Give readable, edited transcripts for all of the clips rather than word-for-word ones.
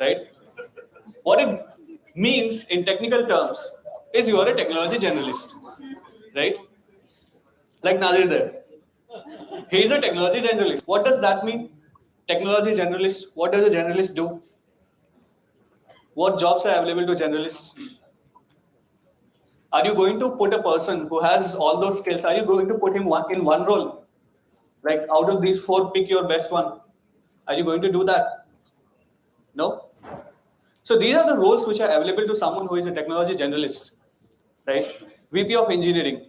right? What it means in technical terms is you are a technology generalist, right? Like Nadir there. He is a technology generalist. What does that mean? Technology generalist. What does a generalist do? What jobs are available to generalists? Are you going to put a person who has all those skills, are you going to put him in one role? Like out of these four, pick your best one. Are you going to do that? No. So these are the roles which are available to someone who is a technology generalist, right? VP of engineering,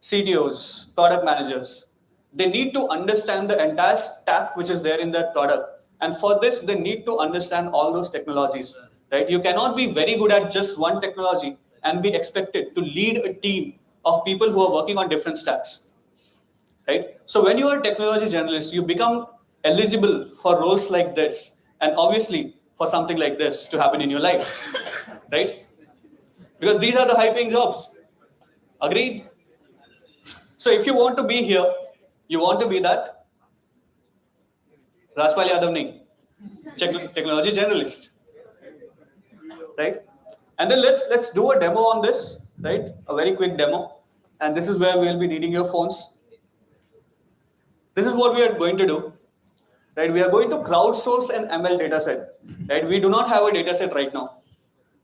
CTOs, product managers. They need to understand the entire stack which is there in that product. And for this, they need to understand all those technologies, right? You cannot be very good at just one technology and be expected to lead a team of people who are working on different stacks, right? So when you are a technology generalist, you become eligible for roles like this, and obviously for something like this to happen in your life, right? Because these are the high-paying jobs. Agreed? So if you want to be here, you want to be that Rajpal Yadav nahi, technology generalist, right? And then let's do a demo on this, right? A very quick demo, and this is where we'll be needing your phones. This is what we are going to do, right? We are going to crowdsource an ML dataset, right? We do not have a dataset right now.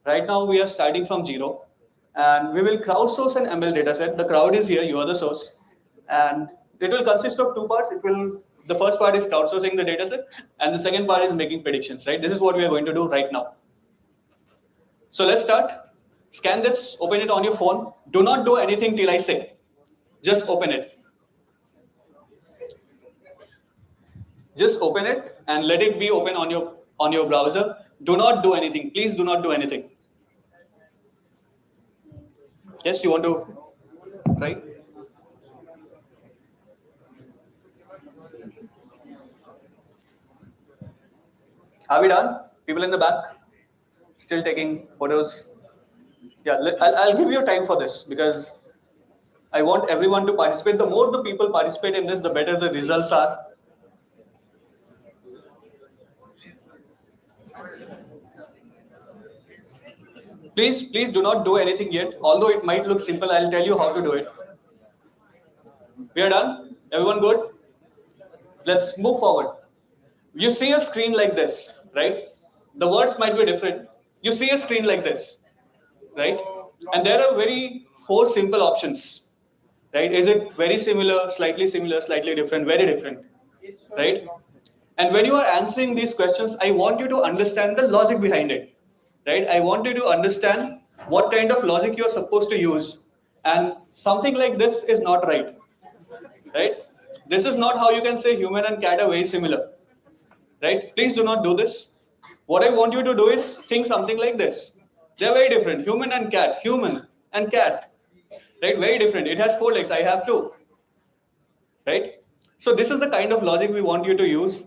Right now we are starting from zero, and we will crowdsource an ML dataset. The crowd is here, you are the source, and it will consist of two parts. The first part is crowdsourcing the dataset, and the second part is making predictions, right? This is what we are going to do right now. So let's start. Scan this, open it on your phone. Do not do anything till I say. Just open it. Just open it and let it be open on your browser. Do not do anything. Please do not do anything. Yes, you want to try? Are we done? People in the back still taking photos? Yeah, I'll give you time for this because I want everyone to participate. The more the people participate in this, the better the results are. Please do not do anything yet. Although it might look simple, I'll tell you how to do it. We are done? Everyone good? Let's move forward. You see a screen like this, right? The words might be different. You see a screen like this, right? And there are four simple options, right? Is it very similar, slightly different, very different, right? And when you are answering these questions, I want you to understand the logic behind it, right? I want you to understand what kind of logic you're supposed to use. And something like this is not right, right? This is not how you can say human and cat are very similar, right? Please do not do this. What I want you to do is think something like this. They're very different, human and cat, right? Very different. It has 4 legs, I have 2, right? So this is the kind of logic we want you to use.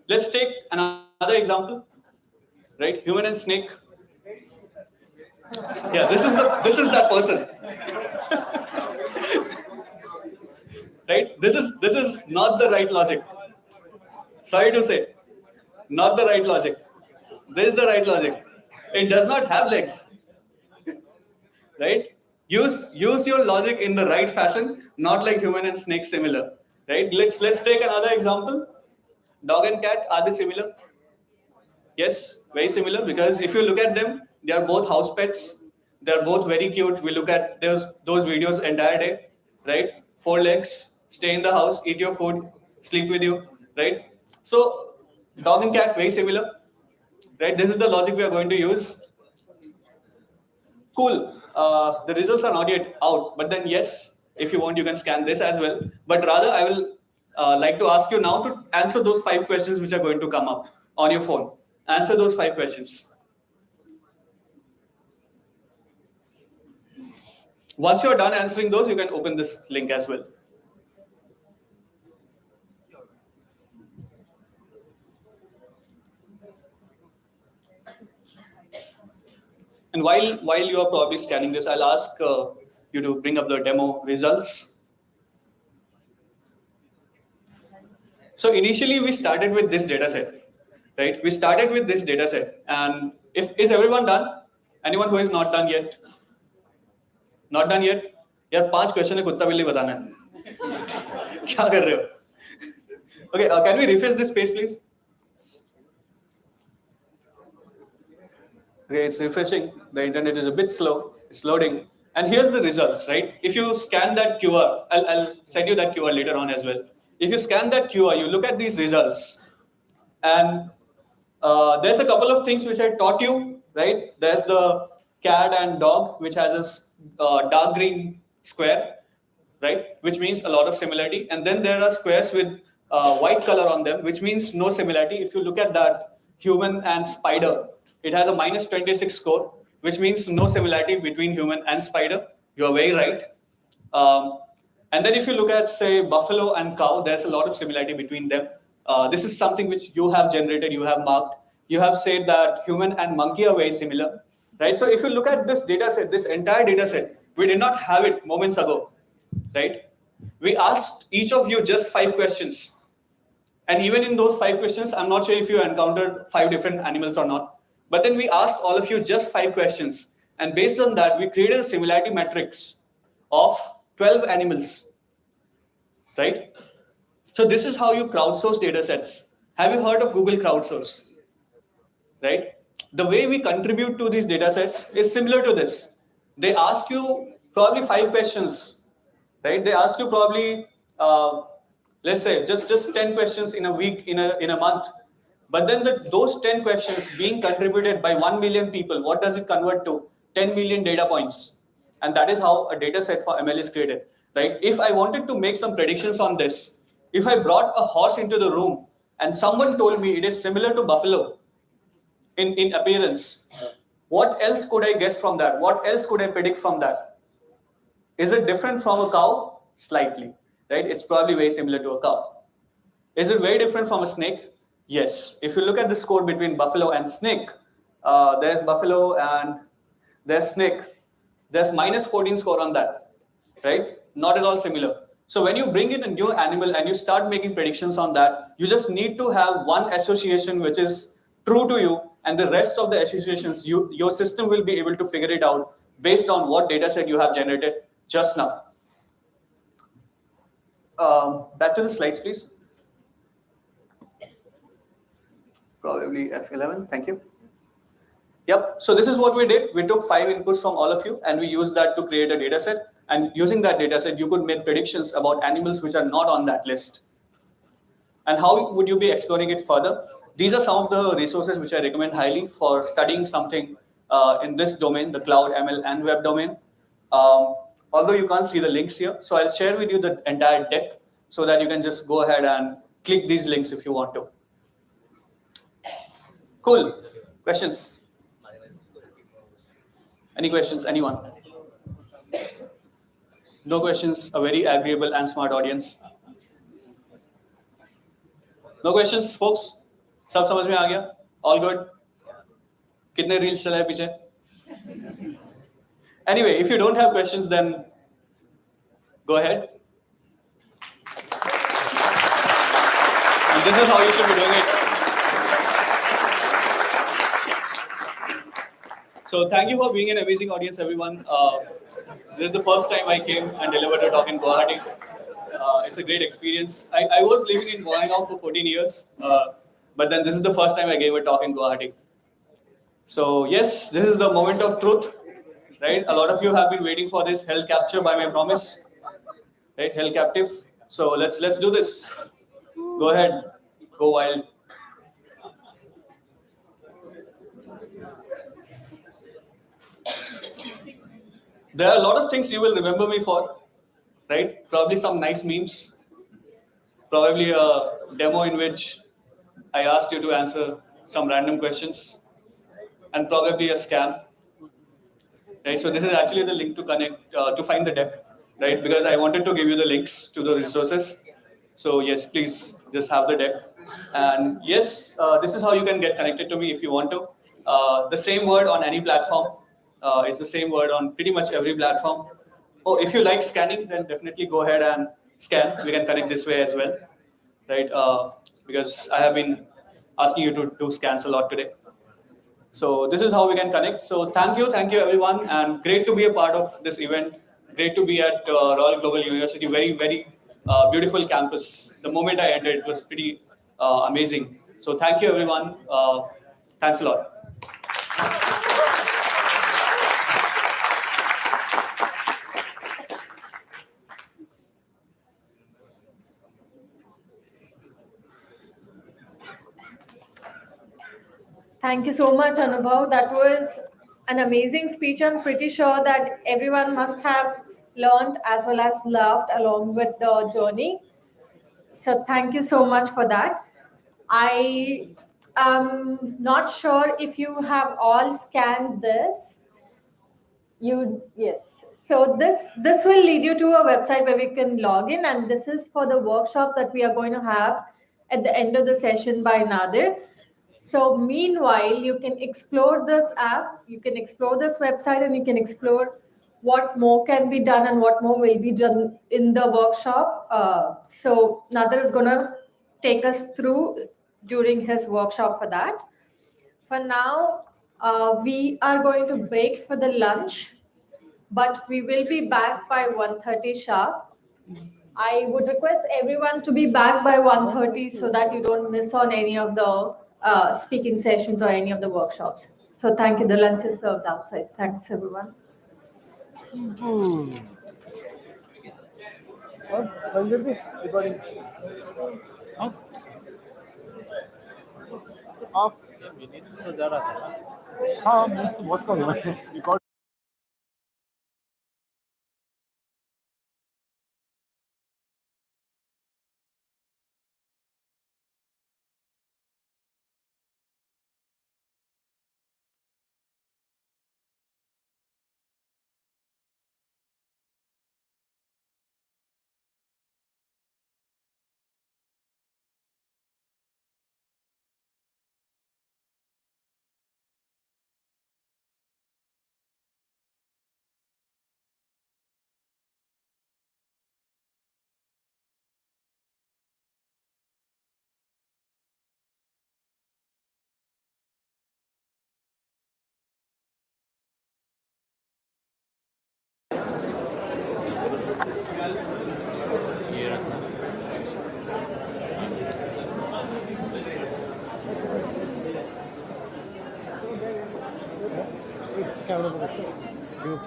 Let's take another example, right? Human and snake. Yeah, this is that person. Right? This is not the right logic. Sorry to say, not the right logic. This is the right logic. It does not have legs. Right? Use your logic in the right fashion, not like human and snake similar. Right? Let's take another example. Dog and cat, are they similar? Yes, very similar, because if you look at them, they are both house pets. They are both very cute. We look at those videos entire day, right? 4 legs, stay in the house, eat your food, sleep with you, right? So dog and cat, very similar, right? This is the logic we are going to use. Cool. The results are not yet out, but then yes, if you want, you can scan this as well. But rather, I will like to ask you now to answer those 5 questions which are going to come up on your phone. Answer those 5 questions. Once you're done answering those, you can open this link as well. And while you are probably scanning this, I'll ask you to bring up the demo results. So initially we started with this data set, right? We started with this data set, and is everyone done? Anyone who is not done yet? Not done yet? यार 5 question है, कुत्ता बिल्ली बताना है. क्या कर रहे हो? Okay, can we refresh this page, please? Okay, it's refreshing. The internet is a bit slow. It's loading. And here's the results, right? If you scan that QR, I'll send you that QR later on as well. If you scan that QR, you look at these results, and there's a couple of things which I taught you, right? There's the cat and dog, which has a dark green square, right? Which means a lot of similarity. And then there are squares with white color on them, which means no similarity. If you look at that human and spider, it has a minus 26 score, which means no similarity between human and spider. You're very right. And then if you look at, say, buffalo and cow, there's a lot of similarity between them. This is something which you have generated, you have marked. You have said that human and monkey are very similar, right? So if you look at this data set, this entire data set, we did not have it moments ago, right? We asked each of you just 5 questions. And even in those 5 questions, I'm not sure if you encountered 5 different animals or not. But then we asked all of you just 5 questions. And based on that, we created a similarity matrix of 12 animals, right? So this is how you crowdsource data sets. Have you heard of Google crowdsource? Right? The way we contribute to these data sets is similar to this. They ask you probably 5 questions, right? They ask you probably, let's say, just 10 questions in a week, in a month. But then those 10 questions being contributed by 1 million people, what does it convert to? 10 million data points. And that is how a data set for ML is created, right? If I wanted to make some predictions on this, if I brought a horse into the room and someone told me it is similar to buffalo in appearance, what else could I guess from that? What else could I predict from that? Is it different from a cow? Slightly, right? It's probably very similar to a cow. Is it very different from a snake? Yes. If you look at the score between buffalo and snake, there's buffalo and there's snake. There's minus 14 score on that, right? Not at all similar. So when you bring in a new animal and you start making predictions on that, you just need to have one association which is true to you, and the rest of the associations, your system will be able to figure it out based on what data set you have generated just now. Back to the slides, please. Probably F11, thank you. Yep, so this is what we did. We took 5 inputs from all of you and we used that to create a data set. And using that data set, you could make predictions about animals which are not on that list. And how would you be exploring it further? These are some of the resources which I recommend highly for studying something in this domain, the cloud, ML, and web domain. Although you can't see the links here, so I'll share with you the entire deck so that you can just go ahead and click these links if you want to. Cool. Questions? Any questions? Anyone? No questions. A very agreeable and smart audience. No questions, folks? सब समझ में आ गया? All good? कितने reels चलाए पीछे? Anyway, if you don't have questions, then go ahead. And this is how you should be doing it. So thank you for being an amazing audience, everyone. This is the first time I came and delivered a talk in Guwahati. It's a great experience. I was living in Guwahati for 14 years, but then this is the first time I gave a talk in Guwahati. So yes, this is the moment of truth, right? A lot of you have been waiting for this hell capture by my promise, right? Hell captive. So let's do this. Go ahead, go wild. There are a lot of things you will remember me for, right? Probably some nice memes, probably a demo in which I asked you to answer some random questions, and probably a scam, right? So this is actually the link to connect, to find the deck, right? Because I wanted to give you the links to the resources. So yes, please just have the deck. And yes, this is how you can get connected to me if you want to. The same word on any platform. It's the same word on pretty much every platform. Oh, if you like scanning, then definitely go ahead and scan. We can connect this way as well, right? Because I have been asking you to do scans a lot today. So this is how we can connect. So thank you everyone, and great to be a part of this event. Great to be at Royal Global University. Very, very beautiful campus. The moment I entered, it was pretty amazing. So thank you everyone. Thanks a lot. Thank you so much, Anubhav. That was an amazing speech. I'm pretty sure that everyone must have learned as well as laughed along with the journey. So thank you so much for that. I am not sure if you have all scanned this. You yes. So this will lead you to a website where we can log in, and this is for the workshop that we are going to have at the end of the session by Nadir. So meanwhile, you can explore this app, you can explore this website, and you can explore what more can be done and what more will be done in the workshop. So Nadir is gonna take us through during his workshop for that. For now, we are going to break for the lunch, but we will be back by 1:30 sharp. I would request everyone to be back by 1:30 so that you don't miss on any of the speaking sessions or any of the workshops. So thank you. The lunch is served outside. Thanks, everyone. Recording off. Minutes तो जा रहा था ना हाँ minutes तो बहुत कम है record camera पकड़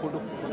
photo photo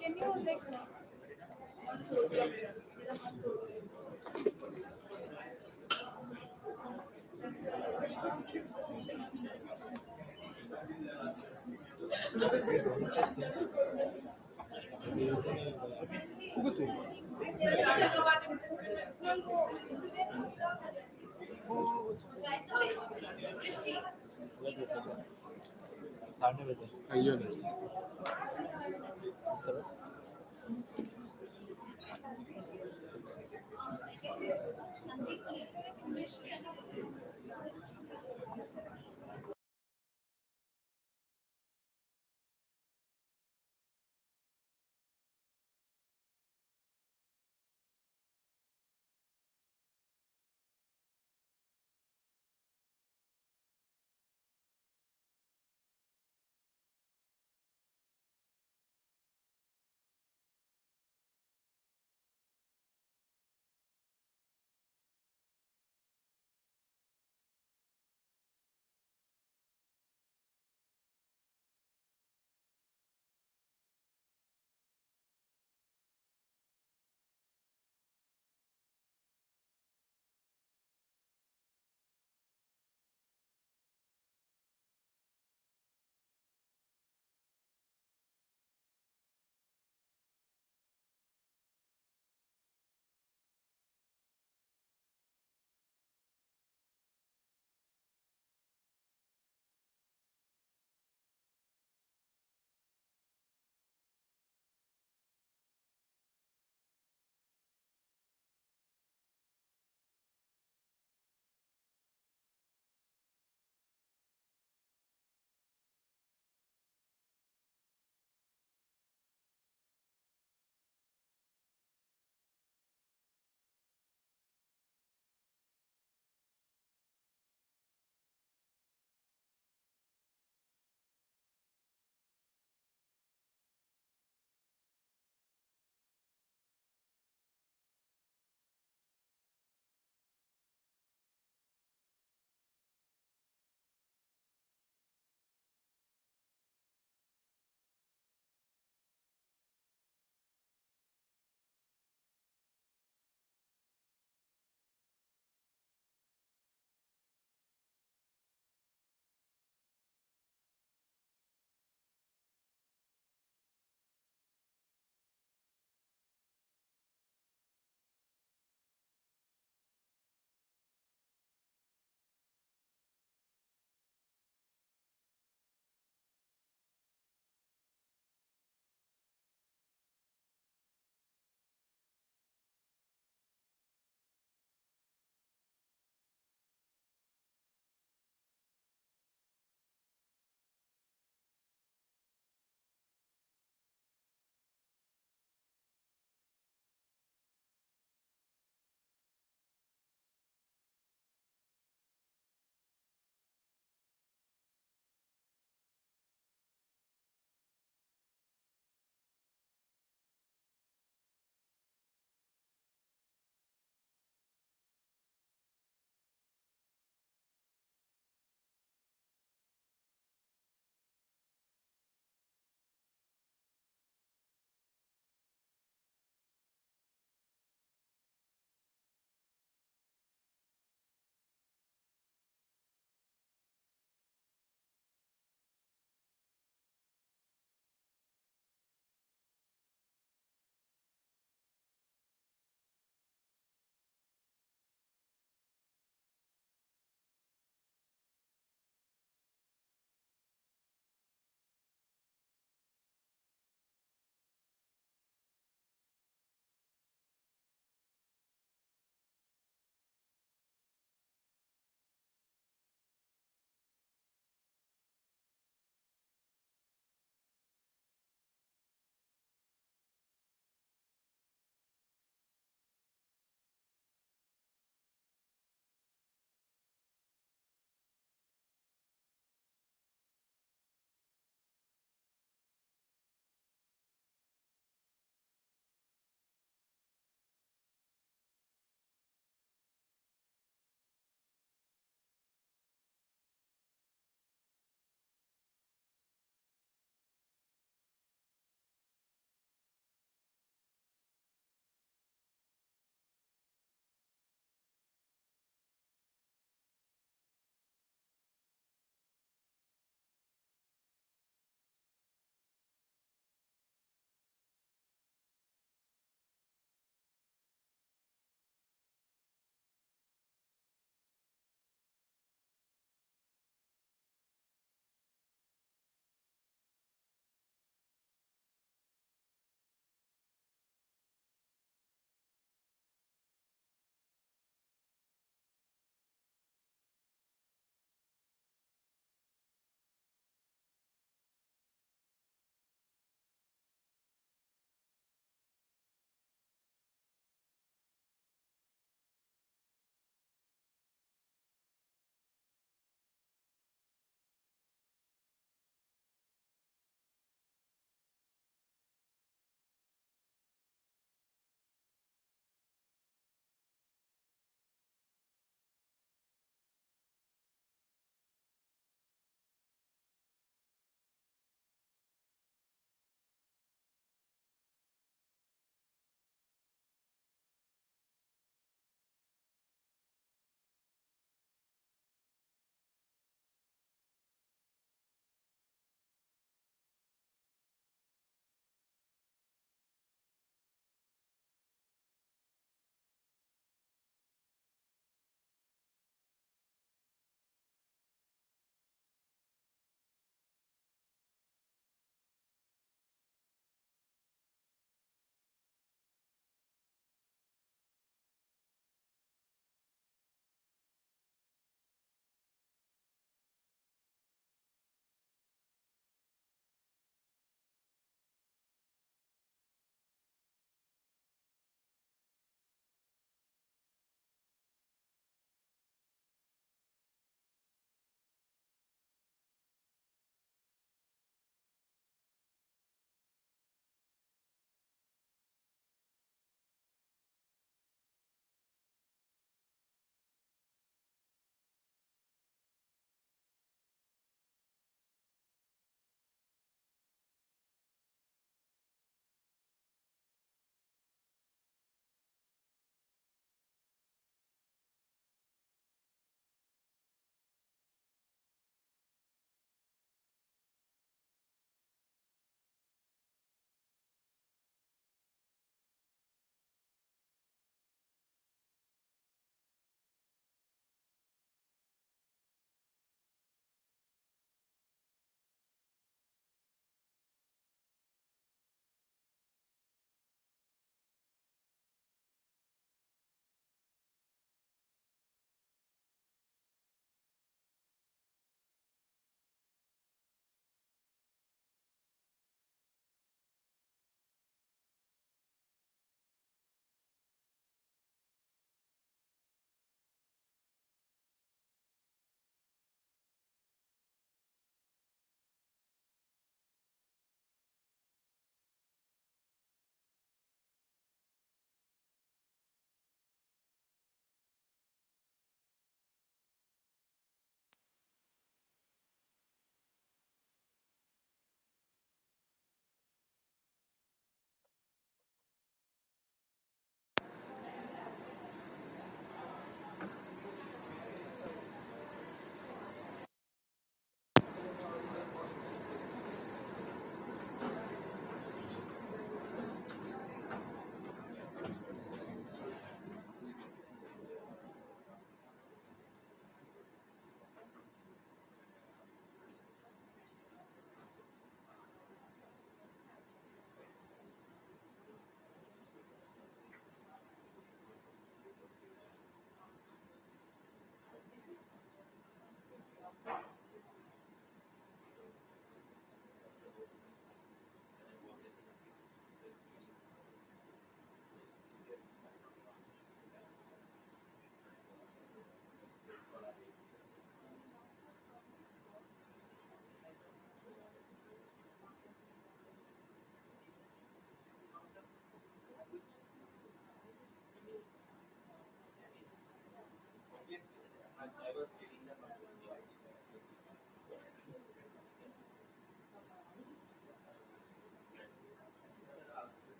Can you like साढ़े बजे आइए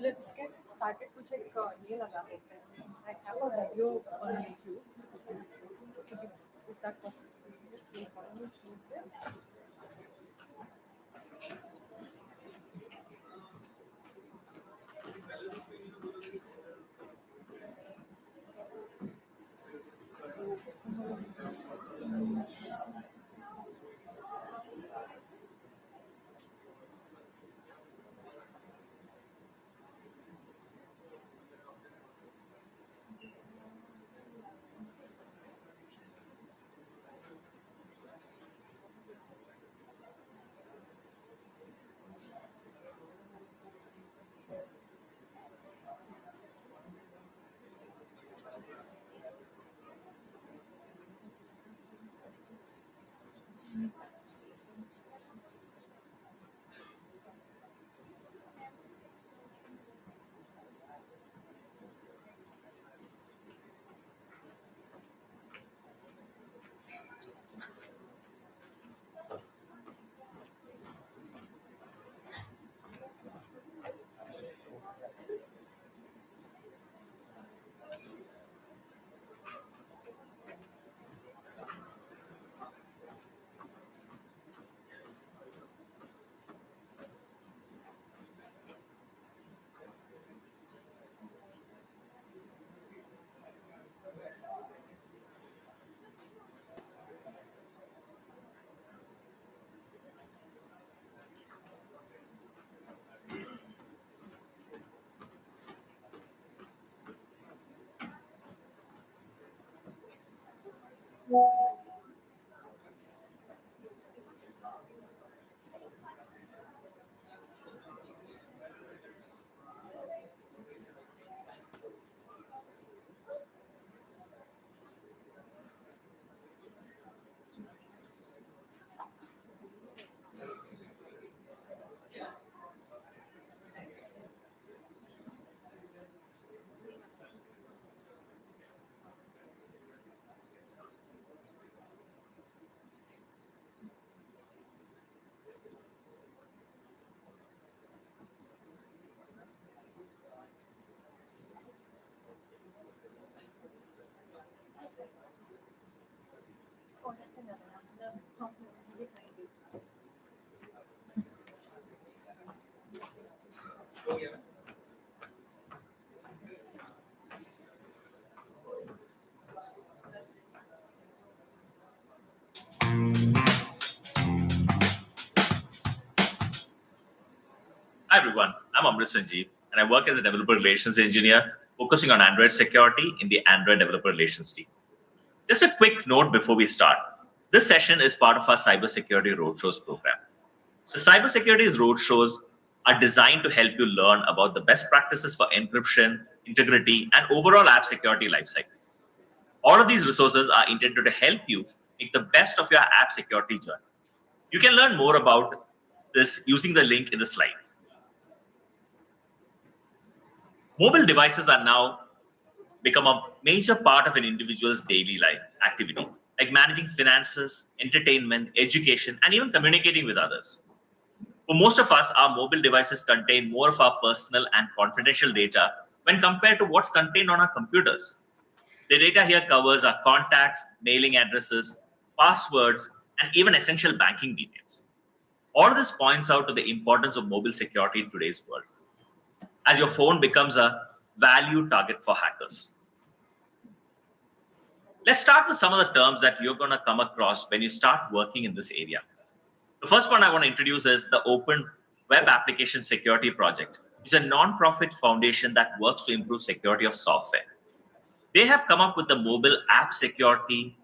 let's get started to check ये लगा देते हैं. I have a video on YouTube. Is that possible? Hi everyone, I'm Amrit Sanjeev and I work as a developer relations engineer focusing on Android security in the Android developer relations team. Just a quick note before we start. This session is part of our cybersecurity roadshows program. The cybersecurity roadshows are designed to help you learn about the best practices for encryption, integrity, and overall app security lifecycle. All of these resources are intended to help you make the best of your app security journey. You can learn more about this using the link in the slide. Mobile devices are now become a major part of an individual's daily life activity, like managing finances, entertainment, education, and even communicating with others. For most of us, our mobile devices contain more of our personal and confidential data when compared to what's contained on our computers. The data here covers our contacts, mailing addresses, passwords, and even essential banking details. All of this points out to the importance of mobile security in today's world, as your phone becomes a value target for hackers. Let's start with some of the terms that you're going to come across when you start working in this area. The first one I want to introduce is the Open Web Application Security Project. It's a non-profit foundation that works to improve security of software. They have come up with the mobile app security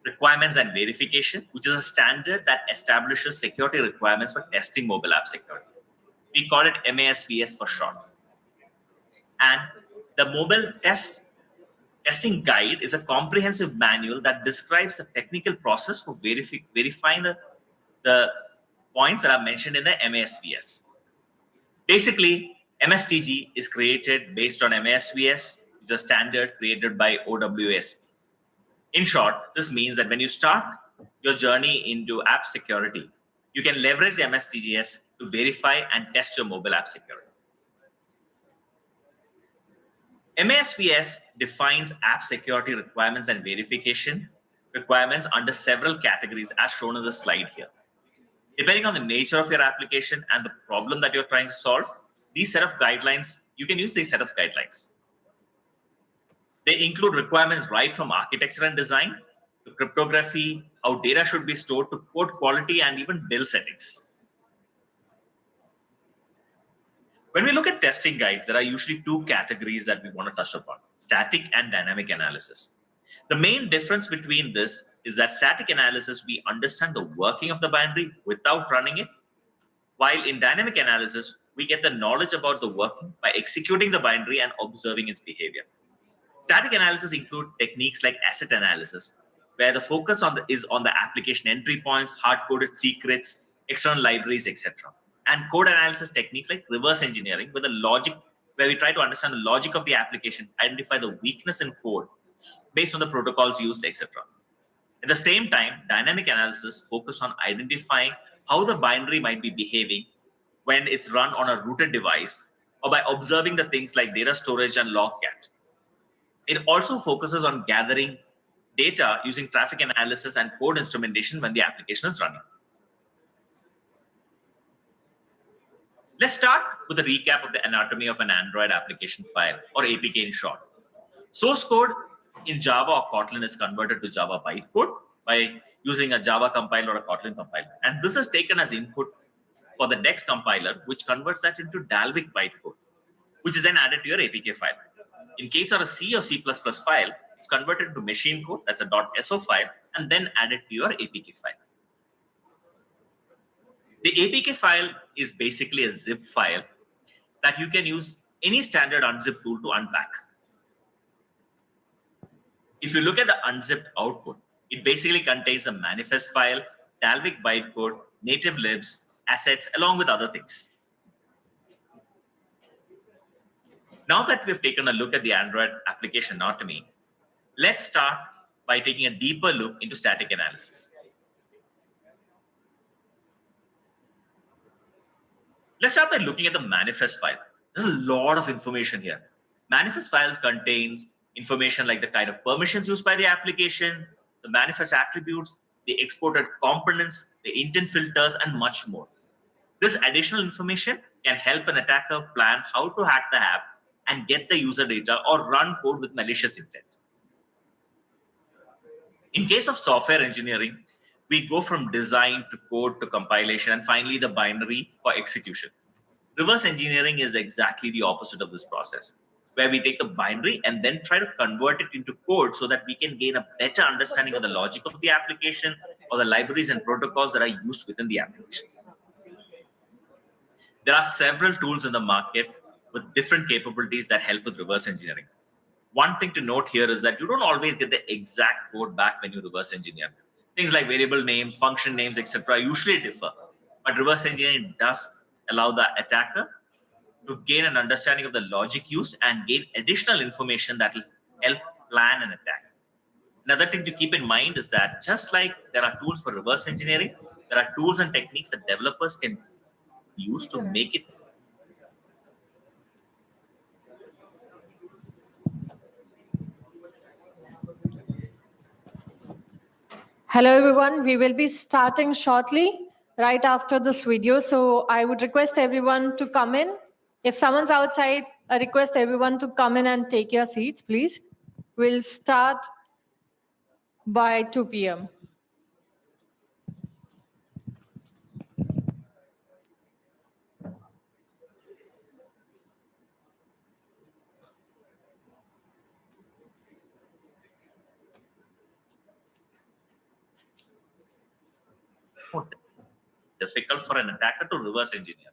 requirements and verification, which is a standard that establishes security requirements for testing mobile app security. We call it MASVS for short. And the mobile testing guide is a comprehensive manual that describes the technical process for verifying the points that are mentioned in the MASVS. Basically, MSTG is created based on MASVS, which is a standard created by OWASP. In short, this means that when you start your journey into app security, you can leverage the MSTGS to verify and test your mobile app security. MASVS defines app security requirements and verification requirements under several categories as shown in the slide here. Depending on the nature of your application and the problem that you're trying to solve, you can use these set of guidelines. They include requirements right from architecture and design to cryptography, how data should be stored, to code quality, and even build settings. When we look at testing guides, there are usually two categories that we want to touch upon: static and dynamic analysis. The main difference between this is that static analysis, we understand the working of the binary without running it, while in dynamic analysis, we get the knowledge about the working by executing the binary and observing its behavior. Static analysis include techniques like asset analysis, where the focus is on the application entry points, hard-coded secrets, external libraries, etc. And code analysis techniques like reverse engineering, where we try to understand the logic of the application, identify the weakness in code based on the protocols used, etc. At the same time, dynamic analysis focus on identifying how the binary might be behaving when it's run on a rooted device, or by observing the things like data storage and logcat. It also focuses on gathering data using traffic analysis and code instrumentation when the application is running. Let's start with a recap of the anatomy of an Android application file, or APK in short. Source code in Java or Kotlin is converted to Java bytecode by using a Java compiler or a Kotlin compiler. And this is taken as input for the DEX compiler, which converts that into Dalvik bytecode, which is then added to your APK file. In case of a C or C++ file, it's converted to machine code, that's a .so file, and then added to your APK file. The APK file is basically a zip file that you can use any standard unzip tool to unpack. If you look at the unzipped output, it basically contains a manifest file, Dalvik bytecode, native libs, assets, along with other things. Now that we've taken a look at the Android application anatomy, let's start by taking a deeper look into static analysis. Let's start by looking at the manifest file. There's a lot of information here. Manifest files contains information like the kind of permissions used by the application, the manifest attributes, the exported components, the intent filters, and much more. This additional information can help an attacker plan how to hack the app and get the user data or run code with malicious intent. In case of software engineering, we go from design to code to compilation and finally the binary for execution. Reverse engineering is exactly the opposite of this process, where we take the binary and then try to convert it into code so that we can gain a better understanding of the logic of the application or the libraries and protocols that are used within the application. There are several tools in the market with different capabilities that help with reverse engineering. One thing to note here is that you don't always get the exact code back when you reverse engineer. Things like variable names, function names, etc. usually differ. But reverse engineering does allow the attacker to gain an understanding of the logic used and gain additional information that will help plan an attack. Another thing to keep in mind is that just like there are tools for reverse engineering, there are tools and techniques that developers can use to make it. Hello everyone, we will be starting shortly right after this video. So I would request everyone to come in. If someone's outside, I request everyone to come in and take your seats, please. We'll start by 2 p.m. Difficult for an attacker to reverse engineer.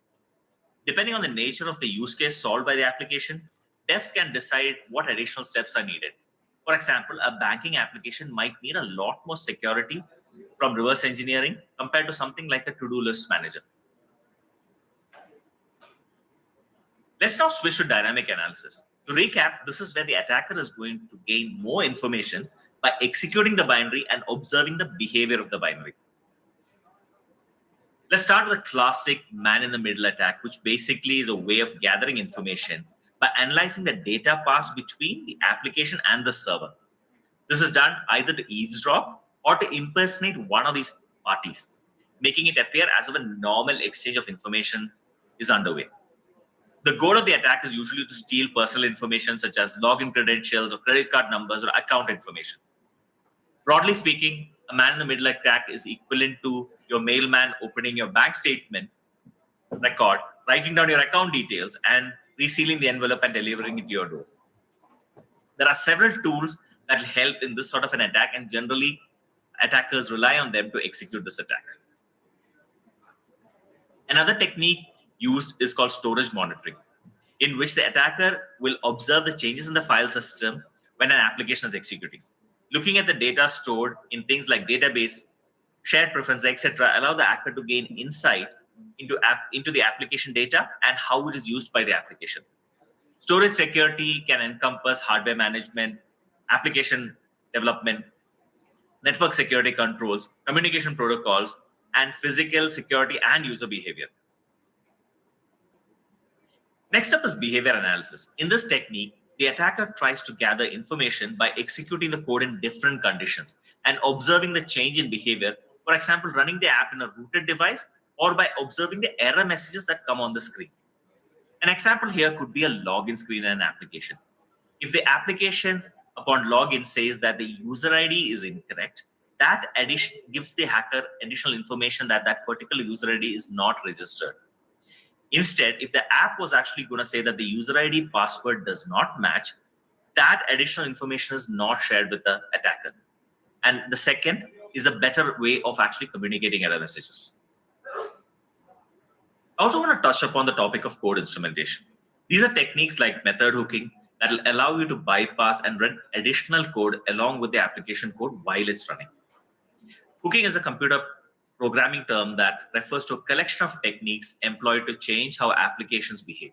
Depending on the nature of the use case solved by the application, devs can decide what additional steps are needed. For example, a banking application might need a lot more security from reverse engineering compared to something like a to-do list manager. Let's now switch to dynamic analysis. To recap, this is where the attacker is going to gain more information by executing the binary and observing the behavior of the binary. Let's start with a classic man-in-the-middle attack, which basically is a way of gathering information by analyzing the data passed between the application and the server. This is done either to eavesdrop or to impersonate one of these parties, making it appear as if a normal exchange of information is underway. The goal of the attack is usually to steal personal information such as login credentials or credit card numbers or account information. Broadly speaking, a man-in-the-middle attack is equivalent to your mailman opening your bank statement record, writing down your account details, and resealing the envelope and delivering it to your door. There are several tools that will help in this sort of an attack, and generally, attackers rely on them to execute this attack. Another technique used is called storage monitoring, in which the attacker will observe the changes in the file system when an application is executing. Looking at the data stored in things like database, shared preferences, etc., allow the hacker to gain insight into the application data and how it is used by the application. Storage security can encompass hardware management, application development, network security controls, communication protocols, and physical security and user behavior. Next up is behavior analysis. In this technique, the attacker tries to gather information by executing the code in different conditions and observing the change in behavior. For example, running the app in a rooted device or by observing the error messages that come on the screen. An example here could be a login screen in an application. If the application upon login says that the user ID is incorrect, that addition gives the hacker additional information that that particular user ID is not registered. Instead, if the app was actually going to say that the user ID password does not match, that additional information is not shared with the attacker. And the second is a better way of actually communicating error messages. I also want to touch upon the topic of code instrumentation. These are techniques like method hooking that will allow you to bypass and run additional code along with the application code while it's running. Hooking is a computer programming term that refers to a collection of techniques employed to change how applications behave.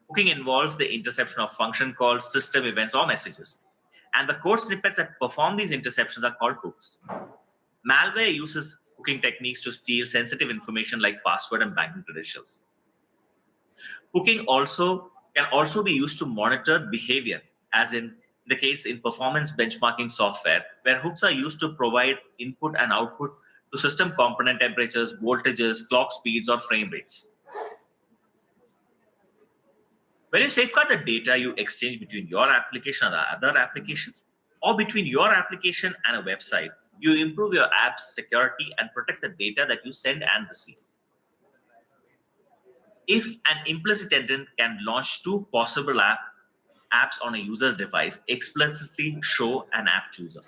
Hooking involves the interception of function calls, system events, or messages. And the code snippets that perform these interceptions are called hooks. Malware uses hooking techniques to steal sensitive information like password and banking credentials. Hooking can also be used to monitor behavior, as in the case in performance benchmarking software, where hooks are used to provide input and output to system component temperatures, voltages, clock speeds, or frame rates. When you safeguard the data you exchange between your application and other applications, or between your application and a website, you improve your app's security and protect the data that you send and receive. If an implicit intent can launch two possible apps on a user's device, explicitly show an app chooser.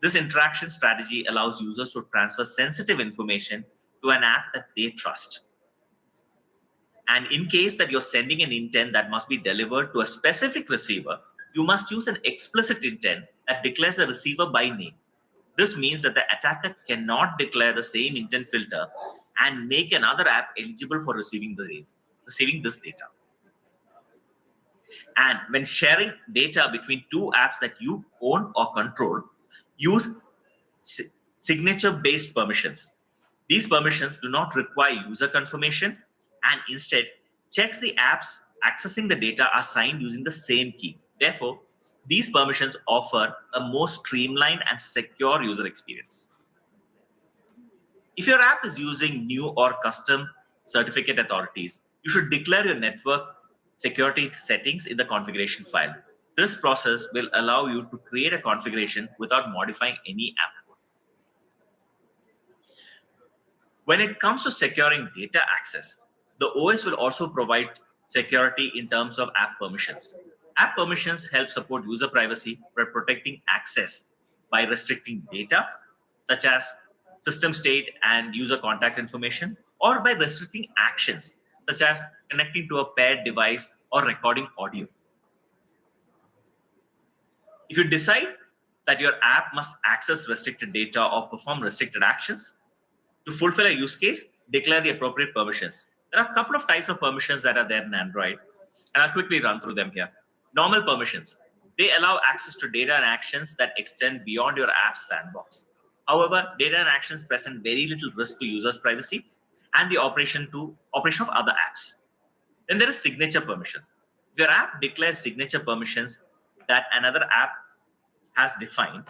This interaction strategy allows users to transfer sensitive information to an app that they trust. And in case that you're sending an intent that must be delivered to a specific receiver, you must use an explicit intent that declares the receiver by name. This means that the attacker cannot declare the same intent filter and make another app eligible for receiving this data. And when sharing data between two apps that you own or control, use signature-based permissions. These permissions do not require user confirmation and instead checks the apps accessing the data are signed using the same key. Therefore, these permissions offer a more streamlined and secure user experience. If your app is using new or custom certificate authorities, you should declare your network security settings in the configuration file. This process will allow you to create a configuration without modifying any app code. When it comes to securing data access, the OS will also provide security in terms of app permissions. App permissions help support user privacy by protecting access by restricting data, such as system state and user contact information, or by restricting actions, such as connecting to a paired device or recording audio. If you decide that your app must access restricted data or perform restricted actions, to fulfill a use case, declare the appropriate permissions. There are a couple of types of permissions that are there in Android, and I'll quickly run through them here. Normal permissions. They allow access to data and actions that extend beyond your app's sandbox. However, data and actions present very little risk to users' privacy and the operation of other apps. Then there is signature permissions. If your app declares signature permissions that another app has defined,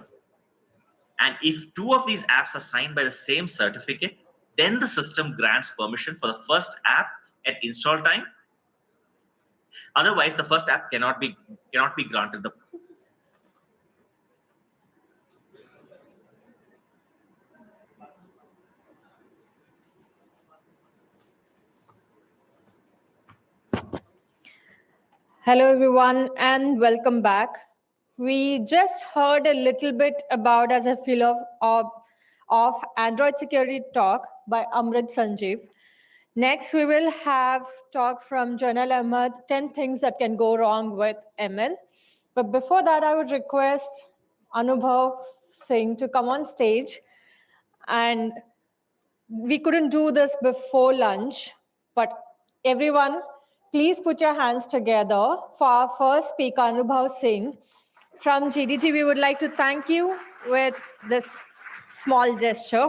and if two of these apps are signed by the same certificate, then the system grants permission for the first app at install time. Otherwise, the first app cannot be granted the. Hello, everyone, and welcome back. We just heard a little bit about as a feel of Android security talk by Amrit Sanjeev. Next, we will have talk from Janal Ahmed, 10 things that can go wrong with ML. But before that, I would request Anubhav Singh to come on stage. And we couldn't do this before lunch, but everyone, please put your hands together for our first speaker, Anubhav Singh. From GDG, we would like to thank you with this small gesture.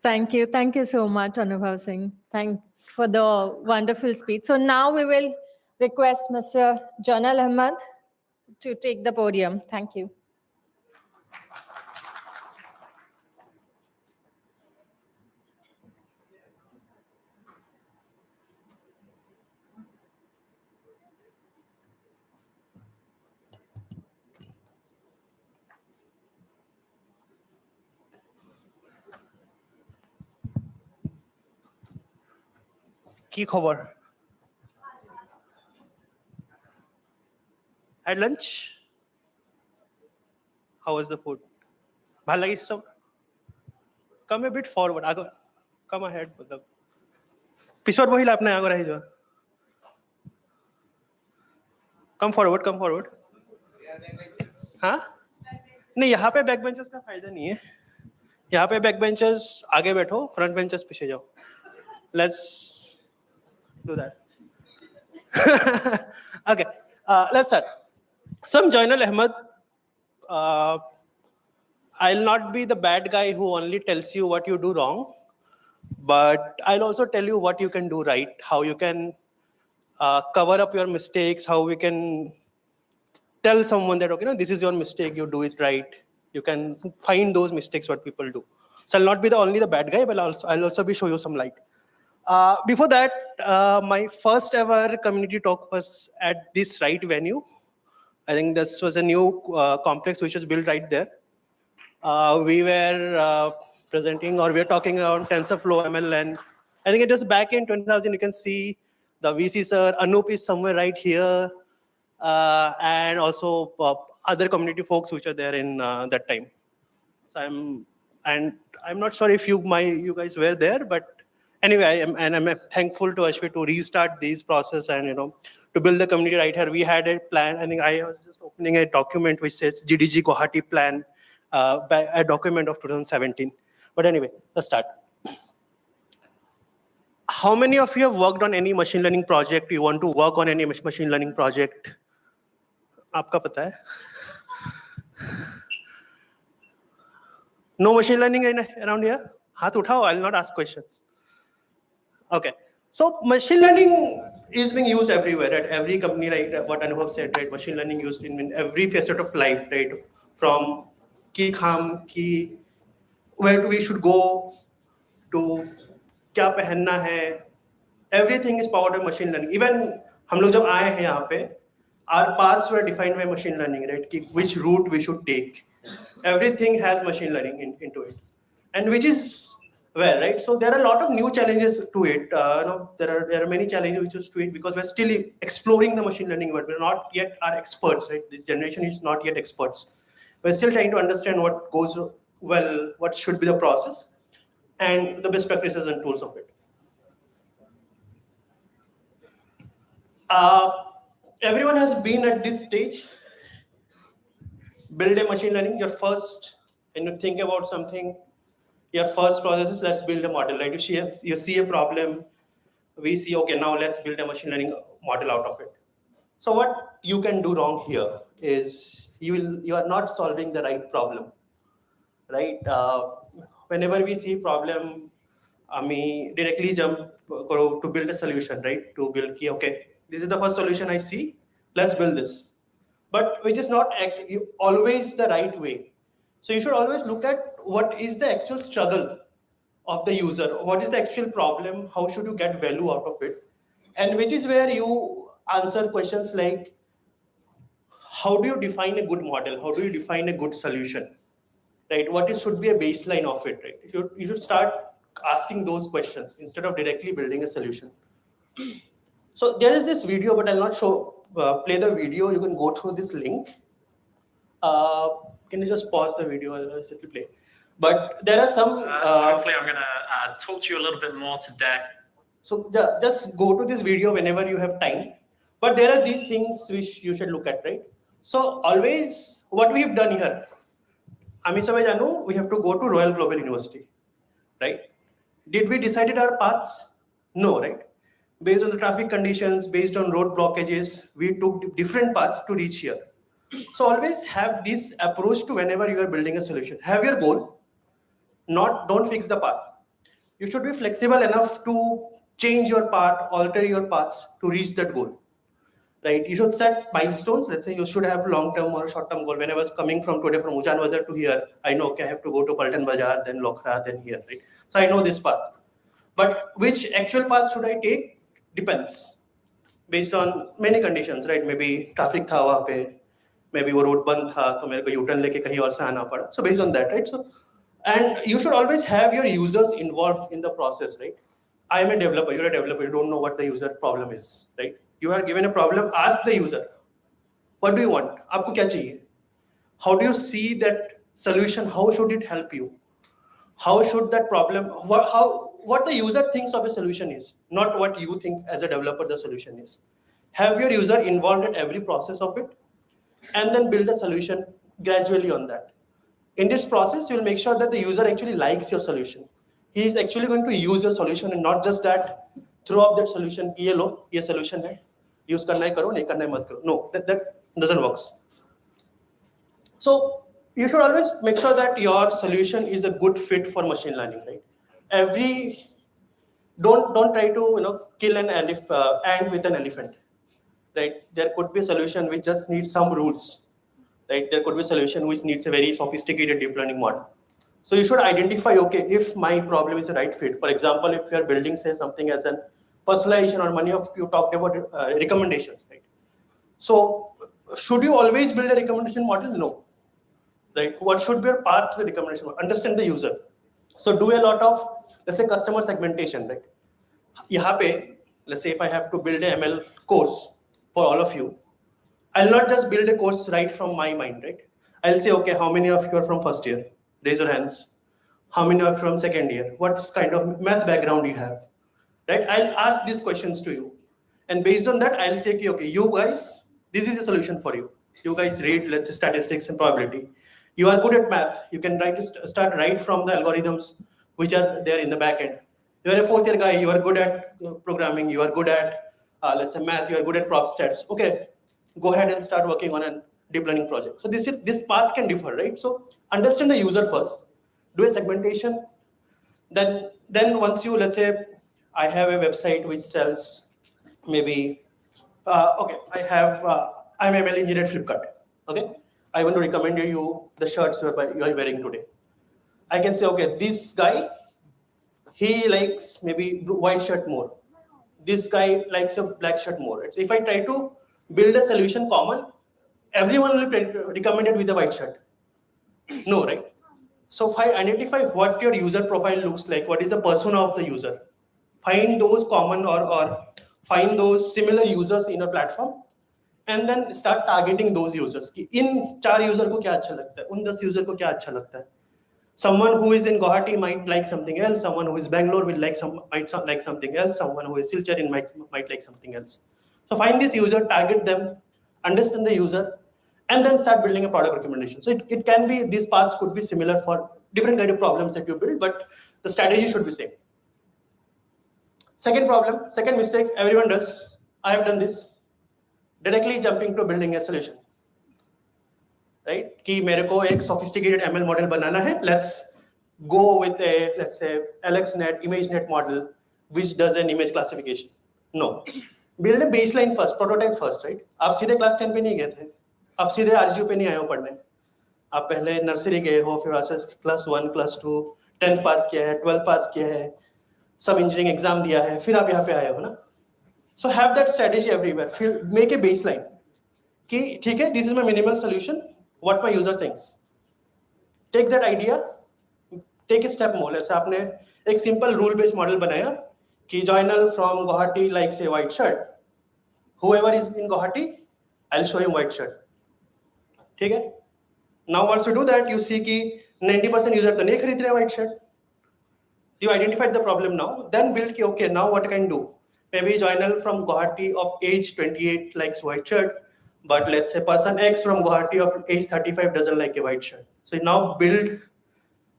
Thank you. Thank you so much, Anubhav Singh. Thanks for the wonderful speech. So now we will request Mr. Janal Ahmed to take the podium. Thank you. কি খবর? Had lunch? How was the food? ভাল লাগিছে সব? Come a bit forward. Come ahead. পিছত বহিলে আপনি আগৰ আহি যোৱা. Come forward, come forward. हाँ? नहीं, यहाँ पे बैक बेंचेस का फायदा नहीं है. यहाँ पे बैक बेंचेस आगे बैठो, फ्रंट बेंचेस पीछे जाओ. Let's do that. Okay, let's start. So I'm Janal Ahmed. I'll not be the bad guy who only tells you what you do wrong, but I'll also tell you what you can do right, how you can cover up your mistakes, how we can tell someone that, okay, no, this is your mistake, you do it right. You can find those mistakes what people do. So I'll not be only the bad guy, but I'll also be show you some light. Before that, my first ever community talk was at this right venue. I think this was a new complex which was built right there. We were presenting, or we were talking around TensorFlow ML, and I think it was back in 2000. You can see the VC sir, Anup is somewhere right here, and also other community folks which are there in that time. So I'm not sure if you guys were there, but anyway, I'm thankful to Ashwin to restart this process and to build the community right here. We had a plan. I think I was just opening a document which says GDG Guwahati plan, a document of 2017. But anyway, let's start. How many of you have worked on any machine learning project? You want to work on any machine learning project? आपका पता है? No machine learning around here? हाथ उठाओ. I'll not ask questions. Okay, so machine learning is being used everywhere at every company, right? What Anubhav said, right? Machine learning used in every facet of life, right? From where we should go to क्या पहनना है. Everything is powered by machine learning. Even हम लोग जब आए हैं यहाँ पे, our paths were defined by machine learning, right? Which route we should take. Everything has machine learning into it, and which is well, right? So there are a lot of new challenges to it. There are many challenges to it because we're still exploring the machine learning, but we're not yet are experts, right? This generation is not yet experts. We're still trying to understand what goes well, what should be the process, and the best practices and tools of it. Everyone has been at this stage. Build a machine learning. Your first, when you think about something, your first process is let's build a model, right? You see a problem, we see, okay, now let's build a machine learning model out of it. So what you can do wrong here is you are not solving the right problem, right? Whenever we see problem, we directly jump to build a solution, right? To build, okay, this is the first solution I see, let's build this. But which is not actually always the right way. So you should always look at what is the actual struggle of the user, what is the actual problem, how should you get value out of it, and which is where you answer questions like, how do you define a good model, how do you define a good solution, right? What is should be a baseline of it, right? You should start asking those questions instead of directly building a solution. So there is this video, but I'll not play the video. You can go through this link. Can you just pause the video? Otherwise it will play. But there are some. Hopefully, I'm going to talk to you a little bit more today. So just go to this video whenever you have time. But there are these things which you should look at, right? So always, what we have done here, we have to go to Royal Global University, right? Did we decided our paths? No, right? Based on the traffic conditions, based on road blockages, we took different paths to reach here. So always have this approach to whenever you are building a solution. Have your goal, don't fix the path. You should be flexible enough to change your path, alter your paths to reach that goal, right? You should set milestones. Let's say you should have long-term or short-term goal. When I was coming from today from Ujjan Bazar to here, I know, okay, I have to go to Paltan Bazaar, then Lokhra, then here, right? So I know this path. But which actual path should I take depends based on many conditions, right? Maybe traffic tha wahan pe, maybe wo road band tha, to mere ko U-turn leke kahin aur se aana pada. So based on that, right? So, and you should always have your users involved in the process, right? I am a developer, you're a developer, you don't know what the user problem is, right? You are given a problem, ask the user, what do you want? Aapko kya chahiye? How do you see that solution? How should it help you? How should that problem, what the user thinks of a solution is, not what you think as a developer the solution is. Have your user involved in every process of it, and then build a solution gradually on that. In this process, you will make sure that the user actually likes your solution. He is actually going to use your solution and not just that, throw up that solution, ye solution hai, use karna hai karo, nahi karna hai mat karo. No, that doesn't work. So you should always make sure that your solution is a good fit for machine learning, right? Don't try to kill an ant with an elephant, right? There could be a solution which just needs some rules, right? There could be a solution which needs a very sophisticated deep learning model. So you should identify, okay, if my problem is the right fit. For example, if you are building, say, something as an personalization, or many of you talked about recommendations, right? So should you always build a recommendation model? No. Right? What should be your path to the recommendation model? Understand the user. So do a lot of, let's say, customer segmentation, right? Yahan pe, let's say if I have to build a ML course for all of you, I'll not just build a course right from my mind, right? I'll say, okay, how many of you are from first year? Raise your hands. How many are from second year? What kind of math background you have, right? I'll ask these questions to you. And based on that, I'll say, okay, you guys, this is a solution for you. You guys read, let's say, statistics and probability. You are good at math. You can start right from the algorithms which are there in the back end. You are a fourth year guy. You are good at programming. You are good at, let's say, math. You are good at prop stats. Okay, go ahead and start working on a deep learning project. So this path can differ, right? So understand the user first. Do a segmentation. Then once you, let's say, I have a website which sells maybe, okay, I'm ML engineer at Flipkart. Okay, I want to recommend you the shirts you are wearing today. I can say, okay, this guy, he likes maybe white shirt more. This guy likes a black shirt more. Right? So if I try to build a solution common, everyone will be recommended with a white shirt. No, right? So if I identify what your user profile looks like, what is the persona of the user, find those common or find those similar users in a platform, and then start targeting those users. In 4 user ko kya acha lagta hai? Un 10 user ko kya acha lagta hai? Someone who is in Guwahati might like something else. Someone who is Bangalore might like something else. Someone who is Silchar might like something else. So find this user, target them, understand the user, and then start building a product recommendation. So it can be, these paths could be similar for different kind of problems that you build, but the strategy should be same. Second problem, second mistake everyone does. I have done this. Directly jumping to building a solution. Right? कि मेरे को एक sophisticated ML model बनाना है. Let's go with a, let's say, AlexNet, ImageNet model, which does an image classification. No. Build a baseline first, prototype first, right? आप सीधे class 10 पे नहीं गए थे. आप सीधे RGU पे नहीं आए हो पढ़ने. आप पहले नर्सरी गए हो, फिर क्लास 1, क्लास 2, 10th पास किया है, 12th पास किया है, सब इंजीनियरिंग एग्जाम दिया है, फिर आप यहाँ पे आए हो ना. So have that strategy everywhere. Make a baseline. कि ठीक है, this is my minimal solution. What my user thinks. Take that idea. Take a step more. Let's say आपने एक simple rule based model बनाया कि journal from Guwahati likes a white shirt. Whoever is in Guwahati, I'll show him white shirt. ठीक है? Now once you do that, you see कि 90% user तो नहीं खरीद रहे white shirt. You identified the problem now. Then build कि okay, now what can I do? Maybe journal from Guwahati of age 28 likes white shirt, but let's say person X from Guwahati of age 35 doesn't like a white shirt. So you now build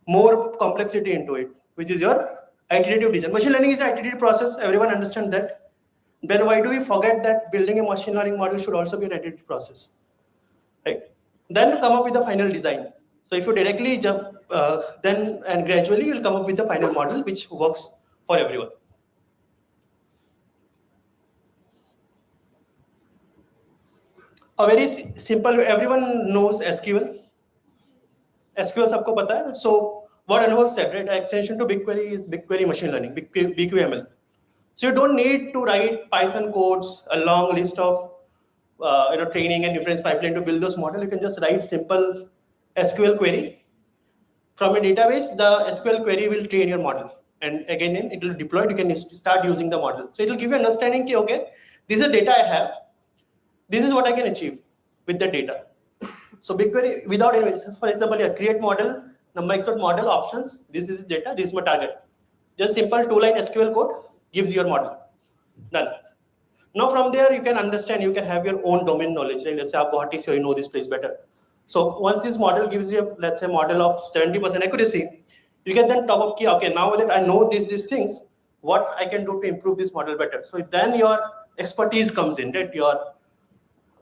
more complexity into it, which is your iterative design. Machine learning is an iterative process. Everyone understands that. Then why do we forget that building a machine learning model should also be an iterative process, right? Then come up with the final design. So if you directly jump, then and gradually you'll come up with the final model which works for everyone. A very simple, everyone knows SQL. SQL सबको पता है. So what Anubhav said, right? Extension to BigQuery is BigQuery machine learning, BQML. So you don't need to write Python codes, a long list of training and inference pipeline to build those models. You can just write simple SQL query. From a database, the SQL query will train your model. And again, it will deploy, you can start using the model. So it will give you understanding, okay, okay, this is data I have. This is what I can achieve with the data. So BigQuery, without any, for example, yeah, create model, number export model options, this is data, this is my target. Just simple 2-line SQL code gives your model. Done. Now from there, you can understand, you can have your own domain knowledge. Right? Let's say Guwahati, so you know this place better. So once this model gives you, let's say, model of 70% accuracy, you can then top of key, okay, now that I know these things, what I can do to improve this model better. So then your expertise comes in, right?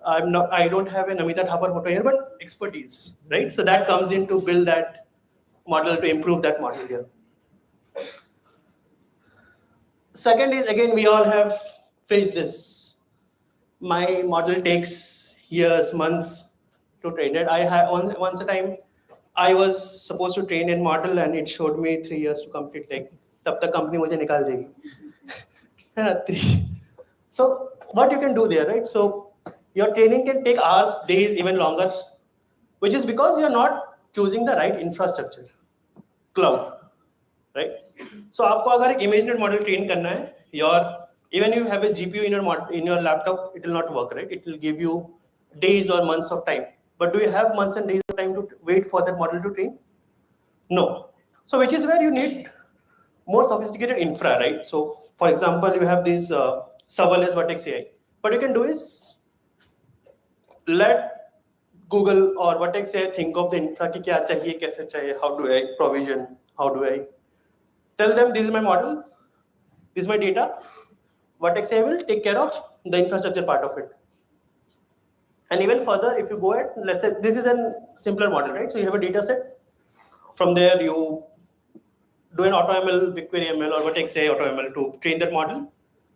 I don't have an Amita Thapar photo here, but expertise, right? So that comes in to build that model, to improve that model here. Second is, again, we all have faced this. My model takes years, months to train it. I had once a time, I was supposed to train a model and it showed me 3 years to complete. Like, tab tak company mujhe nikal degi. So what you can do there, right? So your training can take hours, days, even longer, which is because you're not choosing the right infrastructure, cloud, right? So आपको अगर एक ImageNet model train करना है, even you have a GPU in your laptop, it will not work, right? It will give you days or months of time. But do you have months and days of time to wait for that model to train? No. So which is where you need more sophisticated infra, right? So for example, you have this serverless Vertex AI. What you can do is let Google or Vertex AI think of the infra ki kya chahiye, kaise chahiye, how do I provision, how do I tell them this is my model, this is my data. Vertex AI will take care of the infrastructure part of it. And even further, if you go ahead, let's say this is a simpler model, right? So you have a data set. From there, you do an AutoML, BigQuery ML, or Vertex AI AutoML to train that model,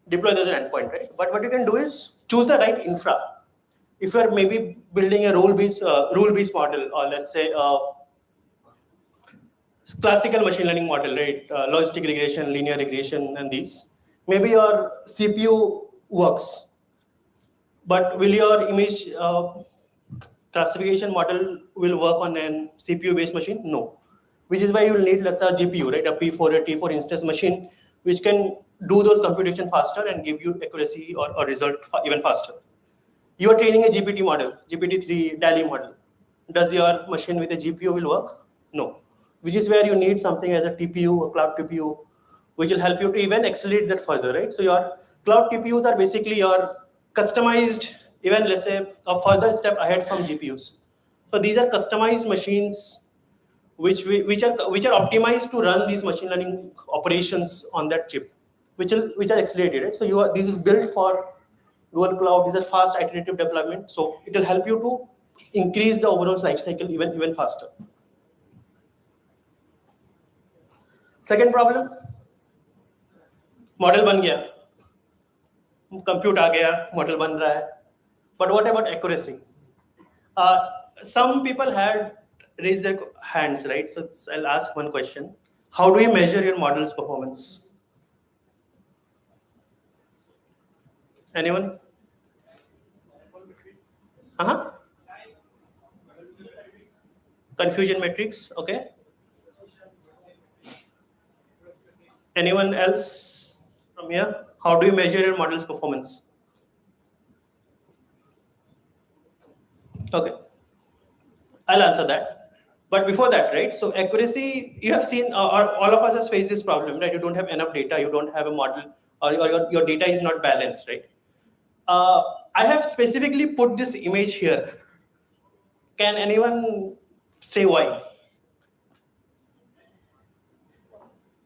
deploy those at endpoint, right? But what you can do is choose the right infra. If you are maybe building a rule-based model, or let's say a classical machine learning model, right? Logistic regression, linear regression, and these. Maybe your CPU works, but will your image classification model will work on a CPU-based machine? No. Which is why you will need, let's say, a GPU, right? A P4, a T4 instance machine, which can do those computation faster and give you accuracy or result even faster. You are training a GPT model, GPT-3 DALI model. Does your machine with a GPU will work? No. Which is where you need something as a TPU, a cloud TPU, which will help you to even accelerate that further, right? So your cloud TPUs are basically your customized, even let's say a further step ahead from GPUs. So these are customized machines which are optimized to run these machine learning operations on that chip. which are accelerated, right? So this is built for Google Cloud. These are fast iterative development, so it will help you to increase the overall life cycle even faster. Second problem, model बन गया, compute आ गया, model बन रहा है, but what about accuracy? Some people had raised their hands, right? So I'll ask one question: how do you measure your model's performance? Anyone? Confusion metrics, okay. Anyone else from here? How do you measure your model's performance? Okay, I'll answer that. But before that, right? So accuracy, you have seen, or all of us has faced this problem, right? You don't have enough data, you don't have a model, or your data is not balanced, right? I have specifically put this image here. Can anyone say why?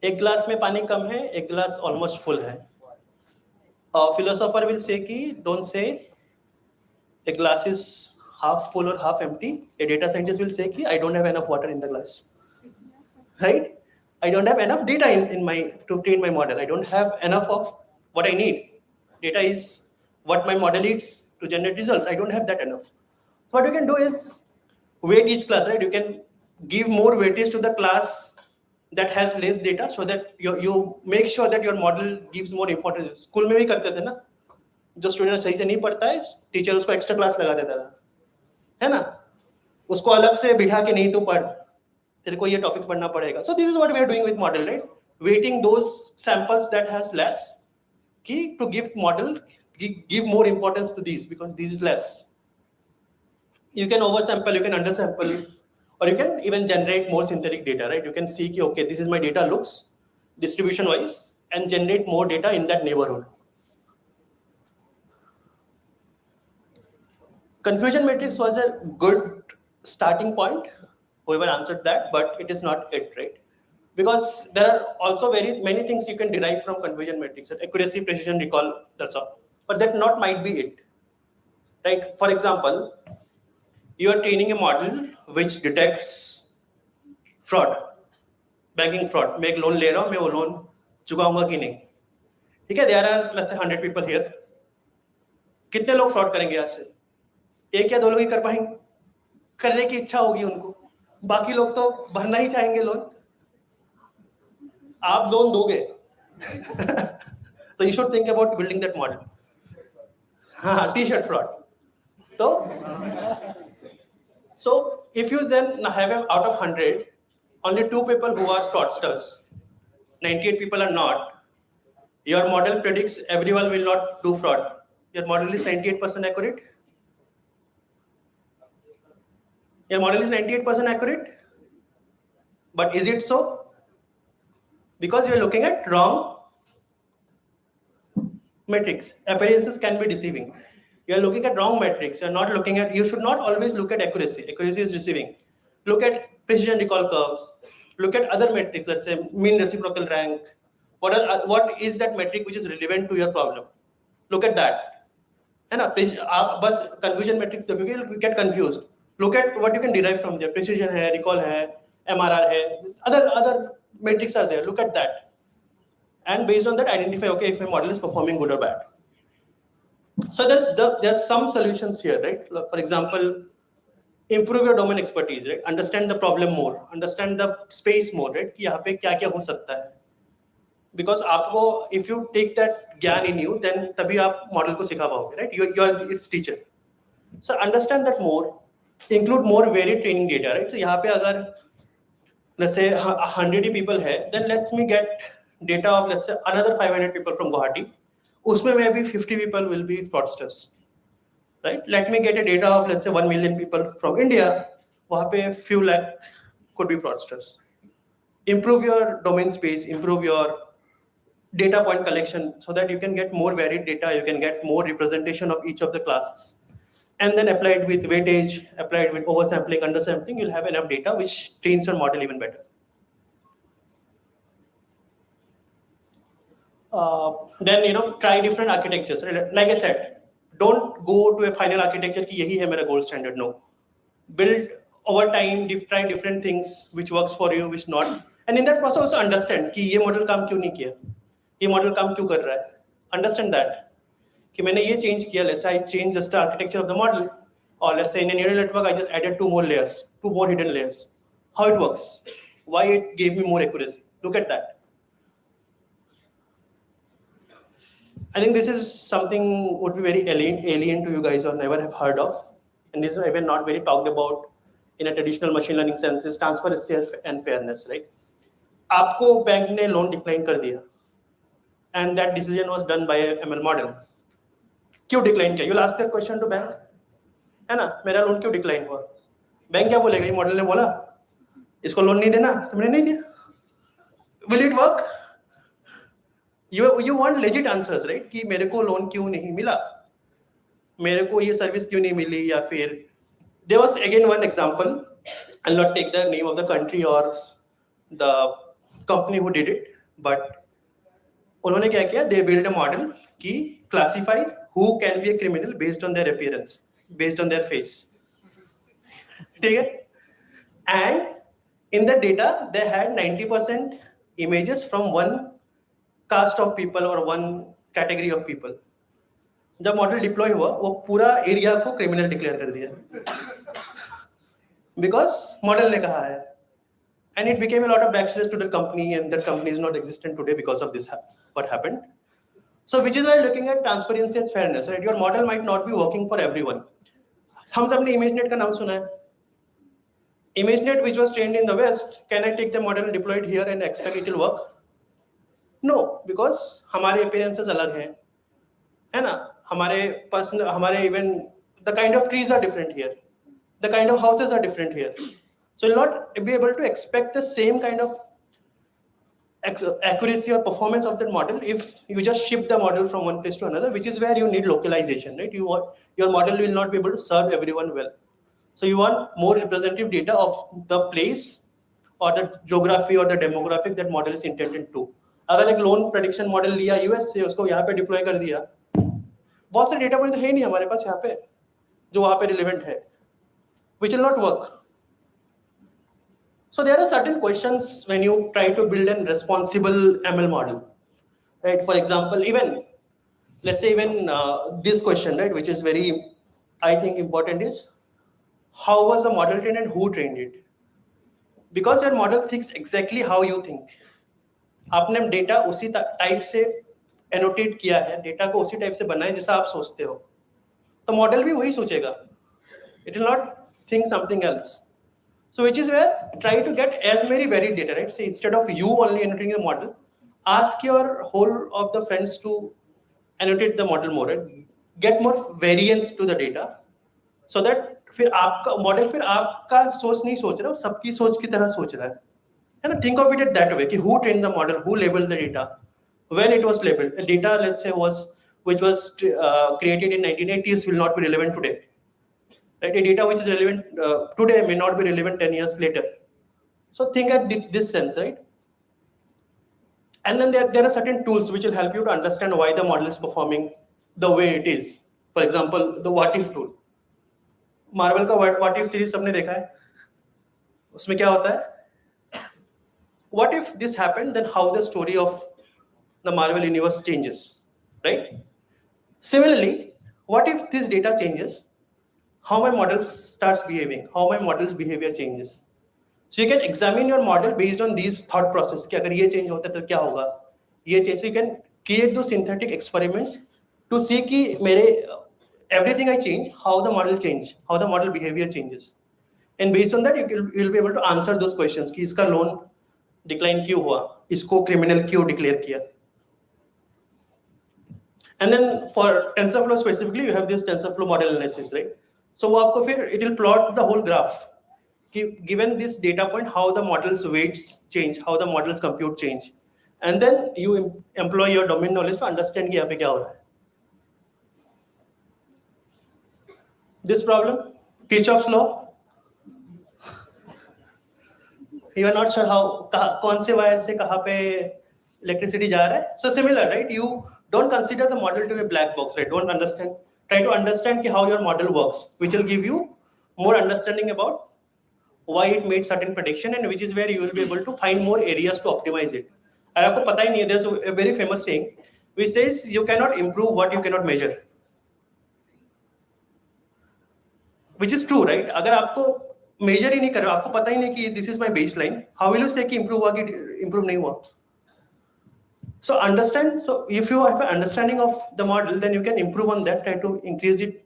एक glass में पानी कम है, एक glass almost full है. Philosopher will say कि don't say a glass is half full or half empty. A data scientist will say कि I don't have enough water in the glass, right? I don't have enough data to train my model. I don't have enough of what I need. Data is what my model needs to generate results. I don't have that enough. What you can do is weight each class, right? You can give more weightage to the class that has less data, so that you make sure that your model gives more importance. School में भी करते थे ना, जो student सही से नहीं पढ़ता है, टीचर उसको एक्स्ट्रा क्लास लगा देता था, है ना? उसको अलग से बिठा के नहीं तो पढ़, तेरे को ये टॉपिक पढ़ना पड़ेगा. So this is what we are doing with model, right? Weighting those samples that has less, key to give model, give more importance to these, because this is less. You can oversample, you can undersample, or you can even generate more synthetic data, right? You can see, okay, this is my data looks distribution wise, and generate more data in that neighborhood. Confusion matrix was a good starting point, whoever answered that, but it is not it, right? Because there are also very many things you can derive from confusion matrix: accuracy, precision, recall, that's all. But that not might be it, right? For example, you are training a model which detects fraud, banking fraud. मैं एक loan ले रहा हूँ, मैं वो loan चुकाऊंगा कि नहीं, ठीक है? There are let's say 100 people here. कितने लोग फ्रॉड करेंगे यहाँ से? एक या दो लोग ही कर पाएंगे, करने की इच्छा होगी उनको, बाकी लोग तो भरना ही चाहेंगे लोन. आप लोन दोगे तो you should think about building that model. हाँ, t-shirt fraud. So if you then have out of 100, only 2 people who are fraudsters, 98 people are not, your model predicts everyone will not do fraud. Your model is 98% accurate. Your model is 98% accurate, but is it so? Because you are looking at wrong metrics. Appearances can be deceiving. You are looking at wrong metrics. You are not looking at. You should not always look at accuracy. Accuracy is deceiving. Look at precision recall curves. Look at other metrics. Let's say mean reciprocal rank. What is that metric which is relevant to your problem? Look at that. And बस confusion metrics देखोगे, you get confused. Look at what you can derive from there. Precision है, recall है, MRR है. Other metrics are there. Look at that. And based on that, identify, okay, if my model is performing good or bad. So there's some solutions here, right? For example, improve your domain expertise, right? Understand the problem more, understand the space more, right? कि यहाँ पे क्या हो सकता है? Because आपको, if you take that ज्ञान in you, then तभी आप model को सिखा पाओगे, right? You are its teacher. So understand that more, include more varied training data, right? So यहाँ पे अगर let's say 100 people है, then let me get data of let's say another 500 people from Guwahati. उसमें maybe 50 people will be fraudsters, right? Let me get a data of let's say 1 million people from India. वहाँ पे few lakh could be fraudsters. Improve your domain space, improve your data point collection so that you can get more varied data, you can get more representation of each of the classes, and then apply it with weightage, apply it with oversampling, undersampling. You'll have enough data which trains your model even better. Then try different architectures. Like I said, don't go to a final architecture ki yahi hai mera gold standard. No, build over time, try different things which works for you, which not, and in that process also understand कि ये model काम क्यों नहीं किया, ये model काम क्यों कर रहा है. Understand that कि मैंने ये change किया. Let's say I change just the architecture of the model, or let's say in a neural network I just added 2 more layers, 2 more hidden layers. How it works, why it gave me more accuracy. Look at that. I think this is something would be very alien to you guys or never have heard of, and this is even not very talked about in a traditional machine learning sense. Is transparency and fairness, right? आपको bank ने loan decline कर दिया, and that decision was done by a ML model. क्यों decline किया? You'll ask that question to bank, है ना? मेरा loan क्यों डिक्लाइन हुआ? बैंक क्या बोलेगा? ये मॉडल ने बोला इसको लोन नहीं देना, तुमने नहीं दिया. Will it work? You want legit answers, right? कि मेरे को लोन क्यों नहीं मिला, मेरे को ये सर्विस क्यों नहीं मिली, या फिर there was again one example. I'll not take the name of the country or the company who did it, but उन्होंने क्या किया? They built a model कि classify who can be a criminal based on their appearance, based on their face. ठीक है? And in the data they had 90% images from one caste of people or one category of people. जब model deploy हुआ वो पूरा area को criminal declare कर दिया because model ने कहा है, and it became a lot of backslash to the company, and that company is not existent today because of this what happened. So which is why looking at transparency and fairness, right? Your model might not be working for everyone. हम सबने ImageNet का नाम सुना है. ImageNet which was trained in the West, can I take the model and deploy it here and expect it will work? No, because हमारे appearances अलग हैं, है ना? हमारे personal, हमारे even the kind of trees are different here, the kind of houses are different here. So you'll not be able to expect the same kind of accuracy or performance of that model if you just ship the model from one place to another, which is where you need localization, right? Your model will not be able to serve everyone well. So you want more representative data of the place or the geography or the demographic that model is intended to. अगर एक loan prediction model लिया US से, उसको यहाँ पे deploy कर दिया, बहुत सारे डेटा पॉइंट तो है नहीं हमारे पास यहाँ पे जो वहाँ पे रिलेवेंट है, which will not work. So there are certain questions when you try to build a responsible ML model, right? For example, even let's say even this question, right, which is very, I think, important is how was the model trained and who trained it? Because your model thinks exactly how you think. आपने data उसी type से annotate किया है, data को उसी type से बनाया जैसा आप सोचते हो, तो मॉडल भी वही सोचेगा. It will not think something else. So which is where try to get as many varied data, right? Say instead of you only annotating the model, ask your whole of the friends to annotate the model more, right? Get more variance to the data, so that फिर आपका model फिर आपका सोच नहीं सोच रहा है, सबकी सोच की तरह सोच रहा है ना? Think of it that way कि who trained the model, who labeled the data, when it was labeled. The data, let's say, which was created in 1980s will not be relevant today. Right? A data which is relevant today may not be relevant 10 years later. So think at this sense, right? And then there are certain tools which will help you to understand why the model is performing the way it is. For example, the what if tool. Marvel का what if series सबने देखा है? उसमें क्या होता है? What if this happened? Then how the story of the Marvel universe changes, right? Similarly, what if this data changes? How my model starts behaving, how my model's behavior changes. So you can examine your model based on these thought process कि अगर ये change होता है तो क्या होगा, ये change. So you can create those synthetic experiments to see कि मेरे everything I change, how the model change, how the model behavior changes, and based on that you'll be able to answer those questions कि इसका loan decline क्यों हुआ, इसको criminal क्यों declare किया. And then for TensorFlow specifically, you have this TensorFlow model analysis, right? So आपको फिर it will plot the whole graph. Given this data point, how the model's weights change, how the model's compute change, and then you employ your domain knowledge to understand कि यहाँ पे क्या हो रहा है. This problem, Kirchhoff's law. You are not sure how कौन से wire से कहाँ पे electricity जा रहा है. So similar, right? You don't consider the model to be a black box, right? Don't understand. Try to understand how your model works, which will give you more understanding about why it made certain prediction, and which is where you will be able to find more areas to optimize it. अगर आपको पता ही नहीं है, there's a very famous saying which says you cannot improve what you cannot measure, which is true, right? अगर आपको measure ही नहीं कर रहे, आपको पता ही नहीं कि this is my baseline, how will you say कि improve हुआ कि improve नहीं हुआ? So understand. So if you have an understanding of the model, then you can improve on that, try to increase it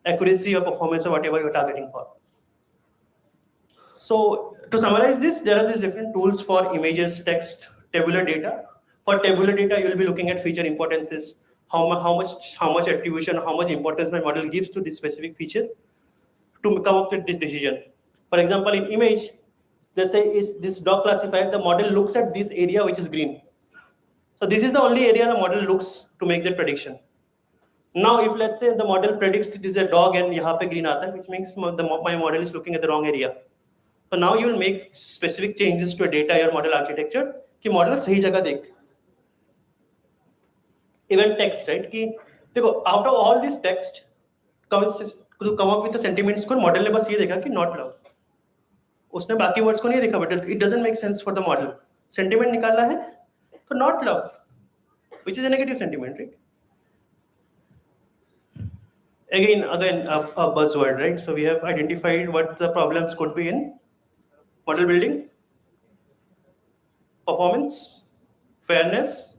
accuracy or performance or whatever you're targeting for. So to summarize this, there are these different tools for images, text, tabular data. For tabular data, you will be looking at feature importances, how much attribution, how much importance my model gives to this specific feature to come up with this decision. For example, in image, let's say is this dog classifier, the model looks at this area which is green. So this is the only area the model looks to make the prediction. Now, if let's say the model predicts it is a dog and यहाँ पे green आता है, which means my model is looking at the wrong area. So now you will make specific changes to a data your model architecture कि model सही जगह देख. Even text, right? कि देखो out of all this text, to come up with a sentiment score, model ने बस ये देखा कि not love. उसने बाकी words को नहीं देखा, but it doesn't make sense for the model. Sentiment निकालना है, तो not love, which is a negative sentiment, right? Again, a buzzword, right? So we have identified what the problems could be in model building, performance, fairness,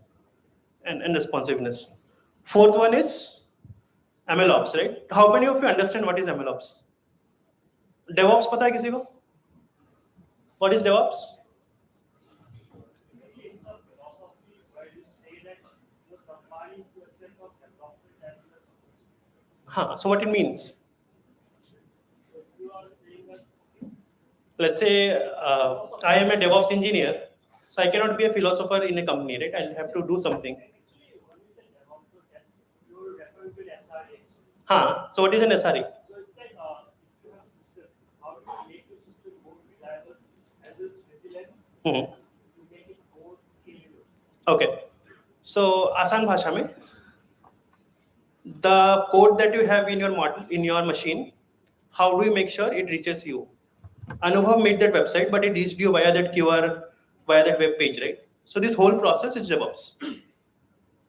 and responsiveness. Fourth one is MLOps, right? How many of you understand what is MLOps? DevOps पता है किसी को? What is DevOps? So what it means? Let's say I am a DevOps engineer, so I cannot be a philosopher in a company, right? I'll have to do something. So what is an SRE? Okay. So आसान भाषा में, the code that you have in your model, in your machine, how do you make sure it reaches you? Anubhav made that website, but it reached you via that QR, via that web page, right? So this whole process is DevOps.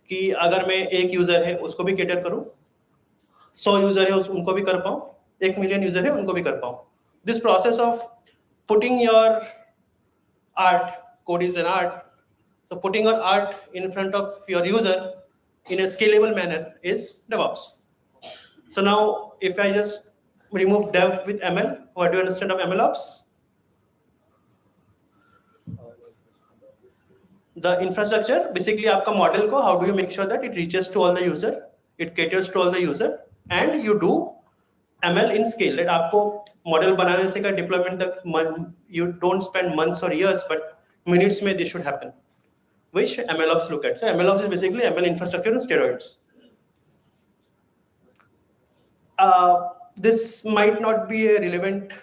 कि अगर मैं एक user है उसको भी cater करूं, 100 user है उनको भी कर पाऊं, 1 मिलियन यूजर है उनको भी कर पाऊं. This process of putting your art, code is an art, so putting your art in front of your user in a scalable manner is DevOps. So now, if I just remove dev with ML, what do you understand of MLOps? The infrastructure, basically आपका model को, how do you make sure that it reaches to all the user, it caters to all the user, and you do ML in scale. Right? आपको model बनाने से का deployment तक you don't spend months or years, but minutes में this should happen, which MLOps look at. So MLOps is basically ML infrastructure on steroids. This might not be a relevant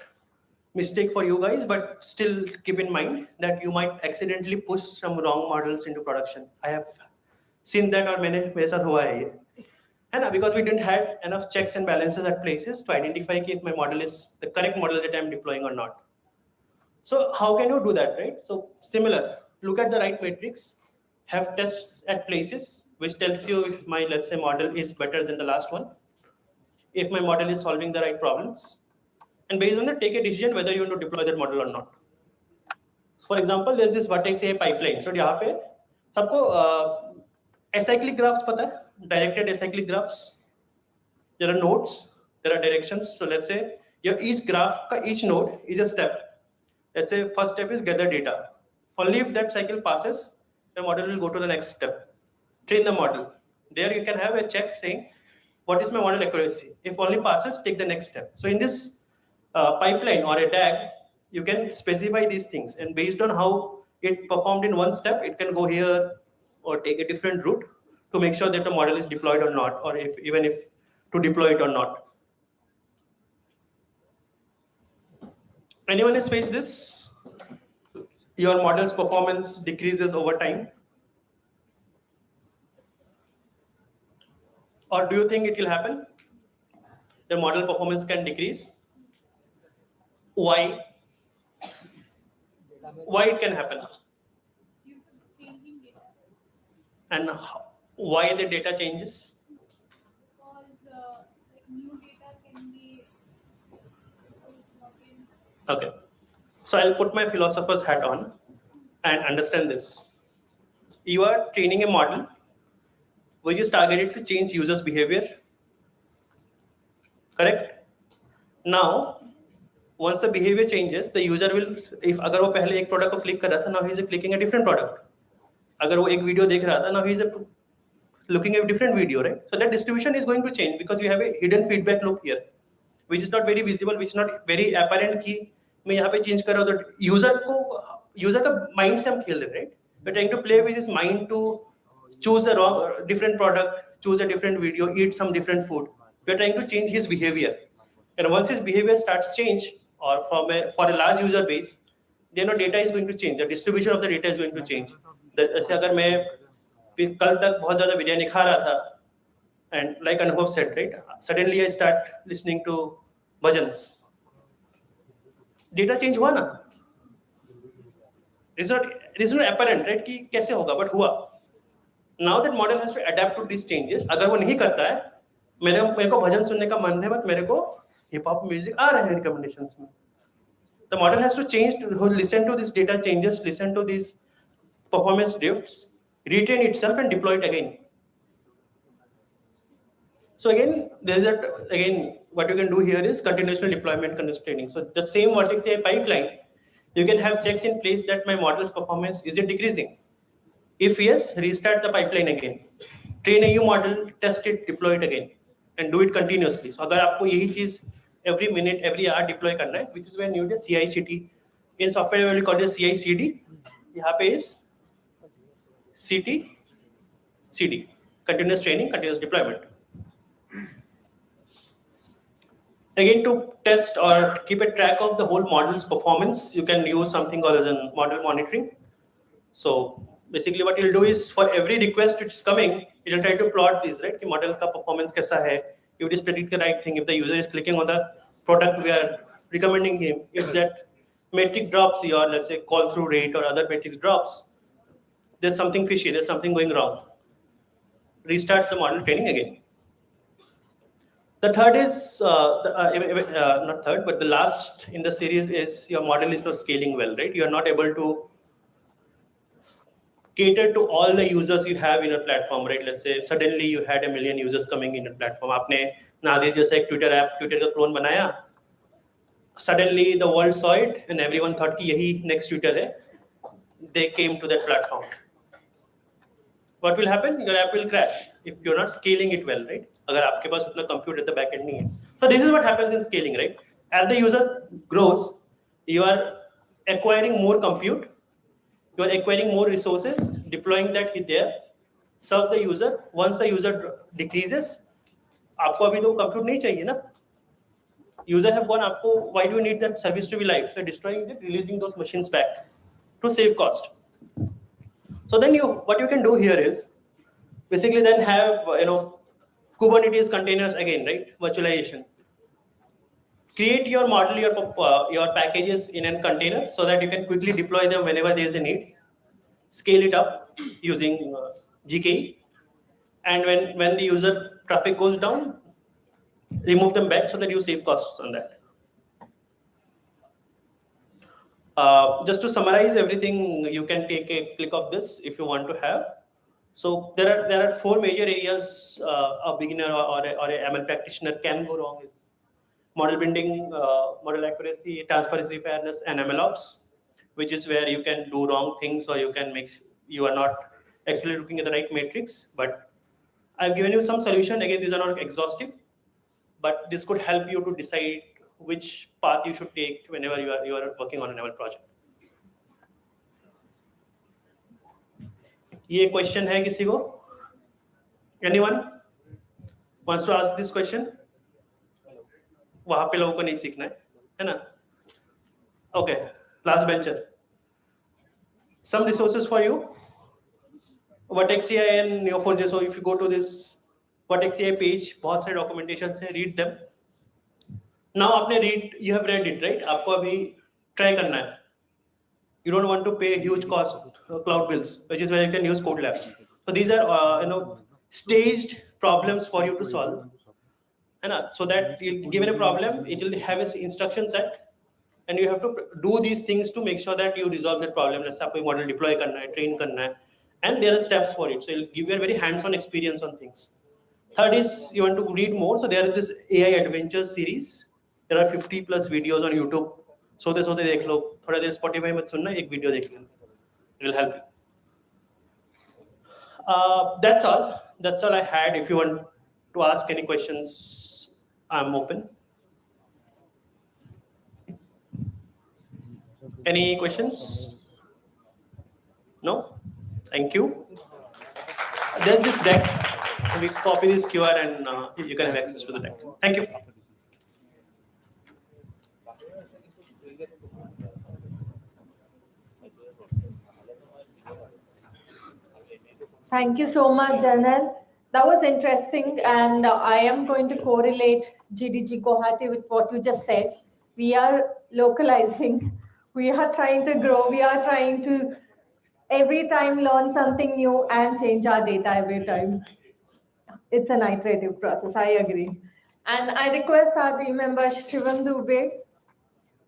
mistake for you guys, but still keep in mind that you might accidentally push some wrong models into production. I have seen that, और मेरे साथ हुआ है ये. And because we didn't have enough checks and balances at places to identify if my model is the correct model that I'm deploying or not. So how can you do that, right? So similar, look at the right metrics, have tests at places which tells you if my, let's say, model is better than the last one, if my model is solving the right problems, and based on that, take a decision whether you want to deploy that model or not. For example, there's this vertex A pipeline. So यहाँ पे सबको acyclic graphs पता है? Directed acyclic graphs. There are nodes, there are directions. So let's say your each graph, each node is a step. Let's say first step is gather data. Only if that cycle passes, the model will go to the next step. Train the model. There you can have a check saying, what is my model accuracy? If only passes, take the next step. So in this pipeline or a DAG, you can specify these things, and based on how it performed in one step, it can go here or take a different route to make sure that the model is deployed or not, or even if to deploy it or not. Anyone has faced this? Your model's performance decreases over time. Or do you think it will happen? The model performance can decrease. Why? Why it can happen? And why the data changes? Okay, so I'll put my philosopher's hat on and understand this. You are training a model which is targeted to change users' behavior. Correct? Now, once the behavior changes, the user will, if अगर वो पहले एक product को click कर रहा था, now he is clicking a different product. अगर वो एक video देख रहा था, now he is looking at a different video, right? So that distribution is going to change because you have a hidden feedback loop here, which is not very visible, which is not very apparent कि मैं यहाँ पे change कर रहा हूँ तो user का mind से हम खेल रहे हैं, right? We're trying to play with his mind to choose a different product, choose a different video, eat some different food. We're trying to change his behavior, and once his behavior starts change, or for a large user base, then the data is going to change. The distribution of the data is going to change. जैसे अगर मैं कल तक बहुत ज़्यादा बिरयानी खा रहा था, and like Anubhav said, right? Suddenly I start listening to bhajans. Data change हुआ ना? It's not apparent, right? कि कैसे होगा, but हुआ. Now that model has to adapt to these changes. अगर वो नहीं करता है, मेरे को भजन सुनने का मन है, but मेरे को hip hop music आ रहे हैं recommendations में. The model has to change to listen to these data changes, listen to these performance drifts, retrain itself and deploy it again. So again, what you can do here is continuous deployment, continuous training. So the same vertex AI pipeline, you can have checks in place that my model's performance, is it decreasing? If yes, restart the pipeline again. Train a new model, test it, deploy it again, and do it continuously. So अगर आपको यही चीज every minute, every hour deploy करना है, which is when you need CI/CD. In software, we call it CI/CD. यहाँ पे is CD, continuous training, continuous deployment. Again, to test or keep a track of the whole model's performance, you can use something called as model monitoring. So basically what you'll do is for every request which is coming, you'll try to plot this, right? The model ka performance kaisa hai, if it is predicting the right thing, if the user is clicking on the product we are recommending him, if that metric drops, your let's say call through rate or other metrics drops, there's something fishy, there's something going wrong. Restart the model training again. The third is, not third, but the last in the series is your model is not scaling well, right? You are not able to cater to all the users you have in your platform, right? Let's say suddenly you had 1 million users coming in your platform. आपने नादिर जैसा एक Twitter app, Twitter का clone बनाया. Suddenly the world saw it and everyone thought कि यही next Twitter है. They came to that platform. What will happen? Your app will crash if you're not scaling it well, right? अगर आपके पास उतना compute at the back end नहीं है. So this is what happens in scaling, right? As the user grows, you are acquiring more compute, you are acquiring more resources, deploying that there, serve the user. Once the user decreases, आपको अभी तो compute नहीं चाहिए ना? User have gone, आपको, why do you need that service to be live? So destroying it, releasing those machines back to save cost. So then what you can do here is basically then have Kubernetes containers again, right? Virtualization. Create your model, your packages in a container so that you can quickly deploy them whenever there is a need. Scale it up using GKE, and when the user traffic goes down, remove them back so that you save costs on that. Just to summarize everything, you can take a click of this if you want to have. So there are 4 major areas a beginner or a ML practitioner can go wrong. Is model building, model accuracy, transparency, fairness, and MLOps, which is where you can do wrong things or you can you are not actually looking at the right metrics. But I've given you some solution. Again, these are not exhaustive, but this could help you to decide which path you should take whenever you are working on an ML project. ये question है किसी को? Anyone wants to ask this question? वहाँ पे लोगों को नहीं सीखना है ना? Okay, last bencher. Some resources for you. Vertex AI and Neo4j. So if you go to this XCI page, बहुत सारे documentations हैं, read them. Now आपने you have read it, right? आपको अभी try करना है. You don't want to pay huge cost cloud bills, which is where you can use CodeLab. So these are staged problems for you to solve. So that you given a problem, it will have its instruction set, and you have to do these things to make sure that you resolve that problem. Let's say आपको model deploy करना है, train करना है, and there are steps for it. So it will give you a very hands-on experience on things. Third is you want to read more. So there is this AI Adventures series. There are 50 plus videos on YouTube. सोते देख लो, थोड़ा देर Spotify में सुनना, एक video देख लो. It will help you. That's all. That's all I had. If you want to ask any questions, I'm open. Any questions? No? Thank you. There's this deck. We copy this QR and you can have access to the deck. Thank you. Thank you so much, Janal. That was interesting, and I am going to correlate GDG Guwahati with what you just said. We are localizing. We are trying to grow. We are trying to every time learn something new and change our data every time. It's an iterative process. I agree. And I request our team member Shivam Dubey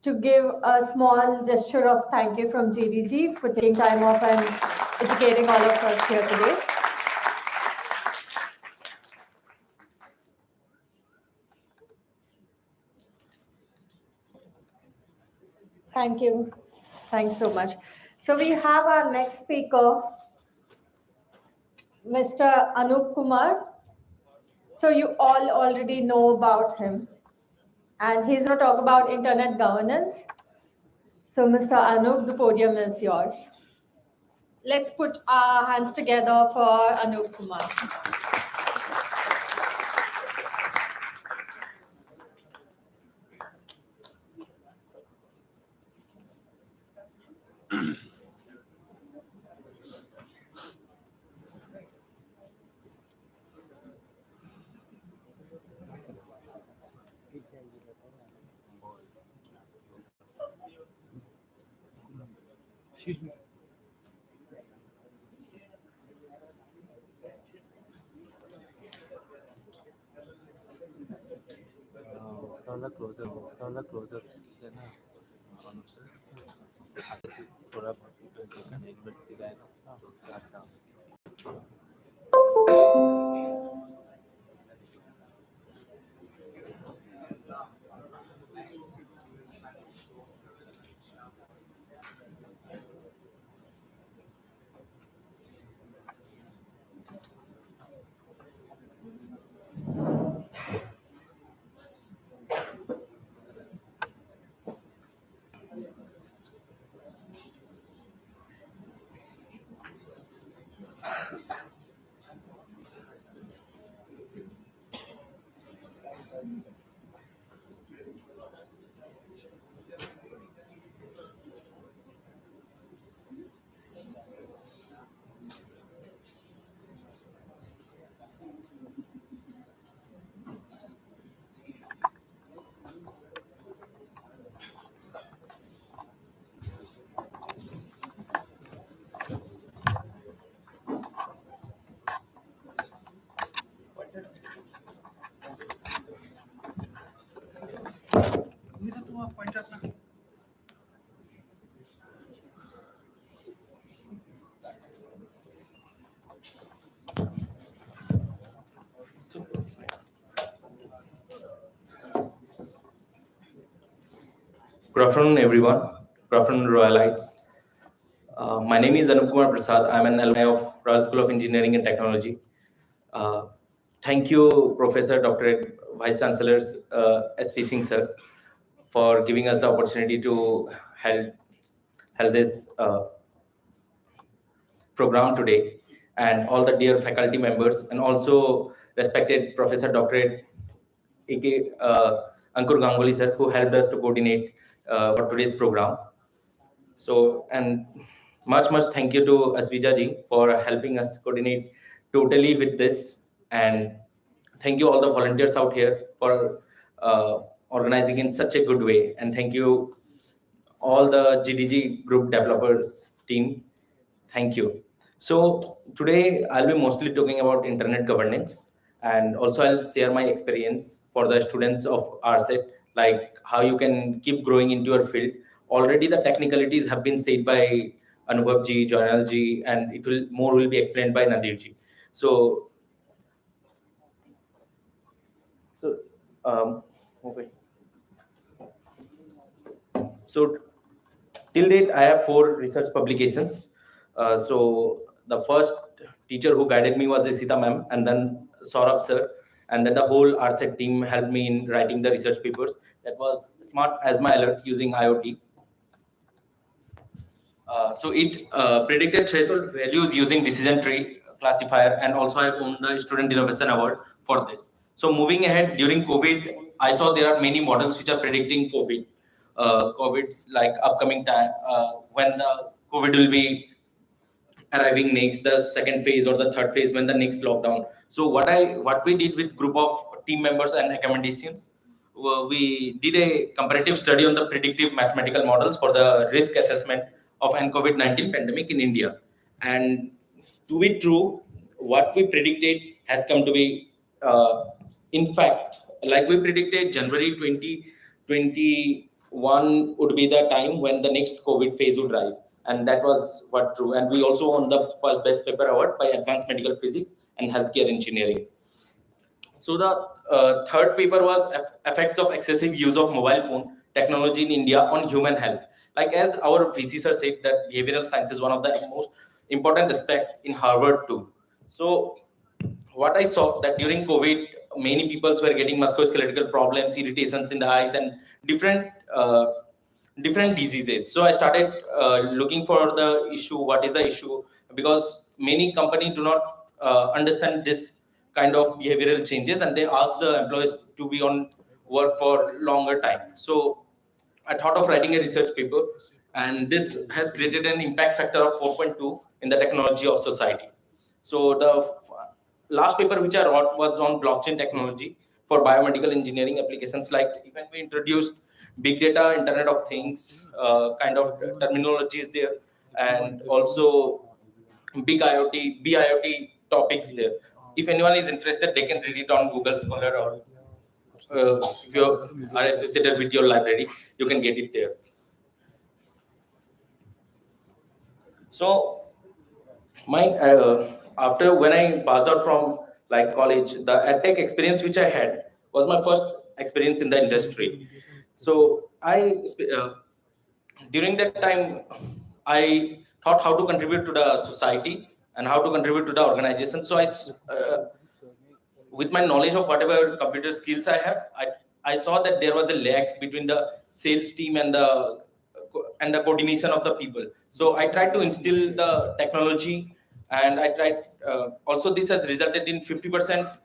to give a small gesture of thank you from GDG for taking time off and educating all of us here today. Thank you. Thanks so much. So we have our next speaker, Mr. Anup Kumar. So you all already know about him. And he's going to talk about internet governance. So Mr. Anup, the podium is yours. Let's put our hands together for Anup Kumar. closer थोड़ा Good afternoon, everyone. Good afternoon, Royalites. My name is Anup Kumar Prasad. I'm an alumni of Royal School of Engineering and Technology. Thank you, Professor, Dr. Vice Chancellors, S.P. Singh, sir, for giving us the opportunity to hold this program today, and all the dear faculty members, and also respected Professor Dr. A.K. Ankur Ganguly, sir, who helped us to coordinate for today's program. So, and much thank you to Asvija ji for helping us coordinate totally with this, and thank you all the volunteers out here for organizing in such a good way, and thank you all the GDG group developers team. Thank you. So today I'll be mostly talking about internet governance, and also I'll share my experience for the students of RSET, like how you can keep growing into your field. Already the technicalities have been said by Anubhav ji, Joynal ji, and it will be explained by Nadir ji. So okay. So till date, I have 4 research publications. So the first teacher who guided me was Isita ma'am, and then Saurabh sir, and then the whole RSET team helped me in writing the research papers. That was Smart as my alert using IoT. So it predicted threshold values using decision tree classifier, and also I won the Student Innovation Award for this. So moving ahead, during COVID, I saw there are many models which are predicting COVID. COVID's like upcoming time, when the COVID will be arriving next, the second phase or the third phase, when the next lockdown. So what we did with group of team members and academicians, we did a comparative study on the predictive mathematical models for the risk assessment of an COVID-19 pandemic in India. And to be true, what we predicted has come to be, in fact, like we predicted, January 2021 would be the time when the next COVID phase would rise. And that was what true. And we also won the first best paper award by Advanced Medical Physics and Healthcare Engineering. So the third paper was effects of excessive use of mobile phone technology in India on human health. Like as our VC sir said, that behavioral science is one of the most important aspect in Harvard too. So what I saw that during COVID, many people were getting musculoskeletal problems, irritations in the eyes, and different diseases. So I started looking for the issue. What is the issue? Because many companies do not understand this kind of behavioral changes, and they ask the employees to be on work for longer time. So I thought of writing a research paper, and this has created an impact factor of 4.2 in the technology of society. So the last paper which I wrote was on blockchain technology for biomedical engineering applications. Like even we introduced big data, Internet of Things, kind of terminologies there, and also big IoT, BIoT topics there. If anyone is interested, they can read it on Google Scholar, or if you are associated with your library, you can get it there. So my after when I passed out from like college, the edtech experience which I had was my first experience in the industry. So during that time, I thought how to contribute to the society and how to contribute to the organization. So with my knowledge of whatever computer skills I have, I saw that there was a lag between the sales team and the coordination of the people. So I tried to instill the technology, and I tried. Also, this has resulted in 50%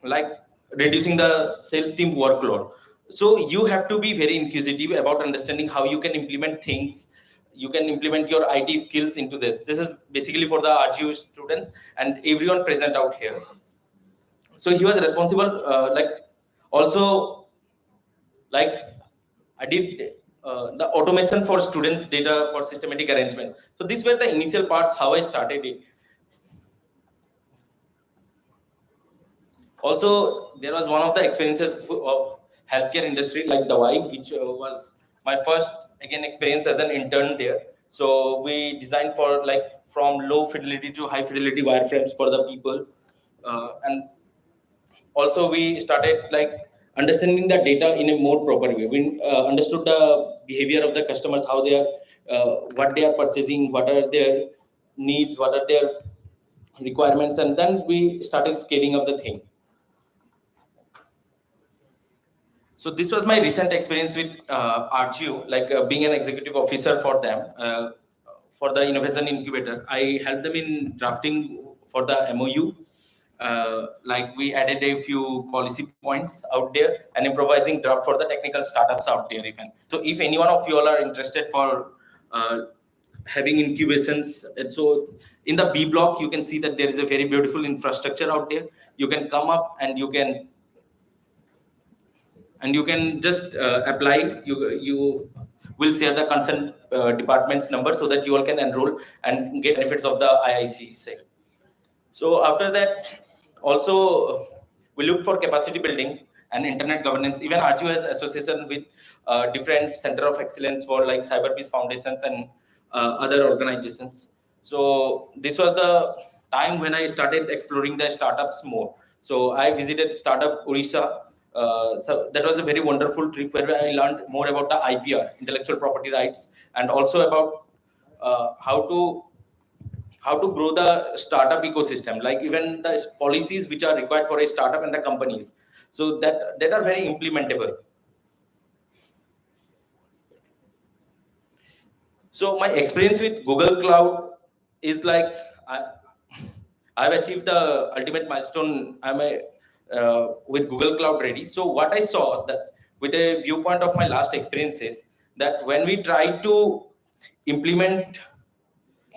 like reducing the sales team workload. So you have to be very inquisitive about understanding how you can implement things. You can implement your IT skills into this. This is basically for the RGU students and everyone present out here. So he was responsible, like I did the automation for students' data for systematic arrangements. So these were the initial parts, how I started it. Also, there was one of the experiences of healthcare industry, like Dawai, which was my first, again, experience as an intern there. So we designed for like from low fidelity to high fidelity wireframes for the people. And also we started like understanding the data in a more proper way. We understood the behavior of the customers, how they are, what they are purchasing, what are their needs, what are their requirements, and then we started scaling up the thing. So this was my recent experience with RGU, like being an executive officer for them, for the innovation incubator. I helped them in drafting for the MOU. Like we added a few policy points out there and improvising draft for the technical startups out there even. So if any one of you all are interested for having incubations, and so In the B block, you can see that there is a very beautiful infrastructure out there. You can come up and you can just apply. You will share the concerned department's number so that you all can enroll and get benefits of the IIC sale. So after that, also we look for capacity building and internet governance. Even RGO has association with different center of excellence for like Cyberpeace foundations and other organizations. So this was the time when I started exploring the startups more. So I visited startup Orissa. So that was a very wonderful trip where I learned more about the IPR, intellectual property rights, and also about how to grow the startup ecosystem, like even the policies which are required for a startup and the companies, so that are very implementable. So my experience with Google Cloud is like I've achieved the ultimate milestone. I'm with Google Cloud ready. So what I saw that with a viewpoint of my last experiences, that when we try to implement,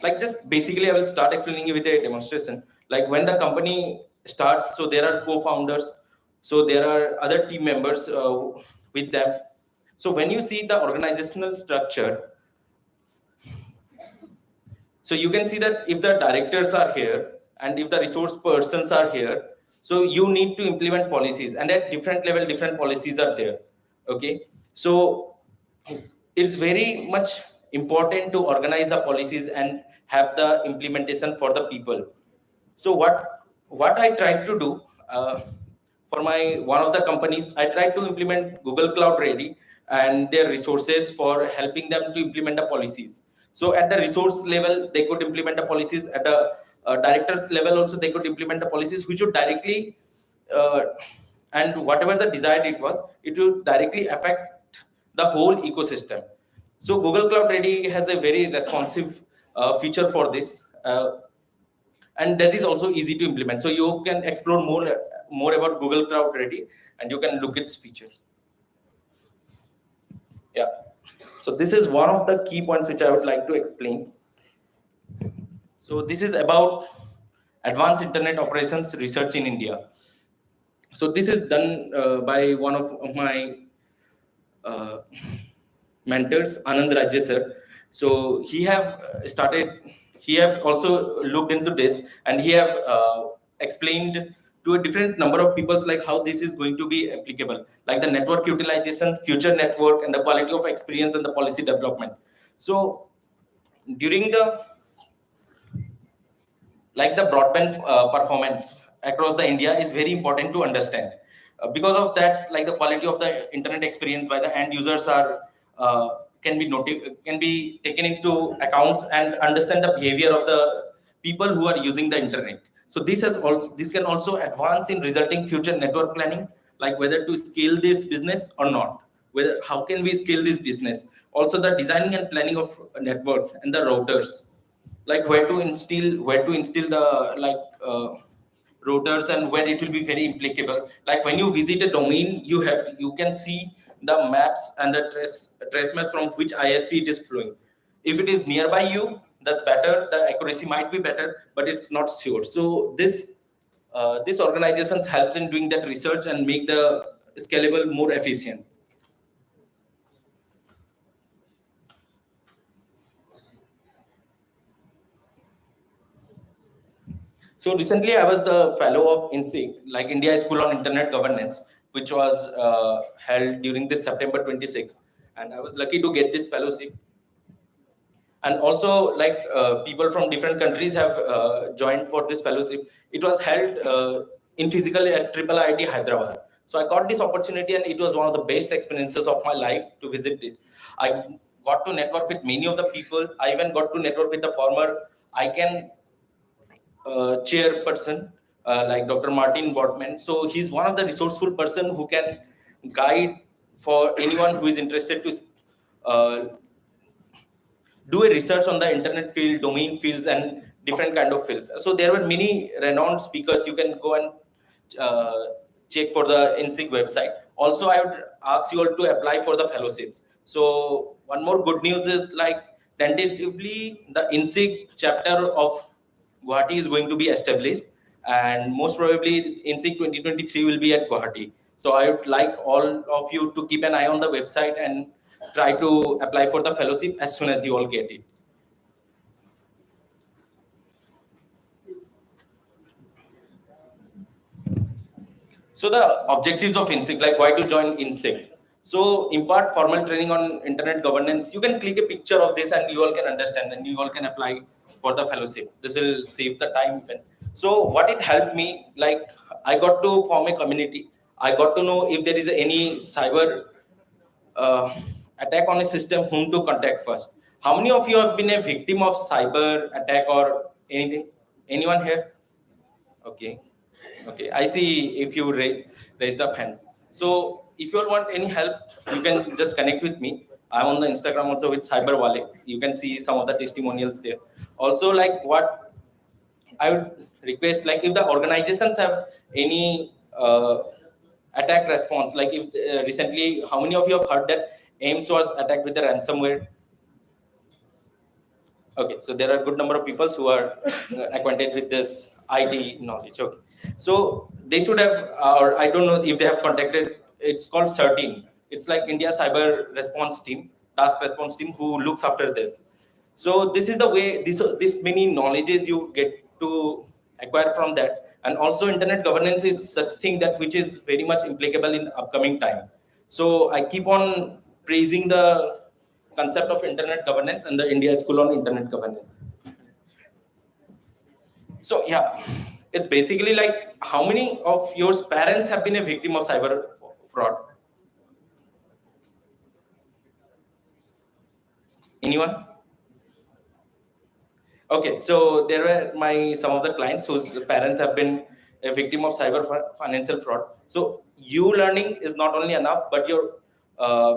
like just basically I will start explaining you with a demonstration. Like when the company starts, so there are co-founders, so there are other team members with them. So when you see the organizational structure, so you can see that if the directors are here and if the resource persons are here, so you need to implement policies, and at different level different policies are there. Okay, so it's very much important to organize the policies and have the implementation for the people. So what I tried to do for my one of the companies, I tried to implement Google Cloud Ready and their resources for helping them to implement the policies. So at the resource level, they could implement the policies. At the directors level also, they could implement the policies which would directly and whatever the desired it would directly affect the whole ecosystem. So Google Cloud Ready has a very responsive feature for this, and that is also easy to implement. So you can explore more about Google Cloud Ready, and you can look at its features. Yeah. So this is one of the key points which I would like to explain. So this is about advanced internet operations research in India. So this is done by one of my mentors, Anand Rajya sir. So he have also looked into this, and he have explained to a different number of people like how this is going to be applicable, like the network utilization, future network, and the quality of experience and the policy development. So during the broadband performance across the India is very important to understand. Because of that, like the quality of the internet experience by the end users are can be taken into accounts and understand the behavior of the people who are using the internet. So this can also advance in resulting future network planning, like whether to scale this business or not, whether how can we scale this business. Also the designing and planning of networks and the routers, like where to instill the routers and where it will be very applicable. Like when you visit a domain, you can see the maps and the trace maps from which ISP it is flowing. If it is nearby you, that's better. The accuracy might be better, but it's not sure. So this organizations helps in doing that research and make the scalable more efficient. So recently, I was the fellow of INSIG, like India School on Internet Governance, which was held during this September 26th, and I was lucky to get this fellowship. And also, like people from different countries have joined for this fellowship. It was held in physically at IIIT Hyderabad. So I got this opportunity, and it was one of the best experiences of my life to visit this. I got to network with many of the people. I even got to network with the former ICANN chairperson, like Dr. Martin Bortman. So he's one of the resourceful person who can guide for anyone who is interested to do a research on the internet field, domain fields, and different kind of fields. So there were many renowned speakers. You can go and check for the INSIG website. Also, I would ask you all to apply for the fellowships. So one more good news is like tentatively the INSIG chapter of Guwahati is going to be established, and most probably INSEAD 2023 will be at Guwahati. So I would like all of you to keep an eye on the website and try to apply for the fellowship as soon as you all get it. So the objectives of INSEAD, like why to join INSEAD. So impart formal training on internet governance. You can click a picture of this and you all can understand and you all can apply for the fellowship. This will save the time. So what it helped me, like I got to form a community. I got to know if there is any cyber attack on a system, whom to contact first. How many of you have been a victim of cyber attack or anything? Anyone here? Okay. Okay, I see if you raised up hand. So if you all want any help, you can just connect with me. I'm on the Instagram also with Cyber Wallet. You can see some of the testimonials there. Also, like what I would request, like if the organizations have any attack response, like if recently, how many of you have heard that AIMS was attacked with the ransomware? Okay, so there are a good number of people who are acquainted with this IT knowledge. Okay, so they should have, or I don't know if they have contacted. It's called CERTIN. It's like India Cyber Response Team, Task Response Team, who looks after this. So this is the way. This many knowledges you get to acquire from that, and also internet governance is such thing that which is very much applicable in upcoming time. So I keep on praising the concept of internet governance and the India School on Internet Governance. So yeah, it's basically like how many of your parents have been a victim of cyber fraud? Anyone? Okay, so there were some of the clients whose parents have been a victim of cyber financial fraud. So you learning is not only enough, but your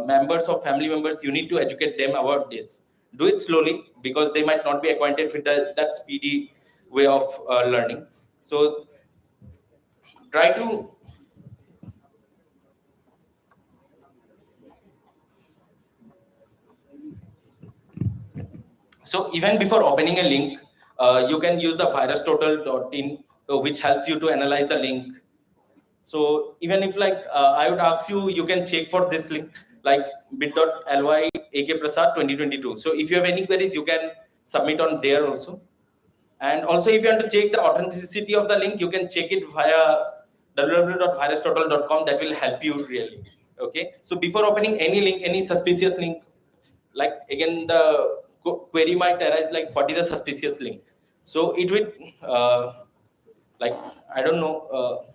members or family members, you need to educate them about this. Do it slowly because they might not be acquainted with that speedy way of learning. So try to So even before opening a link, you can use the virustotal.in, which helps you to analyze the link. So even if I would ask you, you can check for this link like bit.ly akprasad 2022. So if you have any queries, you can submit on there also. And also if you want to check the authenticity of the link, you can check it via www.virustotal.com. That will help you really. Okay. So before opening any link, any suspicious link, like again the query might arise like what is a suspicious link. So it would like I don't know.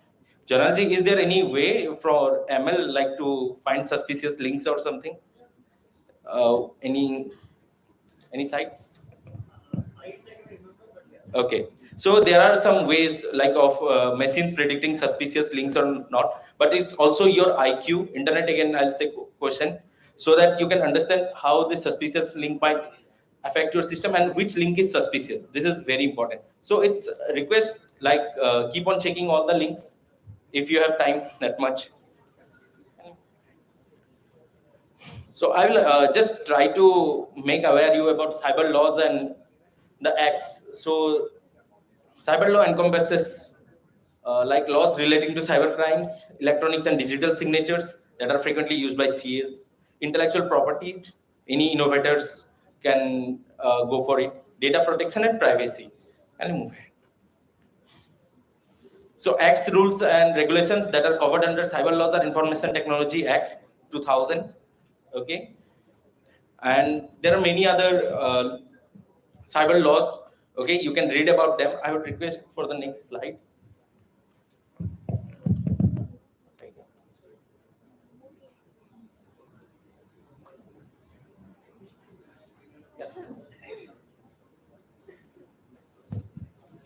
Generally, is there any way for ML like to find suspicious links or something? Any sites? Okay, so there are some ways like of machines predicting suspicious links or not, but it's also your IQ, internet again, I'll say question, so that you can understand how this suspicious link might affect your system and which link is suspicious. This is very important. So it's a request like keep on checking all the links if you have time that much. So I will just try to make aware you about cyber laws and the acts. So cyber law encompasses like laws relating to cyber crimes, electronics and digital signatures that are frequently used by CAs, intellectual properties, any innovators can go for it, data protection and privacy. And move ahead. So acts, rules and regulations that are covered under cyber laws are Information Technology Act 2000. Okay. And there are many other cyber laws. Okay, you can read about them. I would request for the next slide.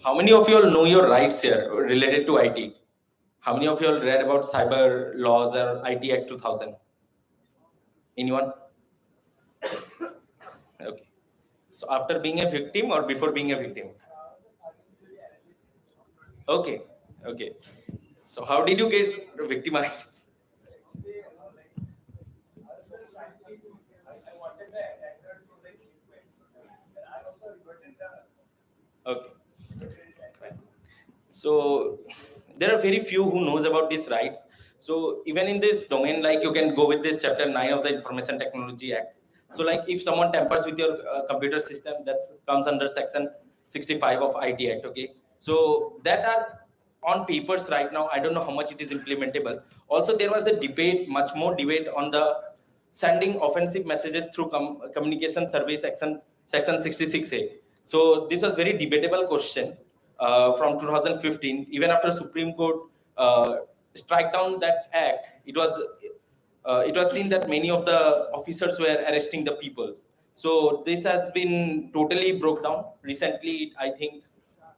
How many of you all know your rights here related to IT? How many of you all read about cyber laws or IT Act 2000? Anyone? Okay. So after being a victim or before being a victim? Okay. Okay. So how did you get victimized? Okay. So there are very few who knows about these rights. So even in this domain, like you can go with this chapter 9 of the Information Technology Act. So like if someone tampers with your computer system, that comes under section 65 of IT Act. Okay. So that are on papers right now. I don't know how much it is implementable. Also, there was a debate, much more debate on the sending offensive messages through communication service section 66A. So this was very debatable question from 2015. Even after Supreme Court strike down that act, it was seen that many of the officers were arresting the peoples. So this has been totally broke down recently, I think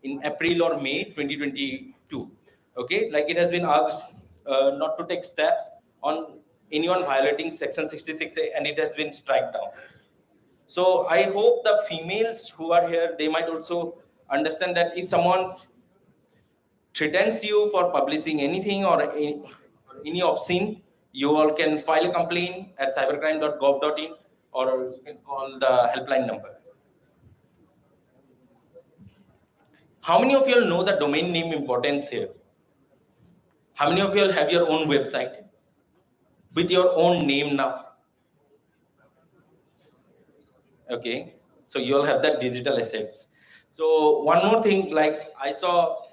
in April or May 2022. Okay, like it has been asked not to take steps on anyone violating section 66A, and it has been struck down. So I hope the females who are here, they might also understand that if someone threatens you for publishing anything or any obscene, you all can file a complaint at cybercrime.gov.in, or you can call the helpline number. How many of you all know the domain name importance here? How many of you all have your own website with your own name now? Okay, so you all have that digital assets. So one more thing, like I saw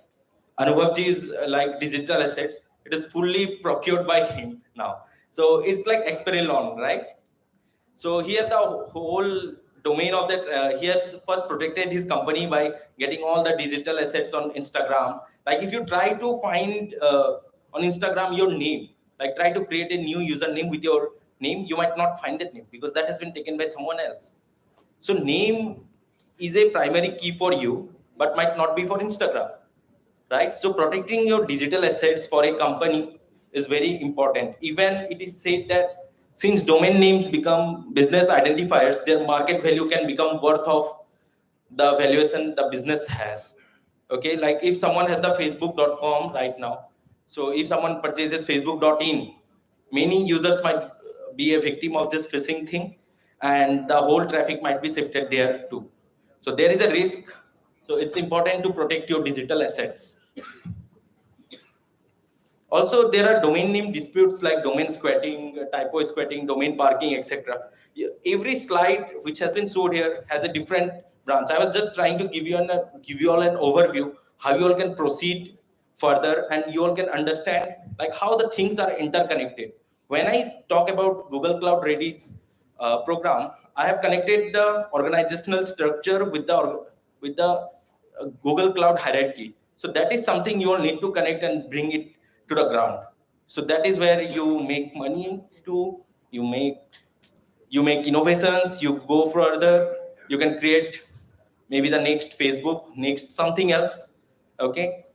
Anubhavji's like digital assets, it is fully procured by him now. So it's like Experilon, right? So here the whole domain of that, he has first protected his company by getting all the digital assets on Instagram. Like if you try to find on Instagram your name, like try to create a new username with your name, you might not find that name because that has been taken by someone else. So name is a primary key for you, but might not be for Instagram, right? So protecting your digital assets for a company is very important. Even it is said that since domain names become business identifiers, their market value can become worth of the valuation the business has. Okay, like if someone has the facebook.com right now, so if someone purchases facebook.in, many users might be a victim of this phishing thing, and the whole traffic might be shifted there too. So there is a risk. So it's important to protect your digital assets. Also, there are domain name disputes like domain squatting, typo squatting, domain parking, etc. Every slide which has been showed here has a different branch. I was just trying to give you all an overview how you all can proceed further, and you all can understand like how the things are interconnected. When I talk about Google Cloud Ready's program, I have connected the organizational structure with the Google Cloud hierarchy. So that is something you all need to connect and bring it to the ground. So that is where you make money to, you make innovations, you go further, you can create maybe the next Facebook, next something else. Okay.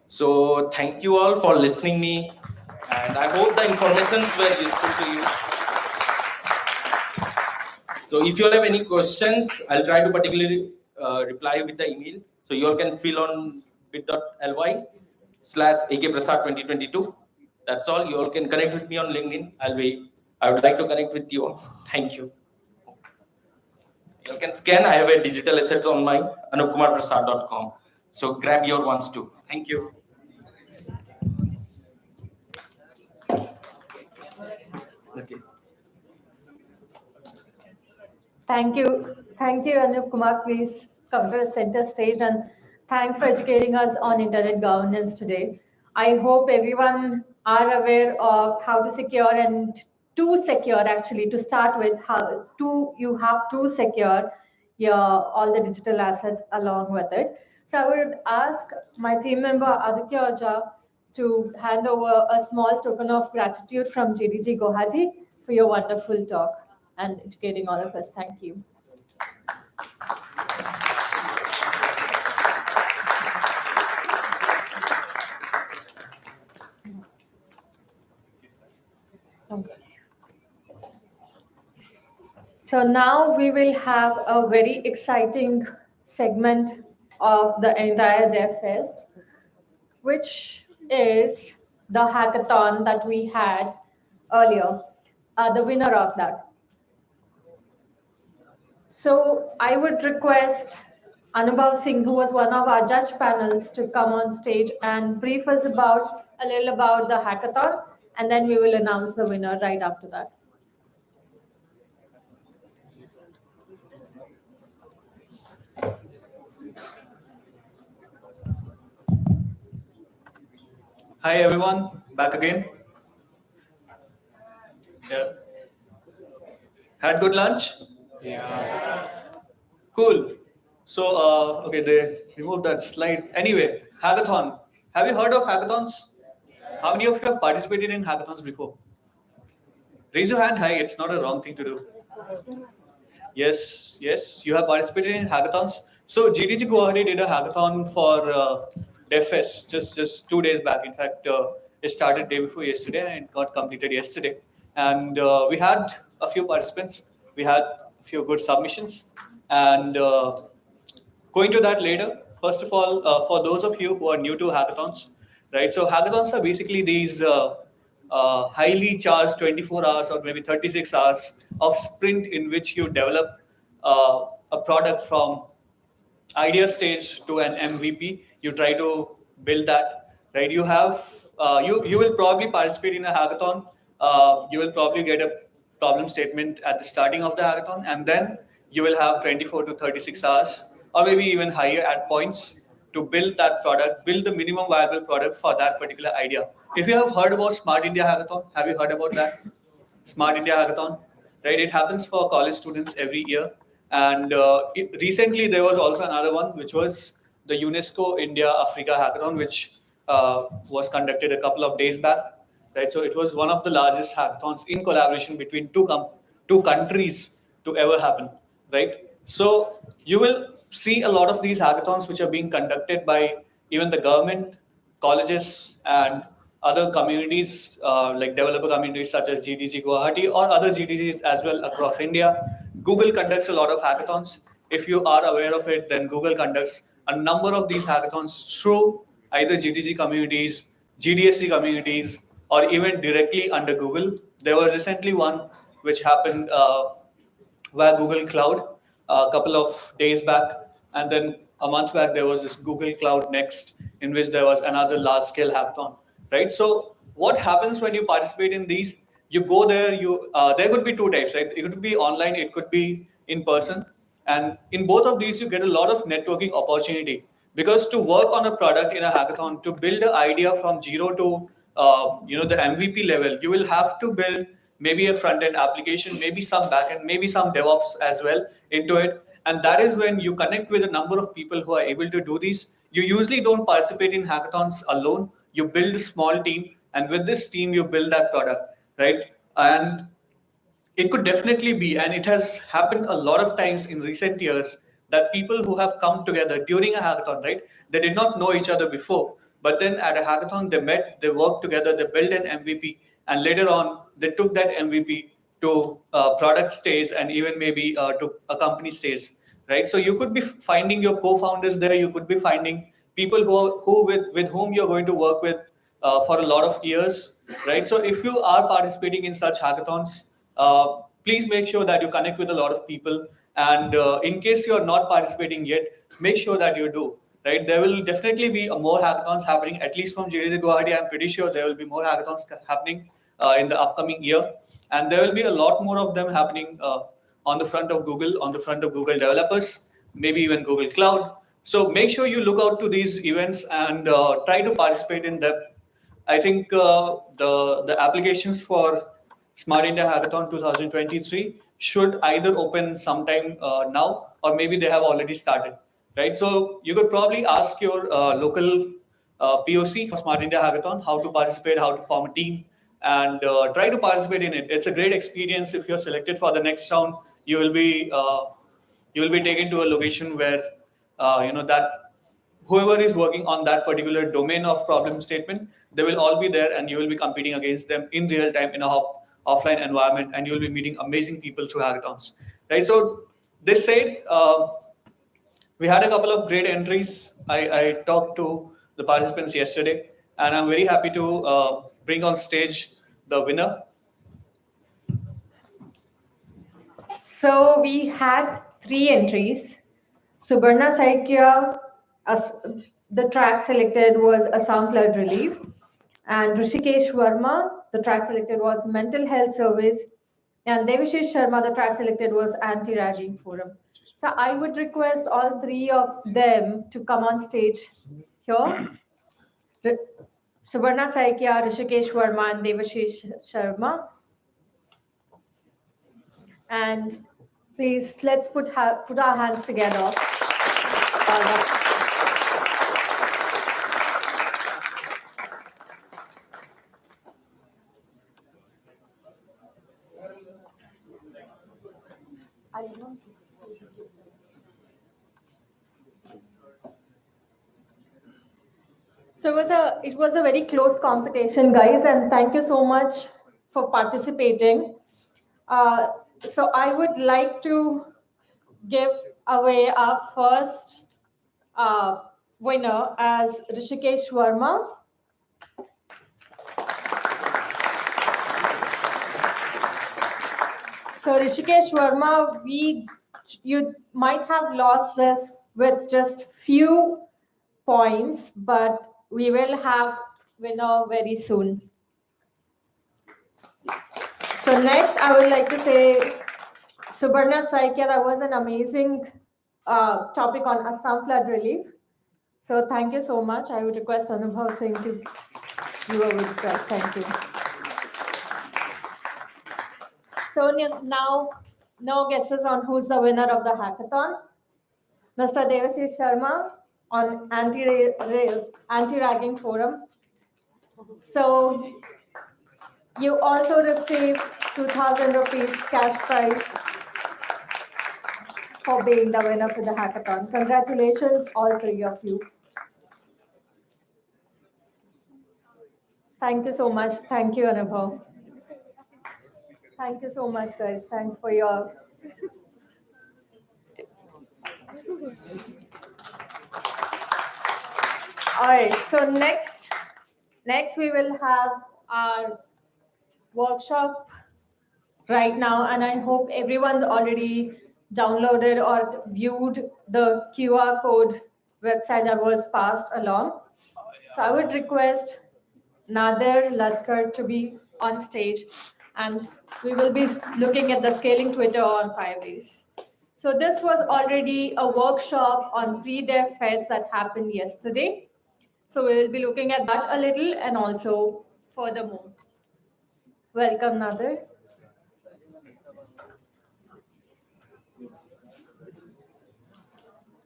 So thank you all for listening me, and I hope the informations were useful to you. So if you all have any questions, I'll try to particularly reply with the email. So you all can fill on bit.ly/akprasad2022. That's all. You all can connect with me on LinkedIn. I would like to connect with you all. Thank you. You can scan. I have a digital asset on my anupkumarprasad.com. So grab your ones too. Thank you. Okay. Thank you. Thank you, Anup Kumar. Please come to the center stage, and thanks for educating us on internet governance today. I hope everyone are aware of how to secure and to secure, actually, to start with, you have to secure all the digital assets along with it. So I would ask my team member Aditya Oja to hand over a small token of gratitude from JDG Guwahati for your wonderful talk and educating all of us. Thank you. So now we will have a very exciting segment of the entire devfest, which is the hackathon that we had earlier, the winner of that. So I would request Anubhav Singh, who was one of our judge panels, to come on stage and brief us about a little about the hackathon, and then we will announce the winner right after that. Hi everyone, back again. Yeah. Had good lunch? Yeah. Cool. So, okay, they removed that slide. Anyway, hackathon. Have you heard of hackathons? How many of you have participated in hackathons before? Raise your hand high. It's not a wrong thing to do. Yes, yes, you have participated in hackathons. So GDG Guwahati did a hackathon for devfest just 2 days back. In fact, it started day before yesterday and it got completed yesterday. And we had a few participants. We had a few good submissions. And going to that later. First of all, for those of you who are new to hackathons, right? So hackathons are basically these highly charged 24 hours or maybe 36 hours of sprint in which you develop a product from idea stage to an MVP. You try to build that, right? You have you will probably participate in a hackathon. You will probably get a problem statement at the starting of the hackathon, and then you will have 24 to 36 hours, or maybe even higher at points to build that product, build the minimum viable product for that particular idea. If you have heard about Smart India Hackathon, have you heard about that? Smart India Hackathon, right? It happens for college students every year. And recently there was also another one, which was the UNESCO India Africa Hackathon, which was conducted a couple of days back, right? So it was one of the largest hackathons in collaboration between two countries to ever happen, right? So you will see a lot of these hackathons which are being conducted by even the government, colleges, and other communities like developer communities such as GDG Guwahati or other GDGs as well across India. Google conducts a lot of hackathons. If you are aware of it, then Google conducts a number of these hackathons through either GDG communities, GDSC communities, or even directly under Google. There was recently one which happened via Google Cloud a couple of days back, and then a month back there was this Google Cloud Next, in which there was another large-scale hackathon, right? So what happens when you participate in these? You go there. There could be two types, right? It could be online, it could be in person, and in both of these you get a lot of networking opportunity, because to work on a product in a hackathon, to build an idea from zero to the MVP level, you will have to build maybe a front end application, maybe some back end, maybe some DevOps as well into it. And that is when you connect with a number of people who are able to do these. You usually don't participate in hackathons alone. You build a small team, and with this team, you build that product, right? And it could definitely be, and it has happened a lot of times in recent years, that people who have come together during a hackathon, right? They did not know each other before, but then at a hackathon, they met, they worked together, they built an MVP, and later on, they took that MVP to product stage and even maybe to a company stage, right? So you could be finding your co-founders there, you could be finding people with whom you're going to work with for a lot of years, right? So if you are participating in such hackathons, please make sure that you connect with a lot of people. And in case you're not participating yet, make sure that you do, right? There will definitely be more hackathons happening, at least from GDG Guwahati. I'm pretty sure there will be more hackathons happening in the upcoming year. And there will be a lot more of them happening on the front of Google, on the front of Google developers, maybe even Google Cloud. So make sure you look out to these events and try to participate in them. I think the applications for Smart India Hackathon 2023 should either open sometime now, or maybe they have already started, right? So you could probably ask your local POC for Smart India Hackathon how to participate, how to form a team, and try to participate in it. It's a great experience. If you're selected for the next round, you will be taken to a location where that whoever is working on that particular domain of problem statement, they will all be there, and you will be competing against them in real time in a offline environment, and you will be meeting amazing people through hackathons, right? So this said, we had a couple of great entries. I talked to the participants yesterday, and I'm very happy to bring on stage the winner. So we had 3 entries. Subarna Saikya, the track selected was Assam Flood Relief. And Rishikesh Verma, the track selected was Mental Health Service. And Devashish Sharma, the track selected was Anti-Ragging Forum. So I would request all three of them to come on stage here. Subarna Saikya, Rishikesh Verma, and Devashish Sharma. And please, let's put our hands together. So it was a very close competition, guys, and thank you so much for participating. So I would like to give away our first winner as Rishikesh Verma. So Rishikesh Verma, you might have lost this with just few points, but we will have winner very soon. So next, I would like to say, Subarna Saikya, that was an amazing topic on Assam flood relief. So thank you so much. I would request Anubhav Singh to do a request. Thank you. So now, no guesses on who's the winner of the hackathon. Mr. Devashish Sharma on anti-ragging forum. So you also received 2,000 rupees cash prize for being the winner for the hackathon. Congratulations, all three of you. Thank you so much. Thank you, Anubhav. Thank you so much, guys. Thanks for your... All right, so next we will have our workshop right now, and I hope everyone's already downloaded or viewed the QR code website that was passed along. So I would request Nadir Laskar to be on stage, and we will be looking at the scaling Twitter on Firebase. So this was already a workshop on pre-devfest that happened yesterday. So we will be looking at that a little and also furthermore. Welcome, Nadir.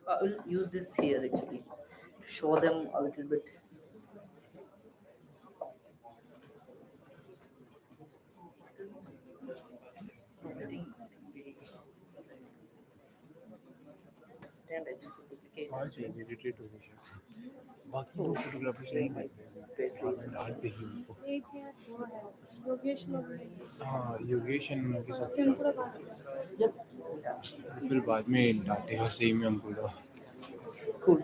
I will use this here actually to show them a little bit. Standard बाकी लोग photography नहीं डालते ही उनको हाँ योगेश के साथ फिर बाद में डालते हैं सही में हमको लगा cool.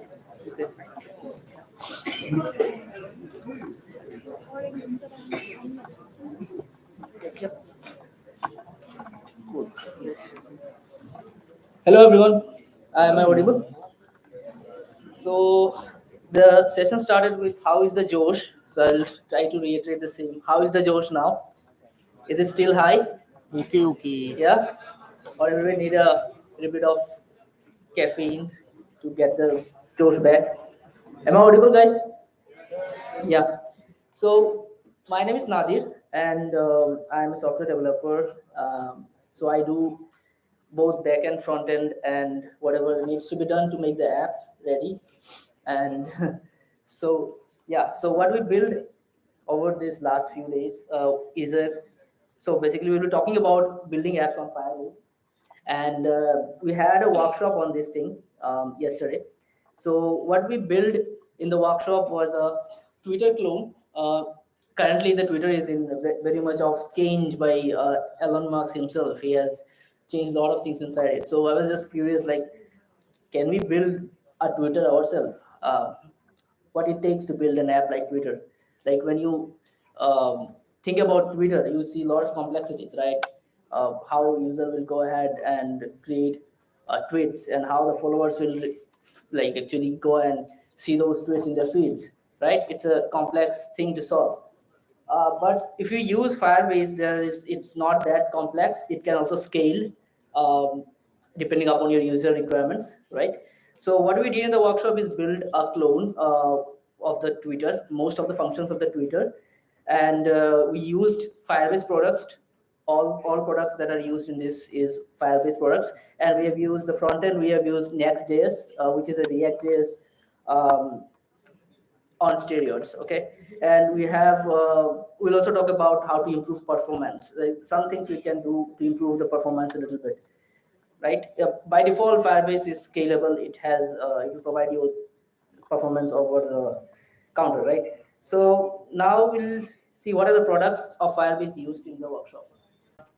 Yep. Cool. Hello everyone. Am I audible? So the session started with how is the Josh? So I'll try to reiterate the same. How is the Josh now? Is it still high? Okay. Yeah? Or do we need a little bit of caffeine to get the Josh back? Am I audible, guys? Yeah. So my name is Nadir, and I'm a software developer. So I do both back end, front end, and whatever needs to be done to make the app ready. And so what we build over these last few days so basically we'll be talking about building apps on Firebase, and we had a workshop on this thing yesterday. So what we built in the workshop was a Twitter clone. Currently the Twitter is in very much of change by Elon Musk himself. He has changed a lot of things inside it. So I was just curious, like, can we build a Twitter ourselves? What it takes to build an app like Twitter? Like when you think about Twitter, you see a lot of complexities, right? How a user will go ahead and create tweets and how the followers will like actually go and see those tweets in their feeds, right? It's a complex thing to solve. But if you use Firebase, it's not that complex. It can also scale depending upon your user requirements, right? So what we did in the workshop is build a clone of the Twitter, most of the functions of the Twitter, and we used Firebase products. All products that are used in this is Firebase products, and we have used the front end. We have used Next.js, which is a React.js on steroids. Okay, and we have we'll also talk about how to improve performance. Some things we can do to improve the performance a little bit, right? By default, Firebase is scalable. It has it will provide you performance over the counter, right? So now we'll see what are the products of Firebase used in the workshop.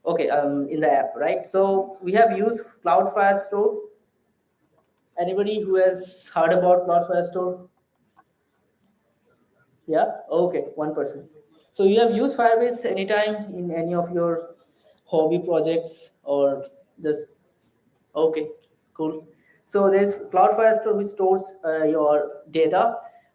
Okay, in the app, right? So we have used Cloud Firestore. Anybody who has heard about Cloud Firestore? Yeah, okay, one person. So you have used Firebase anytime in any of your hobby projects or just, okay, cool. So there's Cloud Firestore, which stores your data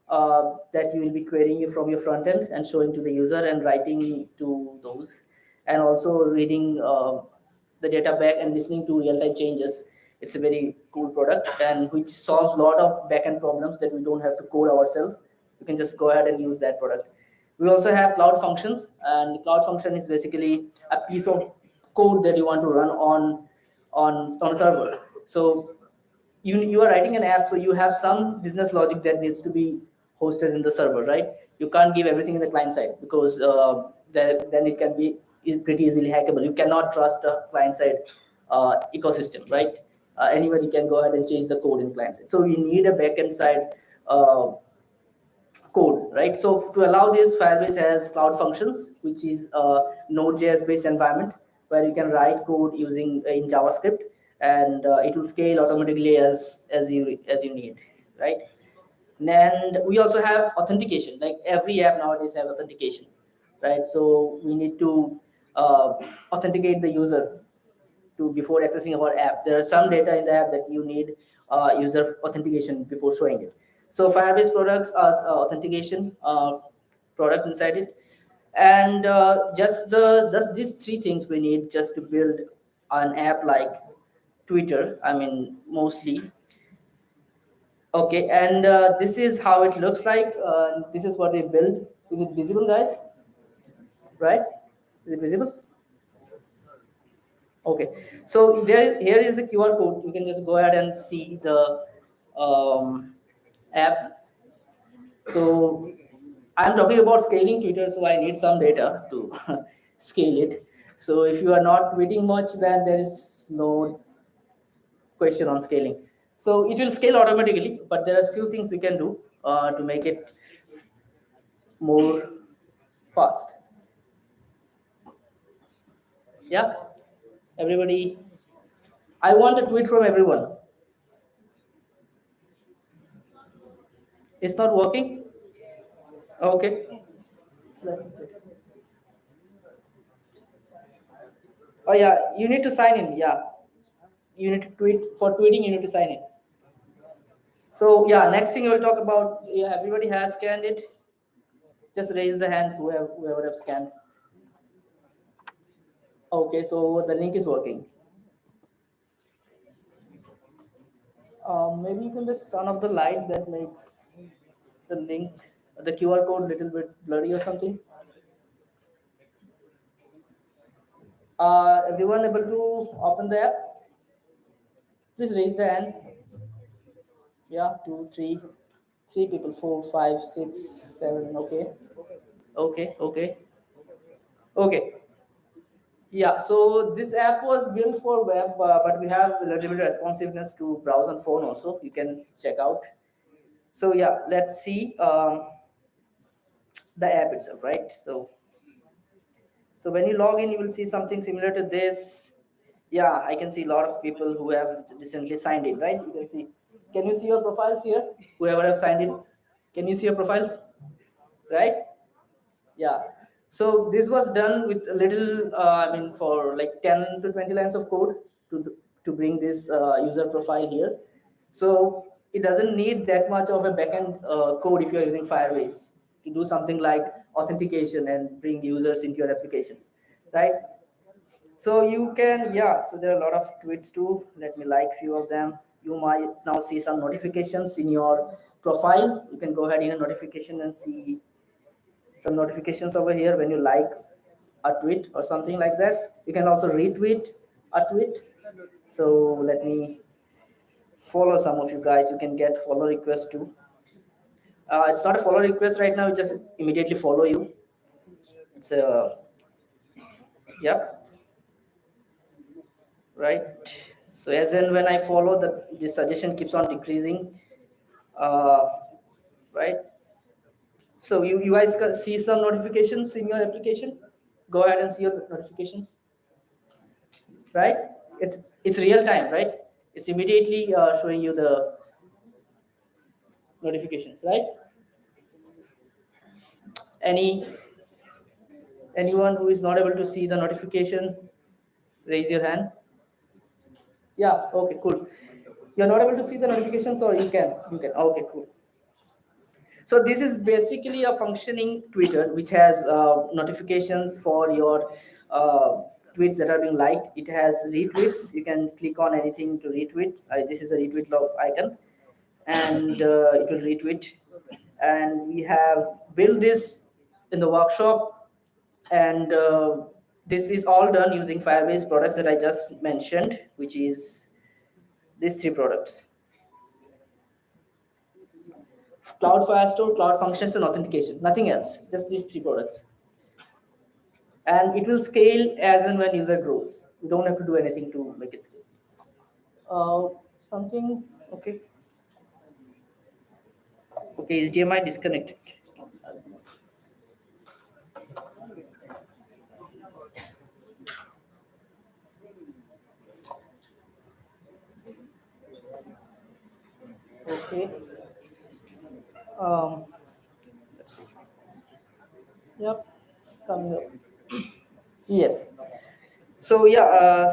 that you will be querying from your front end and showing to the user and writing to those, and also reading the data back and listening to real-time changes. It's a very cool product and which solves a lot of backend problems that we don't have to code ourselves. You can just go ahead and use that product. We also have Cloud Functions, and Cloud Function is basically a piece of code that you want to run on a server. So you are writing an app, so you have some business logic that needs to be hosted in the server, right? You can't give everything in the client side because then it can be pretty easily hackable. You cannot trust a client side ecosystem, right? Anybody can go ahead and change the code in client side. So you need a backend side code, right? So to allow this, Firebase has Cloud Functions, which is a Node.js based environment where you can write code using in JavaScript, and it will scale automatically as you need, right? And we also have authentication. Like every app nowadays have authentication, right? So we need to authenticate the user to before accessing our app. There are some data in the app that you need user authentication before showing it. So Firebase products are authentication product inside it, and just these three things we need just to build an app like Twitter. I mean, mostly. Okay, and this is how it looks like. This is what we built. Is it visible, guys? Right? Is it visible? Okay, so here is the QR code. You can just go ahead and see the app. So I'm talking about scaling Twitter, so I need some data to scale it. So if you are not tweeting much, then there is no question on scaling. So it will scale automatically, but there are a few things we can do to make it more fast. Yeah, everybody. I want a tweet from everyone. It's not working? Okay. Oh yeah, you need to sign in. Yeah, you need to tweet. For tweeting, you need to sign in. So yeah, next thing we'll talk about. Yeah, everybody has scanned it. Just raise the hands whoever have scanned. Okay, so the link is working. Maybe you can just turn off the light that makes the link, the QR code, little bit blurry or something. Everyone able to open the app? Please raise the hand. Yeah, 2, 3 people, 4, 5, 6, 7. Okay. Okay. Yeah, so this app was built for web, but we have a little bit of responsiveness to browse and phone also. You can check out. So yeah, let's see the app itself, right? So when you log in, you will see something similar to this. Yeah, I can see a lot of people who have recently signed in, right? You can see. Can you see your profiles here? Whoever have signed in, can you see your profiles? Right? Yeah. So this was done with a little, I mean, for like 10 to 20 lines of code to to bring this user profile here. So it doesn't need that much of a backend code if you're using Firebase to do something like authentication and bring users into your application, right? So you can, yeah, so there are a lot of tweets too. Let me like few of them. You might now see some notifications in your profile. You can go ahead in a notification and see some notifications over here when you like a tweet or something like that. You can also retweet a tweet. So let me follow some of you guys. You can get follow request too. It's not a follow request right now. It just immediately follow you. It's a, yep. Right. So as in when I follow, the suggestion keeps on decreasing. Right. So you guys can see some notifications in your application. Go ahead and see your notifications. Right. It's real time, right? It's immediately showing you the notifications, right? Anyone who is not able to see the notification, raise your hand. Yeah, okay, cool. You're not able to see the notifications, or you can. Okay, cool. So this is basically a functioning Twitter which has notifications for your tweets that are being liked. It has retweets. You can click on anything to retweet. This is a retweet icon, and it will retweet. And we have built this in the workshop, and this is all done using Firebase products that I just mentioned, which is these 3 products: Cloud Firestore, Cloud Functions, and Authentication. Nothing else, just these 3 products. And it will scale as and when user grows. You don't have to do anything to make it scale. Something, okay. Okay, HDMI disconnected. Okay. Let's see. Yep, coming up. Yes. So yeah,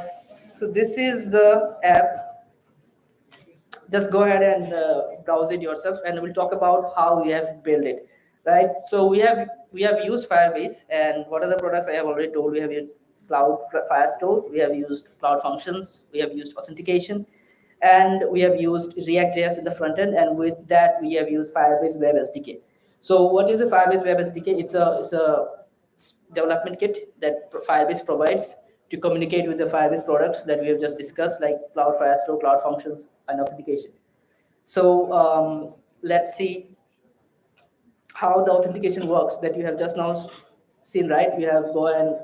so this is the app. Just go ahead and browse it yourself, and we'll talk about how we have built it, right? So we have used Firebase, and what are the products I have already told. We have used Cloud Firestore, we have used Cloud Functions, we have used authentication, and we have used React.js in the front end, and with that we have used Firebase Web SDK. So what is a Firebase Web SDK? It's a development kit that Firebase provides to communicate with the Firebase products that we have just discussed, like Cloud Firestore, Cloud Functions, and authentication. So let's see how the authentication works that you have just now seen, right? You have go and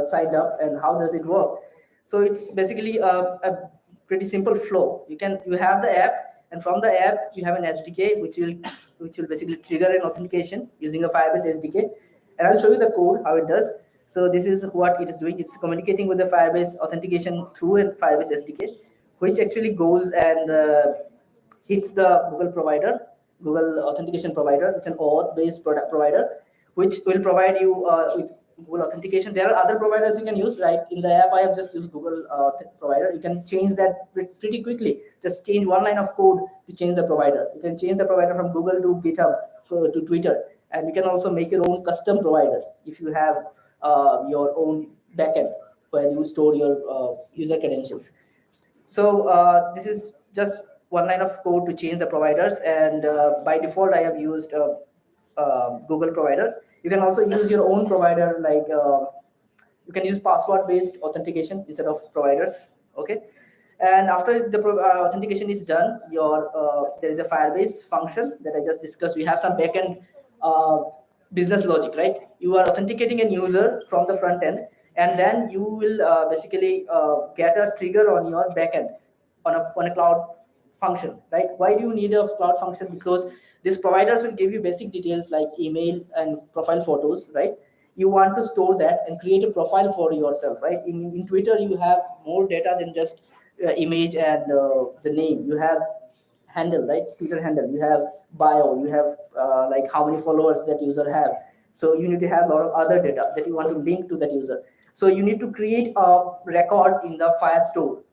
signed up, and how does it work? So it's basically a pretty simple flow. You have the app, and from the app you have an SDK which will basically trigger an authentication using a Firebase SDK. And I'll show you the code how it does. So this is what it is doing. It's communicating with the Firebase authentication through a Firebase SDK, which actually goes and hits the Google provider, Google authentication provider. It's an OAuth-based product provider, which will provide you with Google authentication. There are other providers you can use. Like in the app, I have just used Google provider. You can change that pretty quickly. Just change one line of code to change the provider. You can change the provider from Google to GitHub to Twitter. And you can also make your own custom provider if you have your own backend where you store your user credentials. So this is just one line of code to change the providers. And by default, I have used Google provider. You can also use your own provider, like you can use password-based authentication instead of providers. Okay. And after the authentication is done, there is a Firebase function that I just discussed. We have some backend business logic, right? You are authenticating a user from the front end, and then you will basically get a trigger on your backend on a cloud function, right? Why do you need a cloud function? Because these providers will give you basic details like email and profile photos, right? You want to store that and create a profile for yourself, right? In Twitter, you have more data than just image and the name. You have handle, right? Twitter handle. You have bio. You have like how many followers that user have. So you need to have a lot of other data that you want to link to that user. So you need to create a record in the Firestore,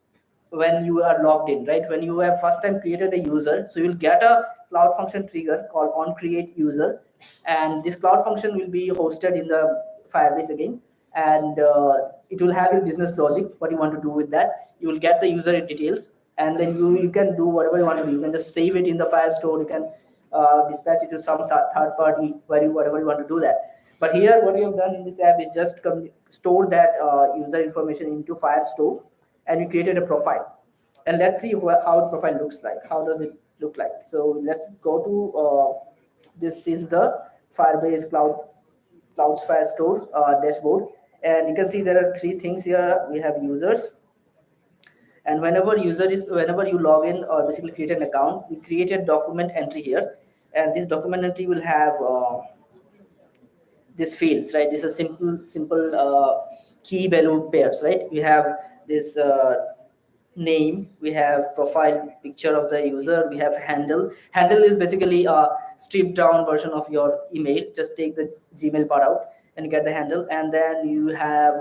when you are logged in, right? When you have first time created a user, so you'll get a cloud function trigger called onCreateUser, and this cloud function will be hosted in the Firebase again, and it will have your business logic, what you want to do with that. You will get the user details, and then you can do whatever you want to do. You can just save it in the Firestore. You can dispatch it to some third party, whatever you want to do that. But here, what we have done in this app is just store that user information into Firestore, and we created a profile. And let's see how the profile looks like. How does it look like? So let's go to this is the Firebase Cloud's Firestore dashboard, and you can see there are three things here. We have users, and whenever you log in or basically create an account, we create a document entry here, and this document entry will have these fields, right? This is simple key value pairs, right? We have this name, we have profile picture of the user, we have handle. Handle is basically a stripped down version of your email. Just take the Gmail part out and get the handle, and then you have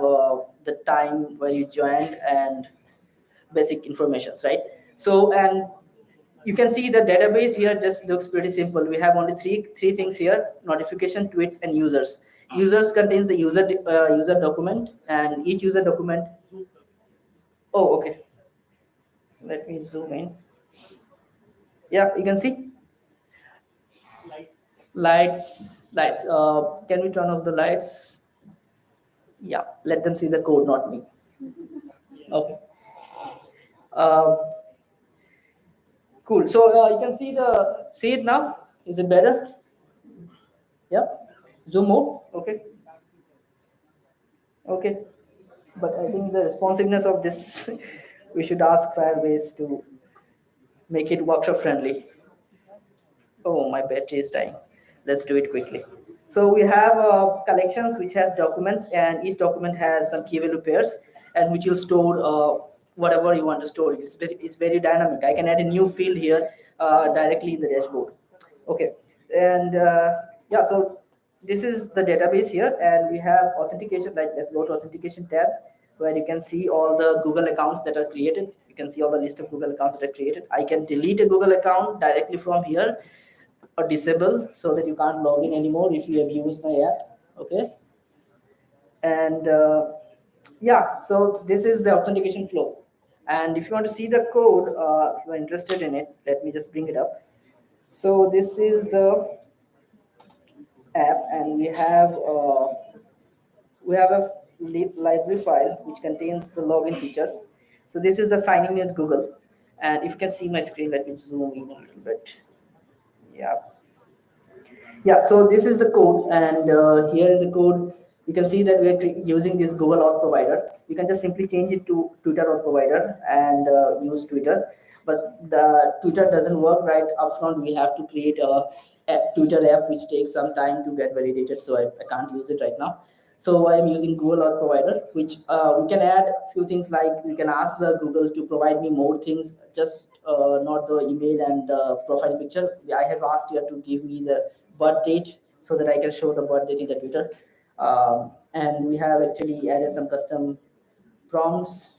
the time where you joined and basic informations, right? So, and you can see the database here just looks pretty simple. We have only three things here: notification, tweets, and users. Users contains the user document, and each user document. Oh, okay. Let me zoom in. Yeah, you can see lights. Can we turn off the lights? Yeah, let them see the code, not me. Okay. Cool. So you can see it now. Is it better? Yeah. Zoom more. Okay. Okay. But I think the responsiveness of this, we should ask Firebase to make it workshop friendly. Oh, my battery is dying. Let's do it quickly. So we have collections which has documents, and each document has some key value pairs, and which will store whatever you want to store. It's very dynamic. I can add a new field here directly in the dashboard. Okay, and yeah, so this is the database here, and we have authentication. Like, let's go to authentication tab, where you can see all the Google accounts that are created. You can see all the list of Google accounts that are created. I can delete a Google account directly from here, or disable, so that you can't log in anymore if you have used my app. Okay, and yeah, so this is the authentication flow. And if you want to see the code, if you're interested in it, let me just bring it up. So this is the app, and we have a library file which contains the login feature. So this is the signing with Google, and if you can see my screen, let me zoom in a little bit. Yeah, so this is the code, and here in the code you can see that we are using this Google auth provider. You can just simply change it to Twitter auth provider and use Twitter, but the Twitter doesn't work right upfront. We have to create a Twitter app which takes some time to get validated, so I can't use it right now. So I'm using Google auth provider, which we can add a few things, like we can ask the Google to provide me more things, just not the email and profile picture. I have asked here to give me the birth date so that I can show the birth date in the Twitter. And we have actually added some custom prompts.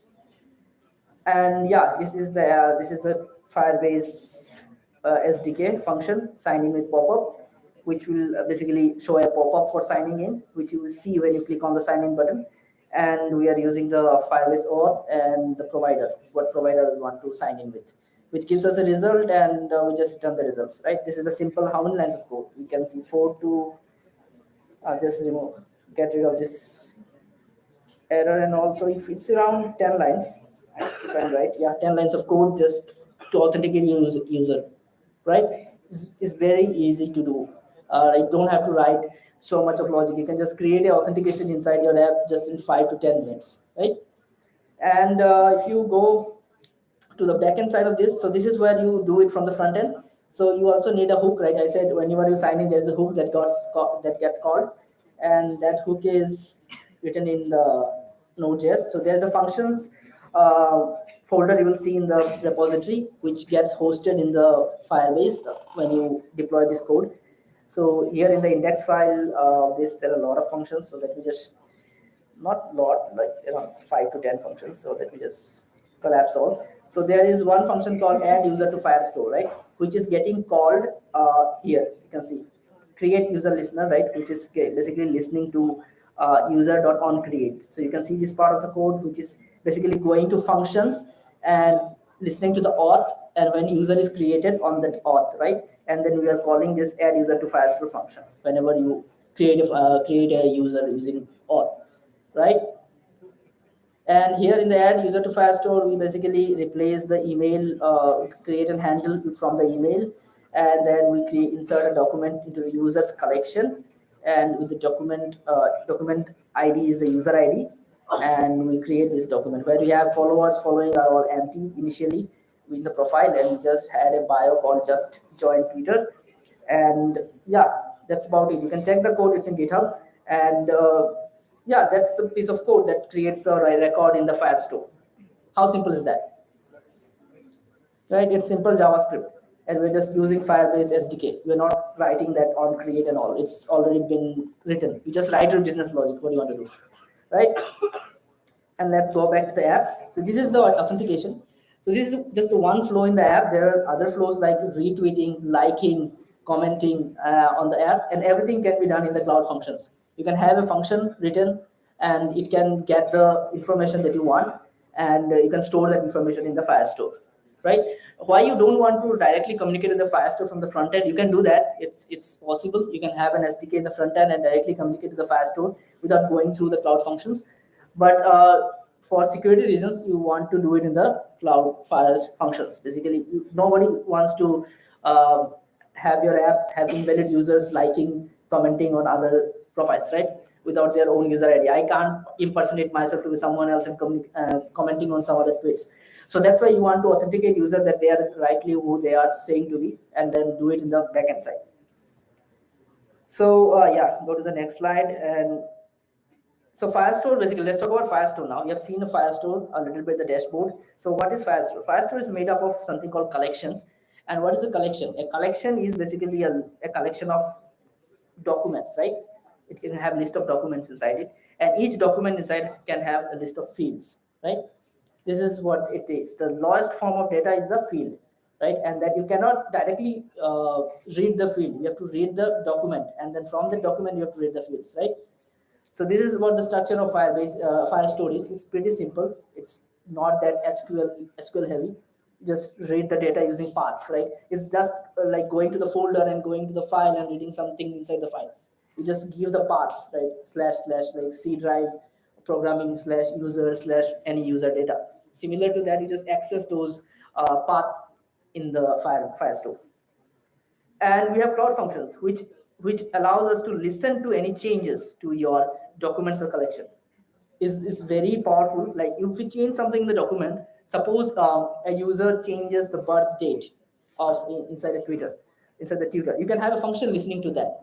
And yeah, this is the Firebase SDK function, sign in with pop-up, which will basically show a pop-up for signing in, which you will see when you click on the sign in button. And we are using the Firebase auth and the provider, what provider we want to sign in with, which gives us a result, and we just return the results, right? This is a simple, how many lines of code? We can see 4 to just get rid of this error, and also if it's around 10 lines, if I'm right, yeah, 10 lines of code just to authenticate your user, right? It's very easy to do. You don't have to write so much of logic. You can just create an authentication inside your app just in 5 to 10 minutes, right? And if you go to the backend side of this, so this is where you do it from the front end. So you also need a hook, right? I said whenever you sign in, there's a hook that gets called, and that hook is written in the Node.js. So there's a functions folder you will see in the repository, which gets hosted in the Firebase when you deploy this code. So here in the index file of this, there are a lot of functions. So let me just, not lot, like around 5 to 10 functions. So let me just collapse all. So there is one function called add user to Firestore, right? Which is getting called here. You can see create user listener, right? Which is basically listening to user.onCreate. So you can see this part of the code, which is basically going to functions and listening to the auth, and when user is created on that auth, right? And then we are calling this add user to Firestore function whenever you create a user using auth, right? And here in the add user to Firestore, we basically replace the email, create and handle from the email, and then we insert a document into the user's collection, and with the document ID is the user ID, and we create this document where we have followers following are all empty initially with the profile, and we just had a bio called just join Twitter, and yeah, that's about it. You can check the code; it's in GitHub, and yeah, that's the piece of code that creates a record in the Firestore. How simple is that? Right? It's simple JavaScript, and we're just using Firebase SDK. We're not writing that on create and all. It's already been written. You just write your business logic. What do you want to do, right? And let's go back to the app. So this is the authentication. So this is just the one flow in the app. There are other flows like retweeting, liking, commenting on the app, and everything can be done in the cloud functions. You can have a function written, and it can get the information that you want, and you can store that information in the Firestore, right? Why you don't want to directly communicate with the Firestore from the front end? You can do that. It's possible. You can have an SDK in the front end and directly communicate to the Firestore without going through the cloud functions. But for security reasons, you want to do it in the cloud files functions. Basically, nobody wants to have your app have invalid users liking, commenting on other profiles, right? Without their own user ID. I can't impersonate myself to be someone else and commenting on some other tweets. So that's why you want to authenticate user that they are rightly who they are saying to be, and then do it in the backend side. So yeah, go to the next slide. And so Firestore, basically, let's talk about Firestore now. You have seen the Firestore a little bit, the dashboard. So what is Firestore? Firestore is made up of something called collections. And what is a collection? A collection is basically a collection of documents, right? It can have a list of documents inside it. And each document inside can have a list of fields, right? This is what it is. The lowest form of data is the field, right? And that you cannot directly read the field. You have to read the document. And then from the document, you have to read the fields, right? So this is what the structure of Firebase Firestore is. It's pretty simple. It's not that SQL heavy. Just read the data using paths, right? It's just like going to the folder and going to the file and reading something inside the file. You just give the paths, right? / like C drive programming / user / any user data. Similar to that, you just access those path in the Firestore. And we have cloud functions, which allows us to listen to any changes to your documents or collection. Is very powerful. Like if we change something in the document, suppose a user changes the birth date of inside the Twitter, you can have a function listening to that.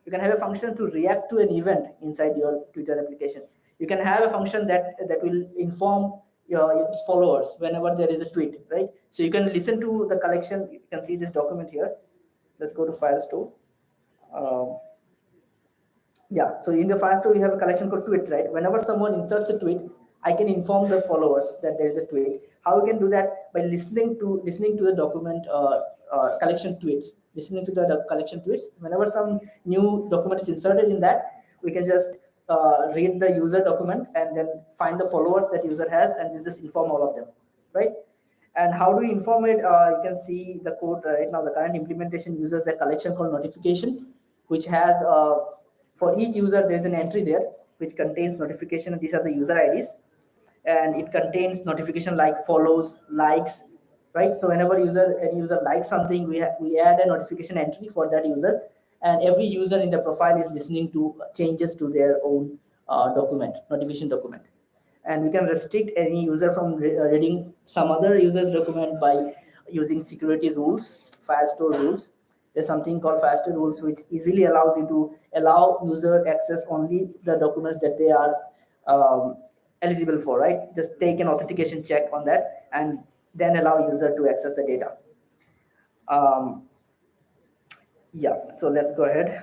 You can have a function to react to an event inside your Twitter application. You can have a function that will inform your followers whenever there is a tweet, right? So you can listen to the collection. You can see this document here. Let's go to Firestore. Yeah, so in the Firestore, we have a collection called tweets, right? Whenever someone inserts a tweet, I can inform the followers that there is a tweet. How we can do that? By listening to the document collection tweets. Listening to the collection tweets. Whenever some new document is inserted in that, we can just read the user document and then find the followers that user has, and just inform all of them, right? And how do we inform it? You can see the code right now. The current implementation uses a collection called notification, which has for each user there is an entry there which contains notification. These are the user IDs, and it contains notification like follows, likes, right? So whenever any user likes something, we add a notification entry for that user, and every user in the profile is listening to changes to their own notification document. And we can restrict any user from reading some other user's document by using security rules, Firestore rules. There's something called Firestore rules, which easily allows you to allow user access only the documents that they are eligible for, right? Just take an authentication check on that and then allow user to access the data. Yeah, so let's go ahead.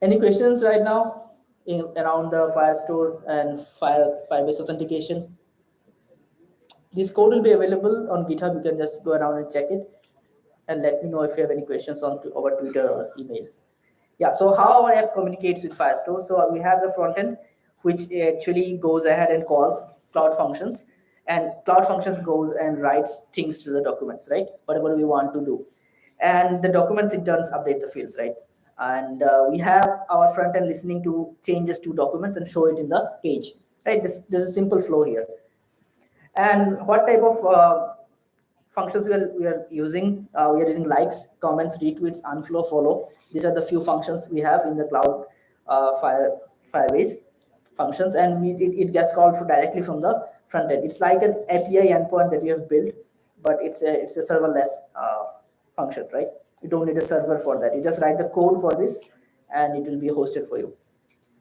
Any questions right now around the Firestore and Firebase authentication? This code will be available on GitHub. You can just go around and check it, and let me know if you have any questions on over Twitter or email. Yeah, so how our app communicates with Firestore? So we have the front end, which actually goes ahead and calls Cloud Functions, and Cloud Functions goes and writes things to the documents, right? Whatever we want to do. And the documents in turn update the fields, right? And we have our front end listening to changes to documents and show it in the page, right? There's a simple flow here. And what type of functions we are using? We are using likes, comments, retweets, unflow, follow. These are the few functions we have in the cloud Firebase functions, and it gets called directly from the front end. It's like an API endpoint that you have built, but it's a serverless function, right? You don't need a server for that. You just write the code for this, and it will be hosted for you.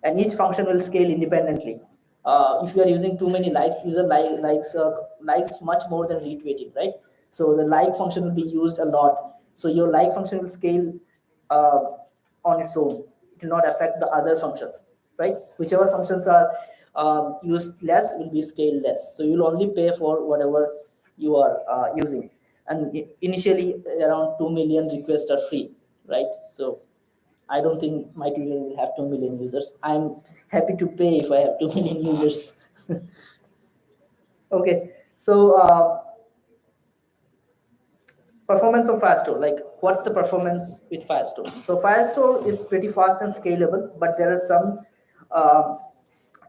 And each function will scale independently. If you are using too many likes, user likes much more than retweeting, right? So the like function will be used a lot. So your like function will scale on its own. It will not affect the other functions, right? Whichever functions are used less will be scaled less. So you'll only pay for whatever you are using. And initially, around 2 million requests are free, right? So I don't think my Twitter will have 2 million users. I'm happy to pay if I have 2 million users. Okay, so performance of Firestore, like what's the performance with Firestore? So Firestore is pretty fast and scalable, but there are some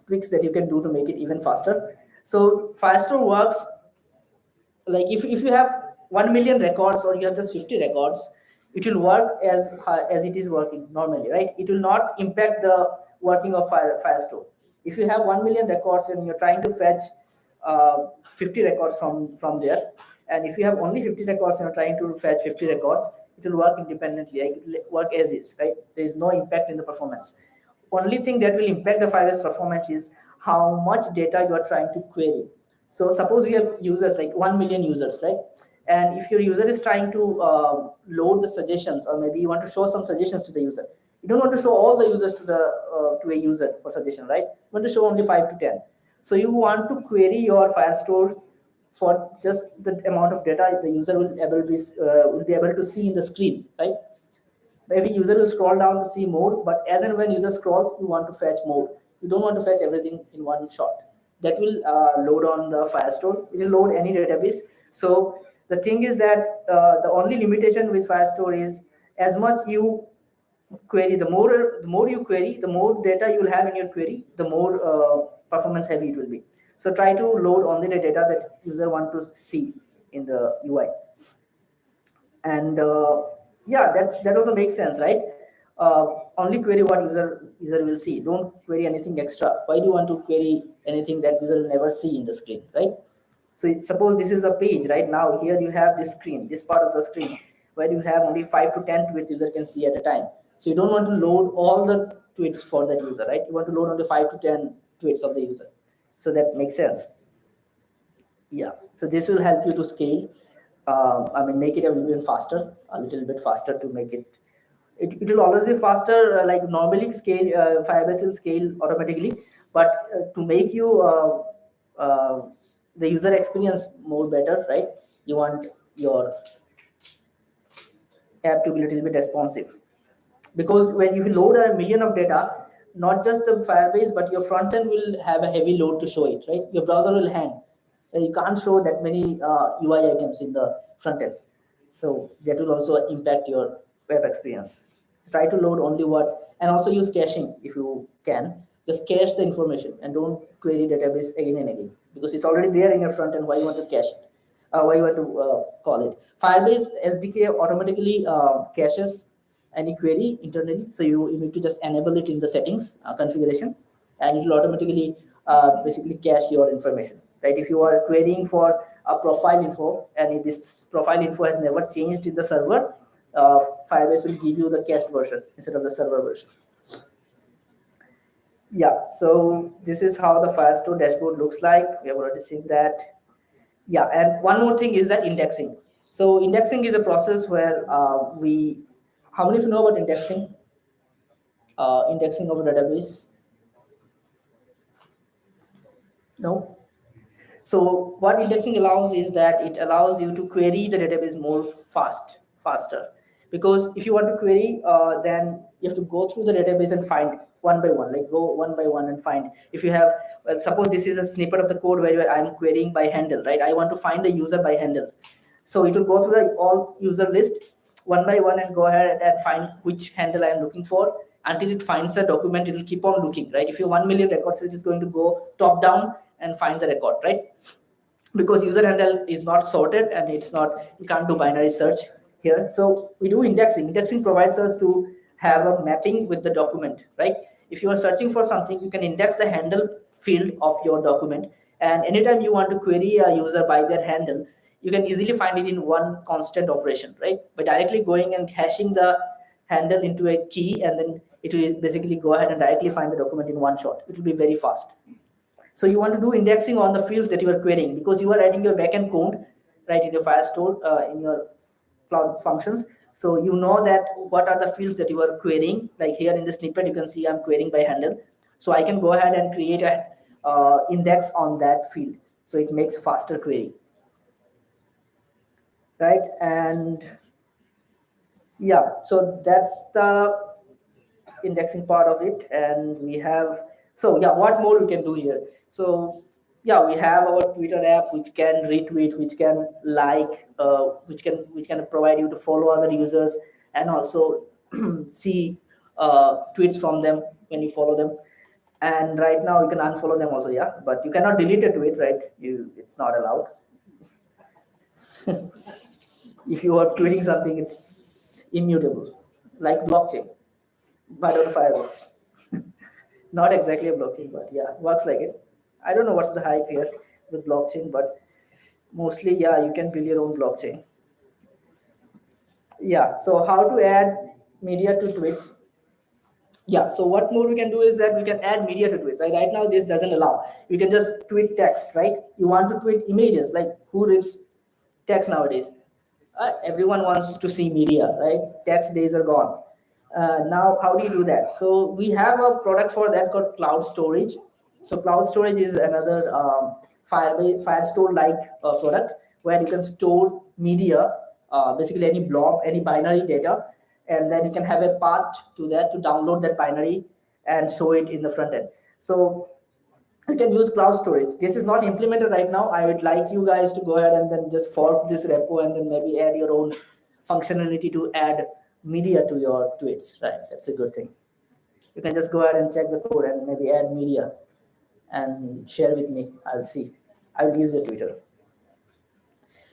tweaks that you can do to make it even faster. So Firestore works like if you have 1 million records or you have just 50 records, it will work as it is working normally, right? It will not impact the working of Firestore. If you have 1 million records and you're trying to fetch 50 records from there, and if you have only 50 records and you're trying to fetch 50 records, it will work independently, like it will work as is, right? There is no impact in the performance. Only thing that will impact the Firebase performance is how much data you are trying to query. So suppose you have users like 1 million users, right? And if your user is trying to load the suggestions, or maybe you want to show some suggestions to the user, you don't want to show all the users to a user for suggestion, right? You want to show only 5 to 10. So you want to query your Firestore for just the amount of data the user will be able to see in the screen, right? Maybe user will scroll down to see more, but as and when user scrolls, you want to fetch more. You don't want to fetch everything in one shot. That will load on the Firestore. It will load any database. So the thing is that the only limitation with Firestore is as much you query, the more you query, the more data you will have in your query, the more performance heavy it will be. So try to load only the data that user want to see in the UI. And yeah, that also makes sense, right? Only query what user will see. Don't query anything extra. Why do you want to query anything that user will never see in the screen, right? So suppose this is a page, right? Now here you have this screen, this part of the screen, where you have only 5 to 10 tweets user can see at a time. So you don't want to load all the tweets for that user, right? You want to load only 5 to 10 tweets of the user. So that makes sense. Yeah, so this will help you to scale. Make it a little bit faster to make it. It will always be faster, like normally scale, Firebase will scale automatically, but to make you the user experience more better, right? You want your app to be a little bit responsive. Because when you load a million of data, not just the Firebase, but your front end will have a heavy load to show it, right? Your browser will hang. You can't show that many UI items in the front end. So that will also impact your web experience. Try to load only what, and also use caching if you can. Just cache the information and don't query database again and again, because it's already there in your front end. Why you want to cache it? Why you want to call it? Firebase SDK automatically caches any query internally. So you need to just enable it in the settings configuration, and it will automatically basically cache your information, right? If you are querying for a profile info and if this profile info has never changed in the server, Firebase will give you the cached version instead of the server version. Yeah, so this is how the Firestore dashboard looks like. We have already seen that. Yeah, and one more thing is that indexing. So indexing is a process where how many of you know about indexing? Indexing of a database? No? So what indexing allows is that it allows you to query the database more faster. Because if you want to query, then you have to go through the database and find one by one, like go one by one and find. If you have, well, suppose this is a snippet of the code where I'm querying by handle, right? I want to find the user by handle. So it will go through the all user list one by one and go ahead and find which handle I am looking for. Until it finds a document, it will keep on looking, right? If you 1 million records, it is going to go top down and find the record, right? Because user handle is not sorted and it's not, you can't do binary search here. So we do indexing. Indexing provides us to have a mapping with the document, right? If you are searching for something, you can index the handle field of your document, and anytime you want to query a user by their handle, you can easily find it in one constant operation, right? By directly going and hashing the handle into a key, and then it will basically go ahead and directly find the document in one shot. It will be very fast. So you want to do indexing on the fields that you are querying, because you are writing your backend code, right, in your Firestore, in your cloud functions. So you know that what are the fields that you are querying. Like here in the snippet, you can see I'm querying by handle. So I can go ahead and create a index on that field. So it makes faster query, right? And yeah, so that's the indexing part of it. And we have, so yeah, what more we can do here? So yeah, we have our Twitter app, which can retweet, which can like, which can provide you to follow other users, and also see tweets from them when you follow them. And right now you can unfollow them also, yeah, but you cannot delete a tweet, right? It's not allowed. If you are tweeting something, it's immutable, like blockchain, but on Firebase. Not exactly a blockchain, but yeah, works like it. I don't know what's the hype here with blockchain, but mostly, yeah, you can build your own blockchain. Yeah, so how to add media to tweets? Yeah, so what more we can do is that we can add media to tweets. Right now, this doesn't allow. You can just tweet text, right? You want to tweet images, like who reads text nowadays? Everyone wants to see media, right? Text days are gone. Now, how do you do that? So we have a product for that called cloud storage. So cloud storage is another Firestore-like product where you can store media, basically any blob, any binary data, and then you can have a path to that to download that binary and show it in the front end. So you can use cloud storage. This is not implemented right now. I would like you guys to go ahead and then just fork this repo and then maybe add your own functionality to add media to your tweets, right? That's a good thing. You can just go ahead and check the code and maybe add media and share with me. I'll see. I'll use your Twitter.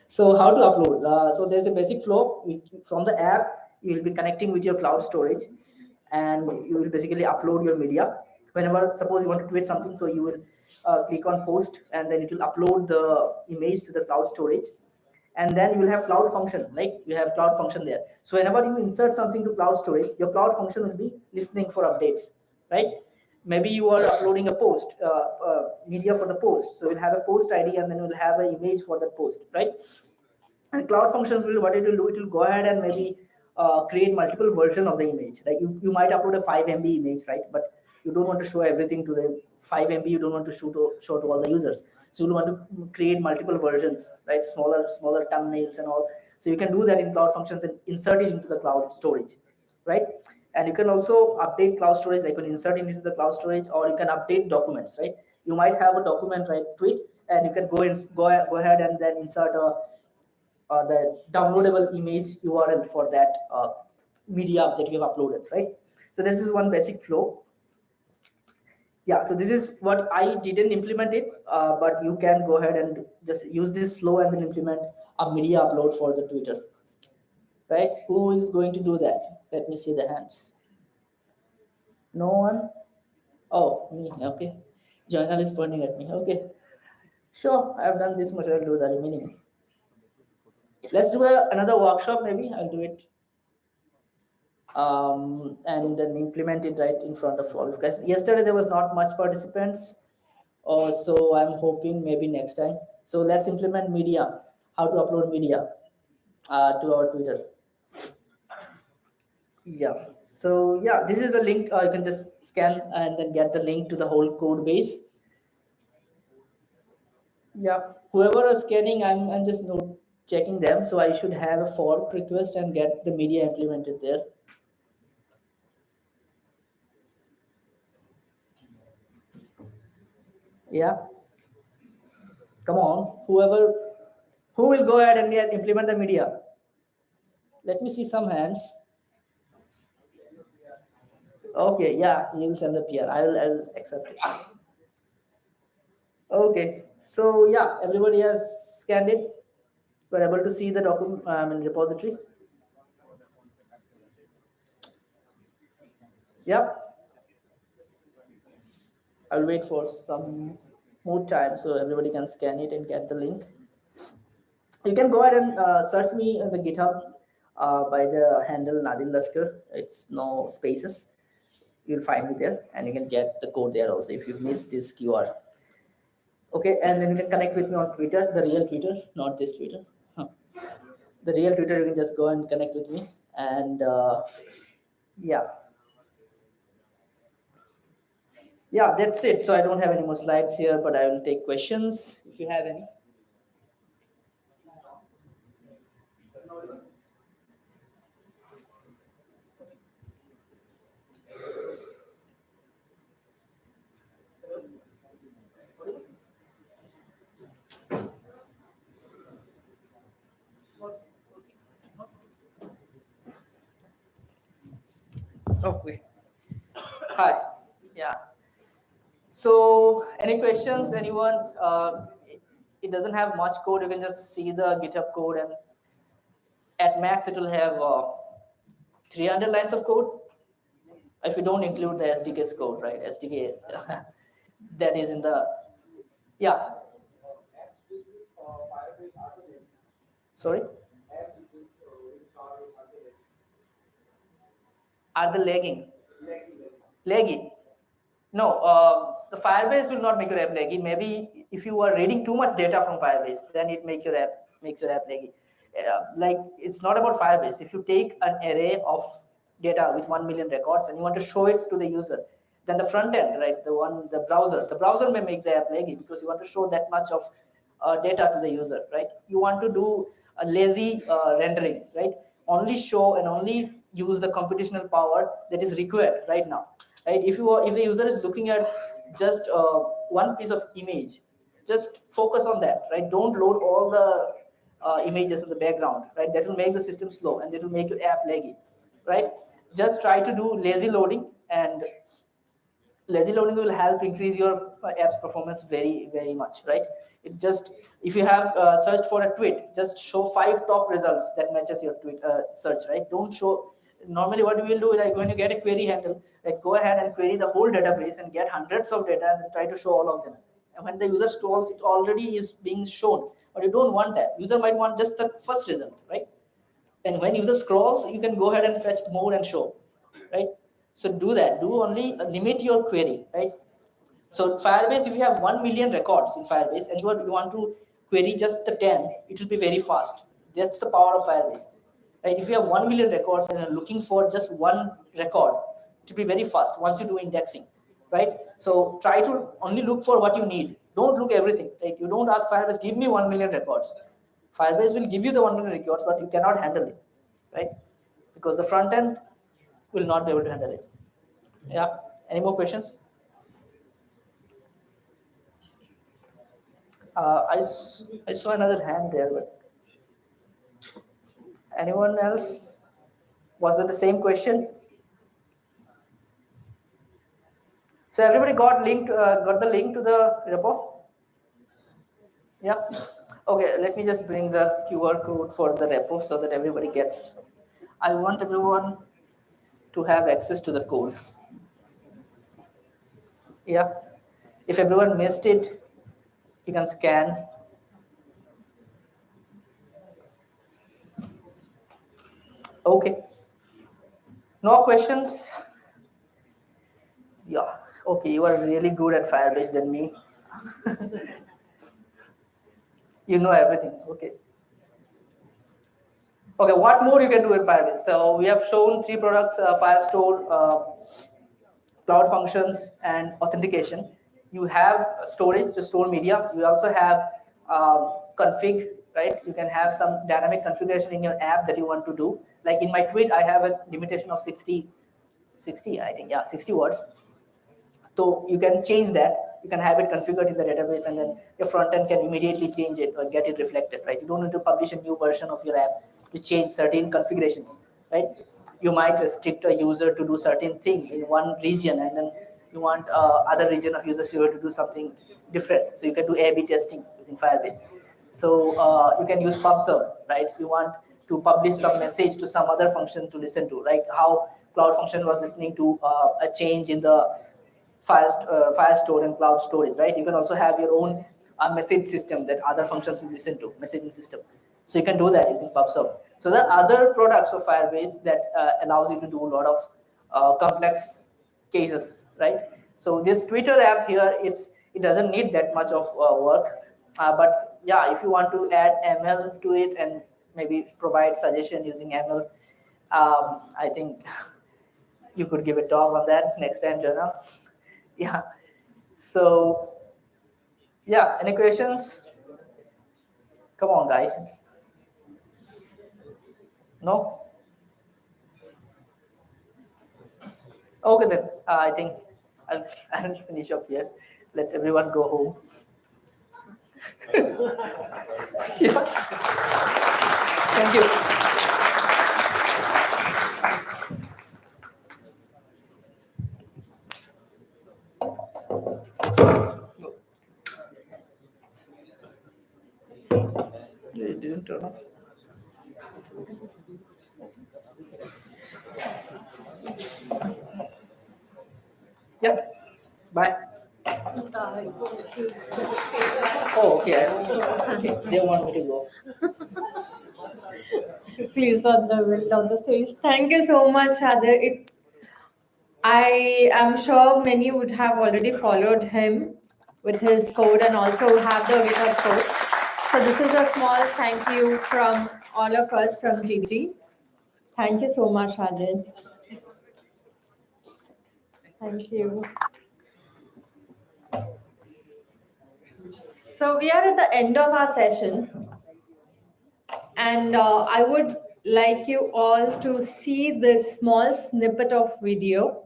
So how to upload? So there's a basic flow. From the app, you will be connecting with your cloud storage, and you will basically upload your media. Whenever, suppose you want to tweet something, so you will click on post, and then it will upload the image to the cloud storage. And then you will have cloud function, like you have cloud function there. So whenever you insert something to cloud storage, your cloud function will be listening for updates, right? Maybe you are uploading a post, media for the post. So you'll have a post ID, and then you'll have an image for that post, right? And cloud functions will, what it will do, it will go ahead and maybe create multiple versions of the image. Like you might upload a 5 MB image, right? But you don't want to show everything to the 5 MB. You don't want to show to all the users. So you want to create multiple versions, right? Smaller thumbnails and all. So you can do that in cloud functions and insert it into the cloud storage, right? And you can also update cloud storage, like when insert it into the cloud storage, or you can update documents, right? You might have a document, right, tweet, and you can go ahead and then insert the downloadable image URL for that media that you have uploaded, right? So this is one basic flow. Yeah, so this is what I didn't implement it, but you can go ahead and just use this flow and then implement a media upload for the Twitter, right? Who is going to do that? Let me see the hands. No one? Oh, me, okay. Journal is pointing at me, okay. Sure, I've done this much, I'll do the remaining. Let's do another workshop, maybe. I'll do it and then implement it right in front of all of guys. Yesterday there was not much participants, so I'm hoping maybe next time. So let's implement media, how to upload media to our Twitter. Yeah, so yeah, this is the link. You can just scan and then get the link to the whole code base. Yeah, whoever is scanning, I'm just checking them. So I should have a fork request and get the media implemented there. Yeah. Come on, who will go ahead and implement the media? Let me see some hands. Okay, yeah, you will send the PR. I'll accept it. Okay, so yeah, everybody has scanned it. We're able to see the document repository. Yep. I'll wait for some more time so everybody can scan it and get the link. You can go ahead and search me on the GitHub by the handle Nadil Laskar. It's no spaces. You'll find me there, and you can get the code there also if you miss this QR. Okay, and then you can connect with me on Twitter, the real Twitter, not this Twitter. The real Twitter, you can just go and connect with me, and yeah. Yeah, that's it. So I don't have any more slides here, but I will take questions if you have any. Okay. Hi. Yeah. So any questions, anyone? It doesn't have much code. You can just see the GitHub code, and at max it will have 300 lines of code. If you don't include the SDK's code, right? SDK that is in the, yeah. Sorry? Are the lagging? Laggy? No, the Firebase will not make your app laggy. Maybe if you are reading too much data from Firebase, then it makes your app laggy. Like it's not about Firebase. If you take an array of data with 1 million records and you want to show it to the user, then the front end, right, the browser may make the app laggy because you want to show that much of data to the user, right? You want to do a lazy rendering, right? Only show and only use the computational power that is required right now, right? If the user is looking at just one piece of image, just focus on that, right? Don't load all the images in the background, right? That will make the system slow and that will make your app laggy, right? Just try to do lazy loading, and lazy loading will help increase your app's performance very, very much, right? It just, if you have searched for a tweet, just show 5 top results that matches your tweet search, right? Don't show, normally what we will do, like when you get a query handle, like go ahead and query the whole database and get hundreds of data and then try to show all of them. And when the user scrolls, it already is being shown, but you don't want that. User might want just the first result, right? And when user scrolls, you can go ahead and fetch more and show, right? So do that. Do only limit your query, right? So Firebase, if you have 1 million records in Firebase and you want to query just the 10, it will be very fast. That's the power of Firebase. Right? If you have 1 million records and you're looking for just one record, it will be very fast once you do indexing, right? So try to only look for what you need. Don't look everything. Right? You don't ask Firebase, give me 1 million records. Firebase will give you the 1 million records, but you cannot handle it, right? Because the front end will not be able to handle it. Yeah. Any more questions? I saw another hand there, but anyone else? Was it the same question? So everybody got the link to the repo? Yeah. Okay, let me just bring the QR code for the repo so that everybody gets. I want everyone to have access to the code. Yeah. If everyone missed it, you can scan. Okay. No questions? Yeah. Okay, you are really good at Firebase than me. You know everything. Okay. Okay, what more you can do in Firebase? So we have shown 3 products: Firestore, Cloud Functions, and authentication. You have storage to store media. You also have config, right? You can have some dynamic configuration in your app that you want to do. Like in my tweet, I have a limitation of 60, I think, yeah, 60 words. So you can change that. You can have it configured in the database, and then your front end can immediately change it or get it reflected, right? You don't need to publish a new version of your app to change certain configurations, right? You might restrict a user to do certain thing in one region, and then you want other region of users to be able to do something different. So you can do A/B testing using Firebase. So you can use PubSub, right? You want to publish some message to some other function to listen to, like how Cloud Function was listening to a change in the Firestore and cloud storage, right? You can also have your own message system that other functions will listen to, messaging system. So you can do that using PubSub. So there are other products of Firebase that allows you to do a lot of complex cases, right? So this Twitter app here, it doesn't need that much of work, but yeah, if you want to add ML to it and maybe provide suggestion using ML, I think you could give a talk on that next time, Journal. Yeah. So, yeah, any questions? Come on, guys. No? Okay, then I think I'll finish up here. Let everyone go home. Yeah. Thank you. It didn't turn off. Yeah. Bye. Oh, okay. Okay. They want me to go. Please, on the middle of the stage. Thank you so much, Adir. I am sure many would have already followed him with his code and also have the GitHub code. So this is a small thank you from all of us from GG. Thank you so much, Adir. Thank you. So we are at the end of our session, and I would like you all to see this small snippet of video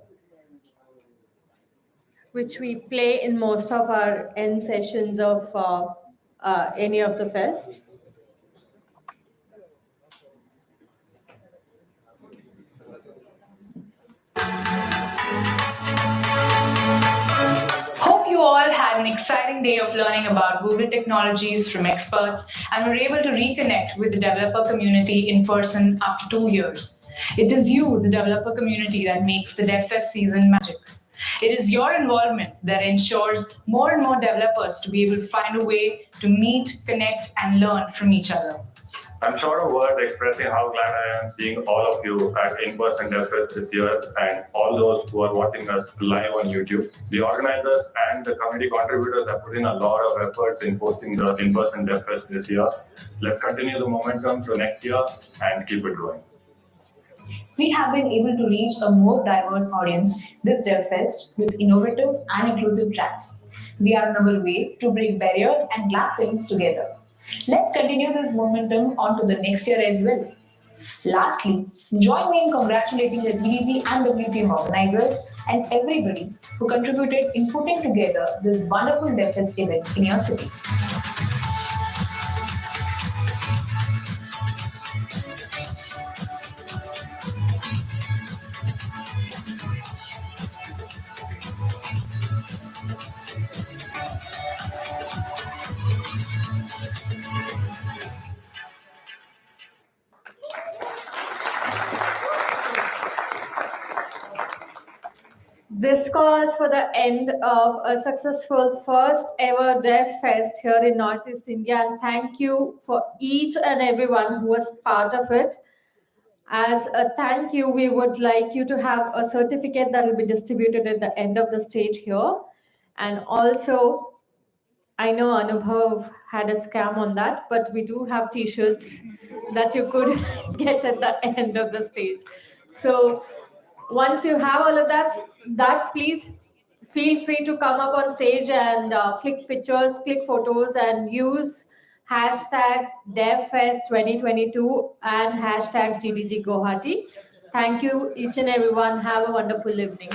which we play in most of our end sessions of any of the fest. Hope you all had an exciting day of learning about Google technologies from experts and were able to reconnect with the developer community in person after 2 years. It is you, the developer community, that makes the DevFest season magic. It is your involvement that ensures more and more developers to be able to find a way to meet, connect, and learn from each other. I'm short of words expressing how glad I am seeing all of you at in-person DevFest this year and all those who are watching us live on YouTube. The organizers and the community contributors have put in a lot of efforts in hosting the in-person DevFest this year. Let's continue the momentum to next year and keep it going. We have been able to reach a more diverse audience this DevFest with innovative and inclusive tracks. We are on our way to break barriers and glass ceilings together. Let's continue this momentum on to the next year as well. Lastly, join me in congratulating the TDG and WTM organizers and everybody who contributed in putting together this wonderful DevFest event in your city. This calls for the end of a successful first ever Dev Fest here in Northeast India, and thank you for each and everyone who was part of it. As a thank you, we would like you to have a certificate that will be distributed at the end of the stage here. And also, I know Anubhav had a scam on that, but we do have t-shirts that you could get at the end of the stage. So once you have all of that please feel free to come up on stage and click pictures, click photos, and use hashtag devfest 2022 and hashtag GDG Guwahati. Thank you, each and everyone. Have a wonderful evening.